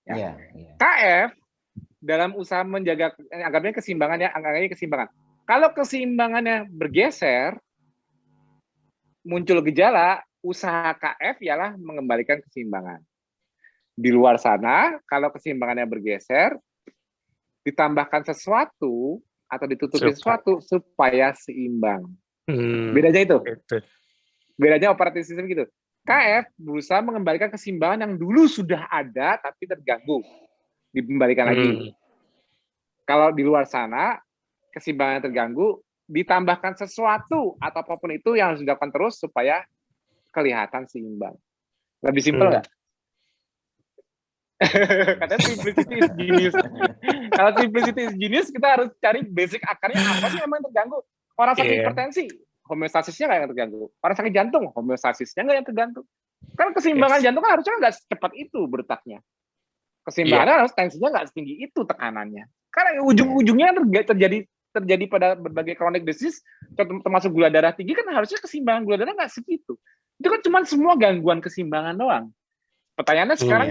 Ya. KF dalam usaha menjaga, anggapnya keseimbangan ya, anggapnya keseimbangan. Kalau keseimbangannya bergeser, muncul gejala, usaha KF ialah mengembalikan keseimbangan. Di luar sana, kalau keseimbangannya bergeser, ditambahkan sesuatu atau ditutupi sesuatu supaya seimbang. Bedanya itu. Bedanya operating system gitu. KF berusaha mengembalikan keseimbangan yang dulu sudah ada tapi terganggu. Dikembalikan lagi. Kalau di luar sana, keseimbangan terganggu, ditambahkan sesuatu atau apapun itu yang harus dilakukan terus supaya kelihatan seimbang. Lebih simpel nggak? Katanya simplicity is genius. Kalau simplicity is genius, kita harus cari basic akarnya apa sih yang terganggu. Orang sakit hipertensi, homeostasisnya nggak yang terganggu. Orang sakit jantung, homeostasisnya nggak yang terganggu. Kan keseimbangan jantung kan harusnya nggak secepat itu berdetaknya. Keseimbangan harus tensinya nggak setinggi itu tekanannya. Karena ujung-ujungnya terjadi pada berbagai chronic disease, termasuk gula darah tinggi, kan harusnya keseimbangan gula darah nggak segitu. Itu kan cuma semua gangguan keseimbangan doang. Pertanyaannya sekarang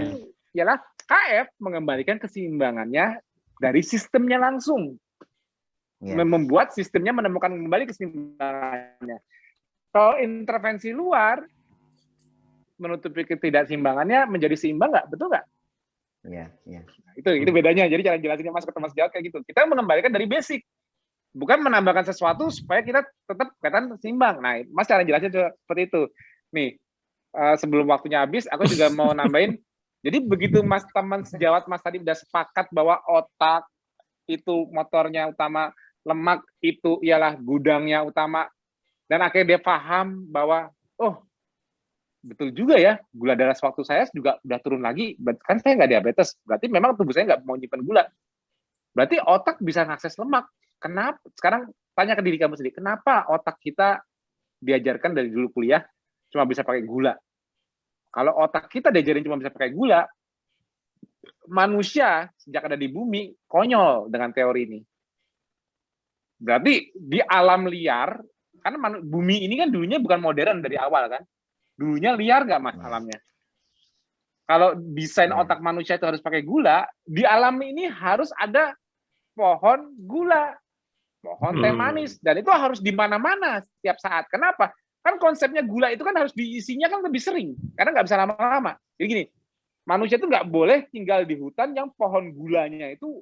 ialah KF mengembalikan keseimbangannya dari sistemnya langsung. Membuat sistemnya menemukan kembali keseimbangannya. Kalau intervensi luar menutupi ketidakseimbangannya menjadi seimbang nggak? Betul nggak? Iya. Itu bedanya. Jadi cara jelasinnya Mas ke Mas Jawad kayak gitu. Kita mengembalikan dari basic, bukan menambahkan sesuatu supaya kita tetap kelihatan seimbang. Nah, Mas cara jelasnya seperti itu. Nih, sebelum waktunya habis, aku juga mau nambahin. Jadi begitu Mas teman sejawat Mas tadi udah sepakat bahwa otak itu motornya utama, lemak itu ialah gudangnya utama, dan akhirnya dia paham bahwa betul juga ya, gula darah sewaktu saya juga udah turun lagi, kan saya nggak diabetes, berarti memang tubuh saya nggak mau nyimpen gula, berarti otak bisa mengakses lemak. Kenapa? Sekarang tanya ke diri kamu sendiri, kenapa otak kita diajarkan dari dulu kuliah cuma bisa pakai gula? Kalau otak kita diajarin cuma bisa pakai gula, manusia sejak ada di bumi konyol dengan teori ini. Berarti di alam liar Karena bumi ini kan dulunya bukan modern dari awal kan. Dulunya liar nggak mas alamnya? Kalau desain otak manusia itu harus pakai gula, di alam ini harus ada pohon gula, pohon teh manis, dan itu harus di mana-mana setiap saat. Kenapa? Kan konsepnya gula itu kan harus diisinya kan lebih sering, karena nggak bisa lama-lama. Jadi gini, manusia itu nggak boleh tinggal di hutan yang pohon gulanya itu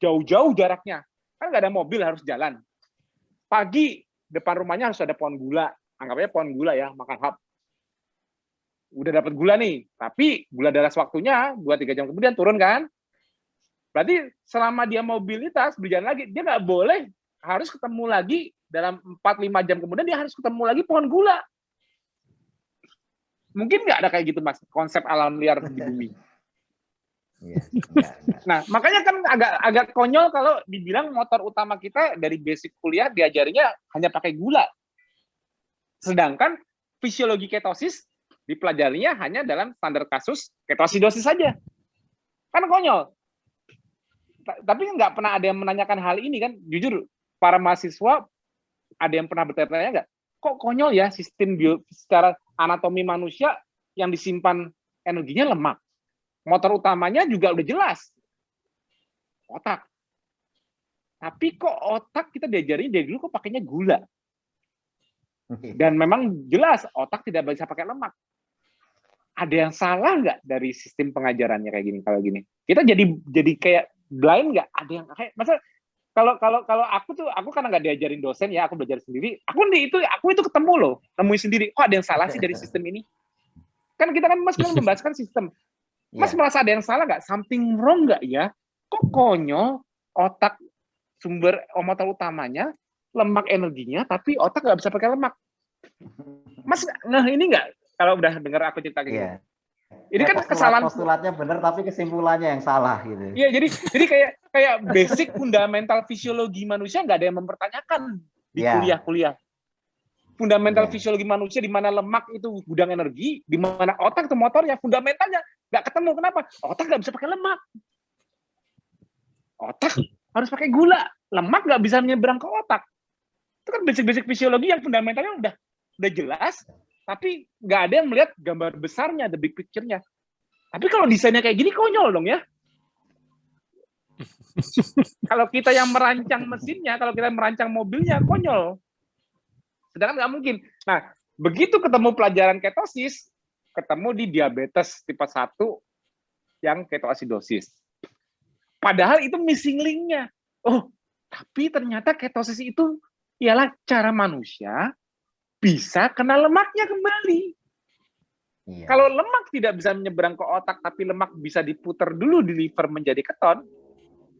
jauh-jauh jaraknya. Kan nggak ada mobil, harus jalan. Pagi, depan rumahnya harus ada pohon gula. Anggapnya pohon gula ya, makan hap. Udah dapat gula nih, tapi gula darah waktunya 2-3 jam kemudian turun kan? Berarti selama dia mobilitas, berjalan lagi, dia nggak boleh harus ketemu lagi dalam 4-5 jam kemudian dia harus ketemu lagi pohon gula. Mungkin nggak ada kayak gitu mas, konsep alam liar di bumi. Nah, makanya kan agak konyol kalau dibilang motor utama kita dari basic kuliah diajarinya hanya pakai gula. Sedangkan fisiologi ketosis dipelajarinya hanya dalam standar kasus ketosidosis saja. Kan konyol. Tapi nggak pernah ada yang menanyakan hal ini kan. Jujur, para mahasiswa ada yang pernah bertanya-tanya nggak? Kok konyol ya sistem secara anatomi manusia yang disimpan energinya lemak. Motor utamanya juga udah jelas. Otak. Tapi kok otak kita diajarin dari dulu kok pakainya gula. Dan memang jelas otak tidak bisa pakai lemak. Ada yang salah nggak dari sistem pengajarannya kayak gini kalau gini? Kita jadi kayak blind nggak? Ada yang kayak masa kalau aku karena nggak diajarin dosen ya, aku belajar sendiri. Aku itu ketemu loh, nemuin sendiri. Kok ada yang salah sih dari sistem ini? Kan kita kan mas membahaskan sistem. Mas merasa ada yang salah nggak? Something wrong nggak ya? Kok konyol otak sumber motor utamanya lemak energinya, tapi otak nggak bisa pakai lemak. Mas ini nggak? Kalau udah dengar aku cerita kayak gitu. Ini kan kesalahan postulatnya benar tapi kesimpulannya yang salah gitu. Iya, jadi kayak basic fundamental fisiologi manusia nggak ada yang mempertanyakan di kuliah-kuliah. Fundamental fisiologi manusia di mana lemak itu gudang energi, di mana otak itu motornya, fundamentalnya nggak ketemu. Kenapa? Otak nggak bisa pakai lemak. Otak harus pakai gula. Lemak nggak bisa menyeberang ke otak. Itu kan basic-basic fisiologi yang fundamentalnya udah jelas, tapi nggak ada yang melihat gambar besarnya, the big picture-nya. Tapi kalau desainnya kayak gini, konyol dong ya. Kalau kita yang merancang mesinnya, kalau kita merancang mobilnya, konyol. Sedangkan nggak mungkin. Nah, begitu ketemu pelajaran ketosis, ketemu di diabetes tipe 1 yang ketoasidosis. Padahal itu missing link-nya. Oh, tapi ternyata ketosis itu ialah cara manusia bisa kena lemaknya kembali. Iya. Kalau lemak tidak bisa menyeberang ke otak, tapi lemak bisa diputar dulu di liver menjadi keton,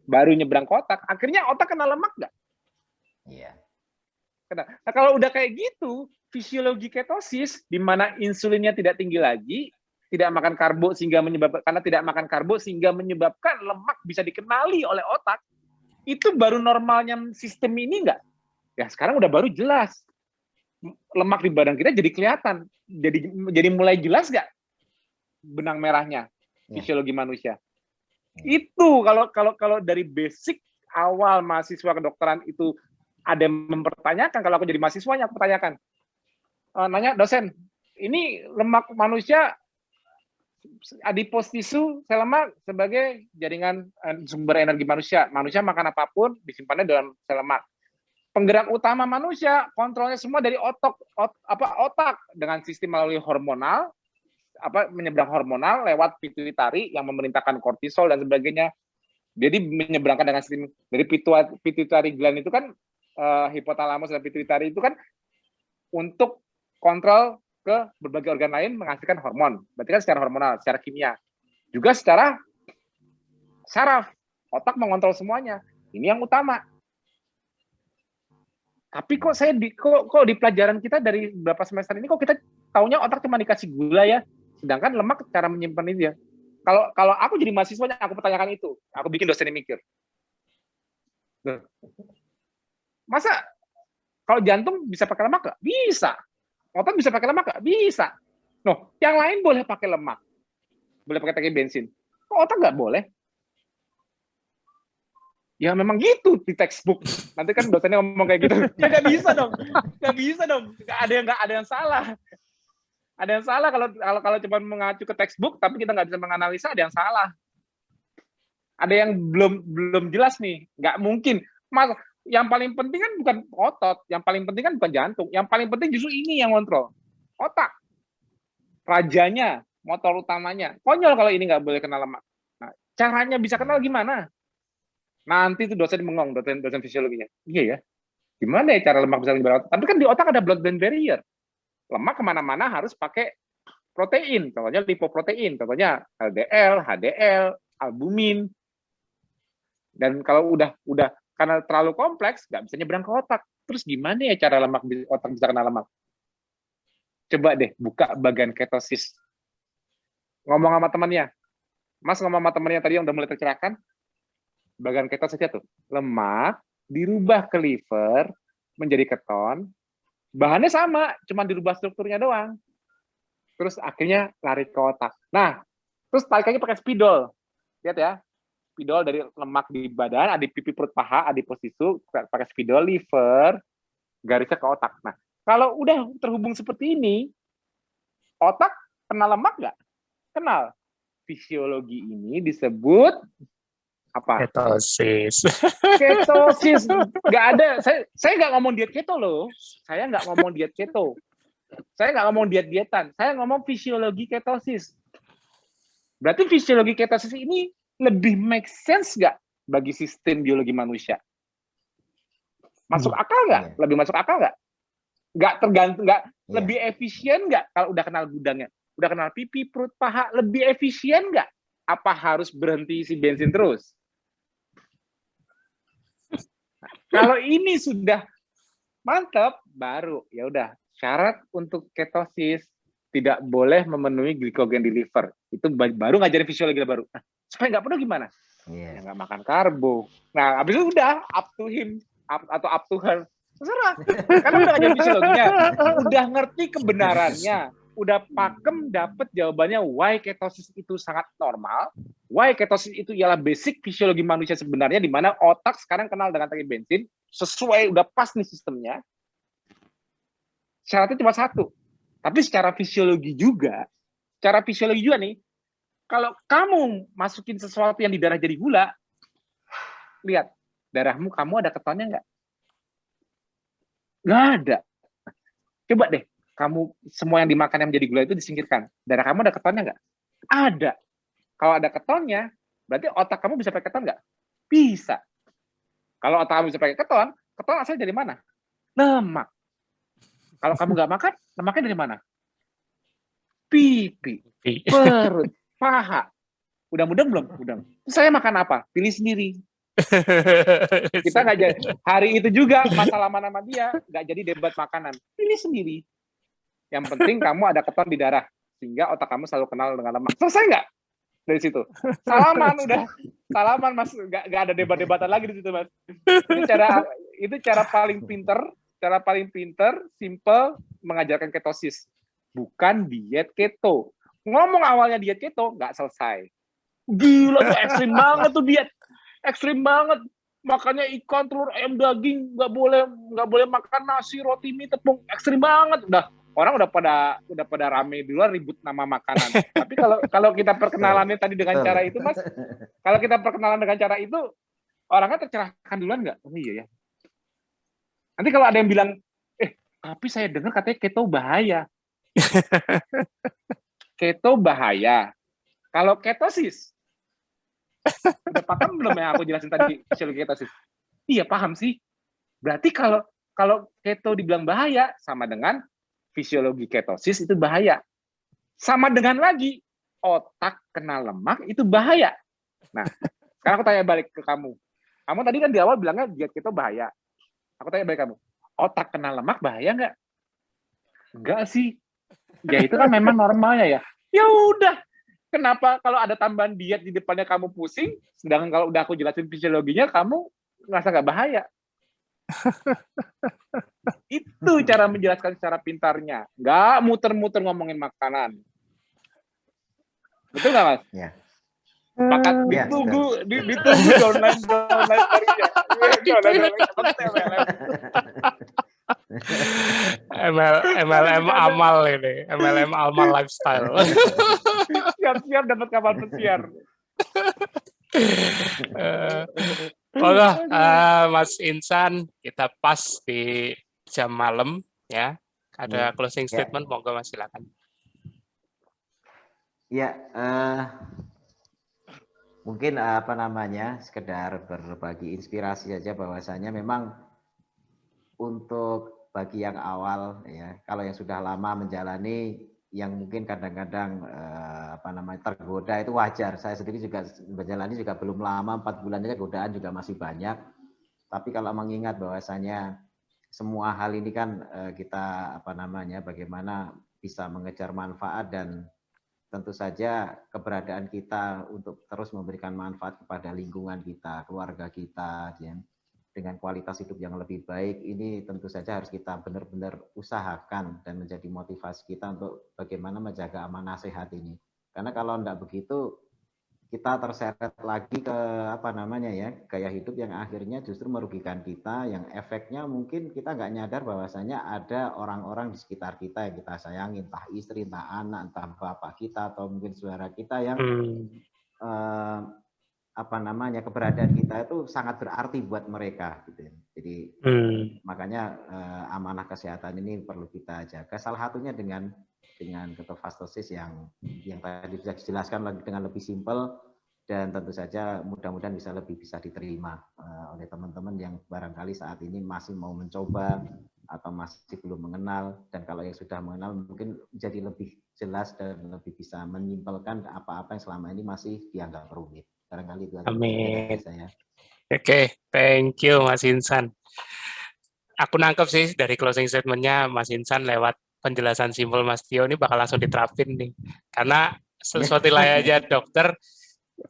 baru nyeberang ke otak, akhirnya otak kena lemak nggak? Iya. Nah, kalau udah kayak gitu, fisiologi ketosis, di mana insulinnya tidak tinggi lagi, tidak makan karbo sehingga karena tidak makan karbo sehingga menyebabkan lemak bisa dikenali oleh otak, itu baru normalnya sistem ini nggak? Ya sekarang udah baru jelas. Lemak di badan kita jadi kelihatan, jadi mulai jelas nggak benang merahnya fisiologi manusia. Itu kalau dari basic awal mahasiswa kedokteran itu ada yang mempertanyakan, kalau aku jadi mahasiswanya aku pertanyakan, nanya dosen, ini lemak manusia adipose tissue sel lemak sebagai jaringan sumber energi manusia. Manusia makan apapun disimpannya dalam sel lemak. Penggerak utama manusia, kontrolnya semua dari otak dengan sistem melalui hormonal, menyeberang hormonal lewat pituitari yang memerintahkan kortisol dan sebagainya. Jadi menyeberangkan dengan sistem dari pituitari gland itu kan hipotalamus dan pituitari itu kan untuk kontrol ke berbagai organ lain menghasilkan hormon. Berarti kan secara hormonal, secara kimia. Juga secara saraf, otak mengontrol semuanya. Ini yang utama. Tapi kok di pelajaran kita dari beberapa semester ini kok kita taunya otak cuma dikasih gula ya, sedangkan lemak cara menyimpan itu ya. Kalau aku jadi mahasiswanya aku pertanyakan itu, aku bikin dosen yang mikir. Masa kalau jantung bisa pakai lemak nggak? Bisa. Otak bisa pakai lemak nggak? Bisa. Noh, yang lain boleh pakai lemak, boleh pakai tangki bensin. Kok otak nggak boleh? Ya memang gitu di textbook. Nanti kan dosennya ngomong kayak gitu. Ya nggak bisa dong. Nggak ada yang salah. Ada yang salah kalau cuma mengacu ke textbook tapi kita nggak bisa menganalisa, ada yang salah. Ada yang belum jelas nih. Nggak mungkin. Mas, yang paling penting kan bukan otot, yang paling penting kan bukan jantung. Yang paling penting justru ini yang kontrol. Otak. Rajanya, motor utamanya. Konyol kalau ini nggak boleh kena lemak. Nah, caranya bisa kenal gimana? Nanti itu dosen bengong, dosen fisiologinya. Iya ya, gimana ya cara lemak bisa menyebar otak? Tapi kan di otak ada blood-brain barrier. Lemak kemana-mana harus pakai protein, contohnya lipoprotein, contohnya LDL, HDL, albumin. Dan kalau udah karena terlalu kompleks, nggak bisa nyebrang ke otak. Terus gimana ya cara otak bisa kena lemak? Coba deh buka bagian ketosis. Ngomong sama temannya. Mas ngomong sama temannya tadi yang udah mulai tercerahkan, bagian ketosis tuh. Lemak dirubah ke liver menjadi keton. Bahannya sama, cuma dirubah strukturnya doang. Terus akhirnya lari ke otak. Nah, terus tarik lagi pakai spidol. Lihat ya. Spidol dari lemak di badan, ada pipi perut paha, adipositu, pakai spidol liver, garisnya ke otak. Nah, kalau udah terhubung seperti ini, otak kenal lemak nggak? Kenal. Fisiologi ini disebut apa? Ketosis. Ketosis. Nggak ada. Saya nggak ngomong diet keto loh. Saya nggak ngomong diet keto. Saya nggak ngomong diet-dietan. Saya ngomong fisiologi ketosis. Berarti fisiologi ketosis ini lebih make sense nggak bagi sistem biologi manusia? Masuk akal nggak? Lebih masuk akal nggak? Nggak tergantung, nggak lebih efisien nggak kalau udah kenal gudangnya? Udah kenal pipi, perut, paha, lebih efisien nggak? Apa harus berhenti isi bensin terus? Nah, kalau ini sudah mantap, baru ya udah syarat untuk ketosis tidak boleh memenuhi glikogen di liver. Itu baru ngajarin fisiologi baru. Nah, supaya nggak penuh gimana? Ya nggak makan karbo. Nah, habis itu udah up to him atau up to her. Terserah. Karena udah ngajarin fisiologinya, udah ngerti kebenarannya, udah pakem dapet jawabannya why ketosis itu sangat normal, why ketosis itu ialah basic fisiologi manusia sebenarnya, di mana otak sekarang kenal dengan tangki bensin, sesuai udah pas nih sistemnya. Syaratnya cuma satu. Tapi secara fisiologi juga nih, kalau kamu masukin sesuatu yang di darah jadi gula, lihat, darahmu kamu ada ketonnya nggak? Nggak ada. Coba deh, kamu semua yang dimakan yang menjadi gula itu disingkirkan. Darah kamu ada ketonnya nggak? Ada. Kalau ada ketonnya, berarti otak kamu bisa pakai keton nggak? Bisa. Kalau otak kamu bisa pakai keton asalnya dari mana? Lemak. Kalau kamu nggak makan, lemaknya dari mana? Pipi, perut, paha. Udah mudeng belum? Mudeng. Saya makan apa? Pilih sendiri. Kita nggak jadi. Hari itu juga masalah mana sama dia, nggak jadi debat makanan. Pilih sendiri. Yang penting kamu ada keton di darah, sehingga otak kamu selalu kenal dengan lemak. Selesai nggak? Dari situ. Salaman mas, nggak ada debat-debatan lagi di situ mas. Itu cara paling pinter, simple mengajarkan ketosis, bukan diet keto. Ngomong awalnya diet keto nggak selesai. Gila tuh ekstrim banget tuh diet, ekstrim banget. Makannya ikan, telur, ayam, daging, nggak boleh makan nasi, roti, mie, tepung, ekstrim banget. Orang udah pada rame duluan ribut nama makanan. Tapi kalau kita perkenalannya tadi dengan cara itu mas, kalau kita perkenalan dengan cara itu, orangnya tercerahkan duluan nggak? Oh iya ya. Nanti kalau ada yang bilang, tapi saya dengar katanya keto bahaya. Keto bahaya. Kalau ketosis, udah paham belum yang aku jelasin tadi fisiologi ketosis? Iya paham sih. Berarti kalau keto dibilang bahaya, sama dengan fisiologi ketosis itu bahaya. Sama dengan lagi, otak kena lemak itu bahaya. Nah, sekarang aku tanya balik ke kamu. Kamu tadi kan di awal bilangnya diet keto bahaya. Aku tanya balik kamu, otak kena lemak bahaya nggak? Enggak sih. Ya itu kan memang normalnya ya. Ya udah. Kenapa kalau ada tambahan diet di depannya kamu pusing, sedangkan kalau udah aku jelasin fisiologinya kamu ngerasa nggak bahaya? Itu cara menjelaskan secara pintarnya. Nggak muter-muter ngomongin makanan. Betul nggak mas? Ya. Ditunggu downline harinya. MLM amal ini, MLM amal lifestyle. Siap-siap dapat kapal pesiar. Mas Insan, kita pas di jam malam ya. Ada closing statement, monggo Mas, silakan. Ya, mungkin sekedar berbagi inspirasi saja bahwasanya memang untuk bagi yang awal ya, kalau yang sudah lama menjalani yang mungkin kadang-kadang tergoda itu wajar. Saya sendiri juga menjalani juga belum lama, 4 bulan aja godaan juga masih banyak. Tapi kalau mengingat bahwasanya semua hal ini kan kita bagaimana bisa mengejar manfaat, dan tentu saja keberadaan kita untuk terus memberikan manfaat kepada lingkungan kita, keluarga kita, ya, dengan kualitas hidup yang lebih baik, ini tentu saja harus kita benar-benar usahakan dan menjadi motivasi kita untuk bagaimana menjaga amanah sehat ini. Karena kalau tidak begitu, kita terseret lagi ke gaya hidup yang akhirnya justru merugikan kita, yang efeknya mungkin kita nggak nyadar bahwasanya ada orang-orang di sekitar kita yang kita sayangi, entah istri, entah anak, entah bapak kita, atau mungkin saudara kita yang keberadaan kita itu sangat berarti buat mereka gitu. Jadi makanya amanah kesehatan ini perlu kita jaga. Salah satunya dengan ketofastosis yang tadi sudah dijelaskan lagi dengan lebih simpel, dan tentu saja mudah-mudahan bisa diterima oleh teman-teman yang barangkali saat ini masih mau mencoba atau masih belum mengenal, dan kalau yang sudah mengenal mungkin jadi lebih jelas dan lebih bisa menyimpulkan apa-apa yang selama ini masih dianggap rumit. Barangkali itu aja. Amin. Saya. Oke, thank you Mas Insan. Aku nangkep sih dari closing statement-nya Mas Insan lewat penjelasan simpel Mas Tio, ini bakal langsung diterapin nih. Karena sesuatu aja dokter,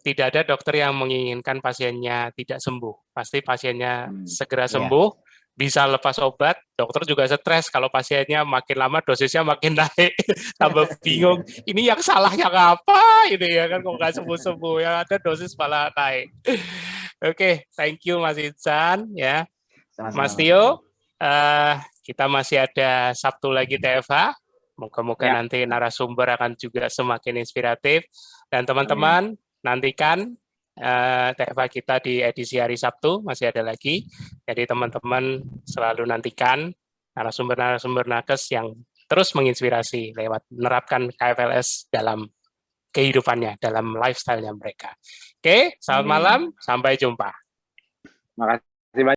tidak ada dokter yang menginginkan pasiennya tidak sembuh. Pasti pasiennya segera sembuh, bisa lepas obat. Dokter juga stres kalau pasiennya makin lama dosisnya makin naik, tambah bingung. Ini yang salah yang apa? Ini ya kan kok nggak sembuh-sembuh, yang ada dosis malah naik. Oke, thank you Mas Insan ya. Sama-sama. Mas Tio, kita masih ada Sabtu lagi TFH. Moga-moga nanti narasumber akan juga semakin inspiratif. Dan teman-teman, nantikan TFH kita di edisi hari Sabtu, masih ada lagi. Jadi teman-teman selalu nantikan narasumber-narasumber nakes yang terus menginspirasi lewat menerapkan KFLS dalam kehidupannya, dalam lifestyle-nya mereka. Oke, selamat malam, sampai jumpa. Makasih.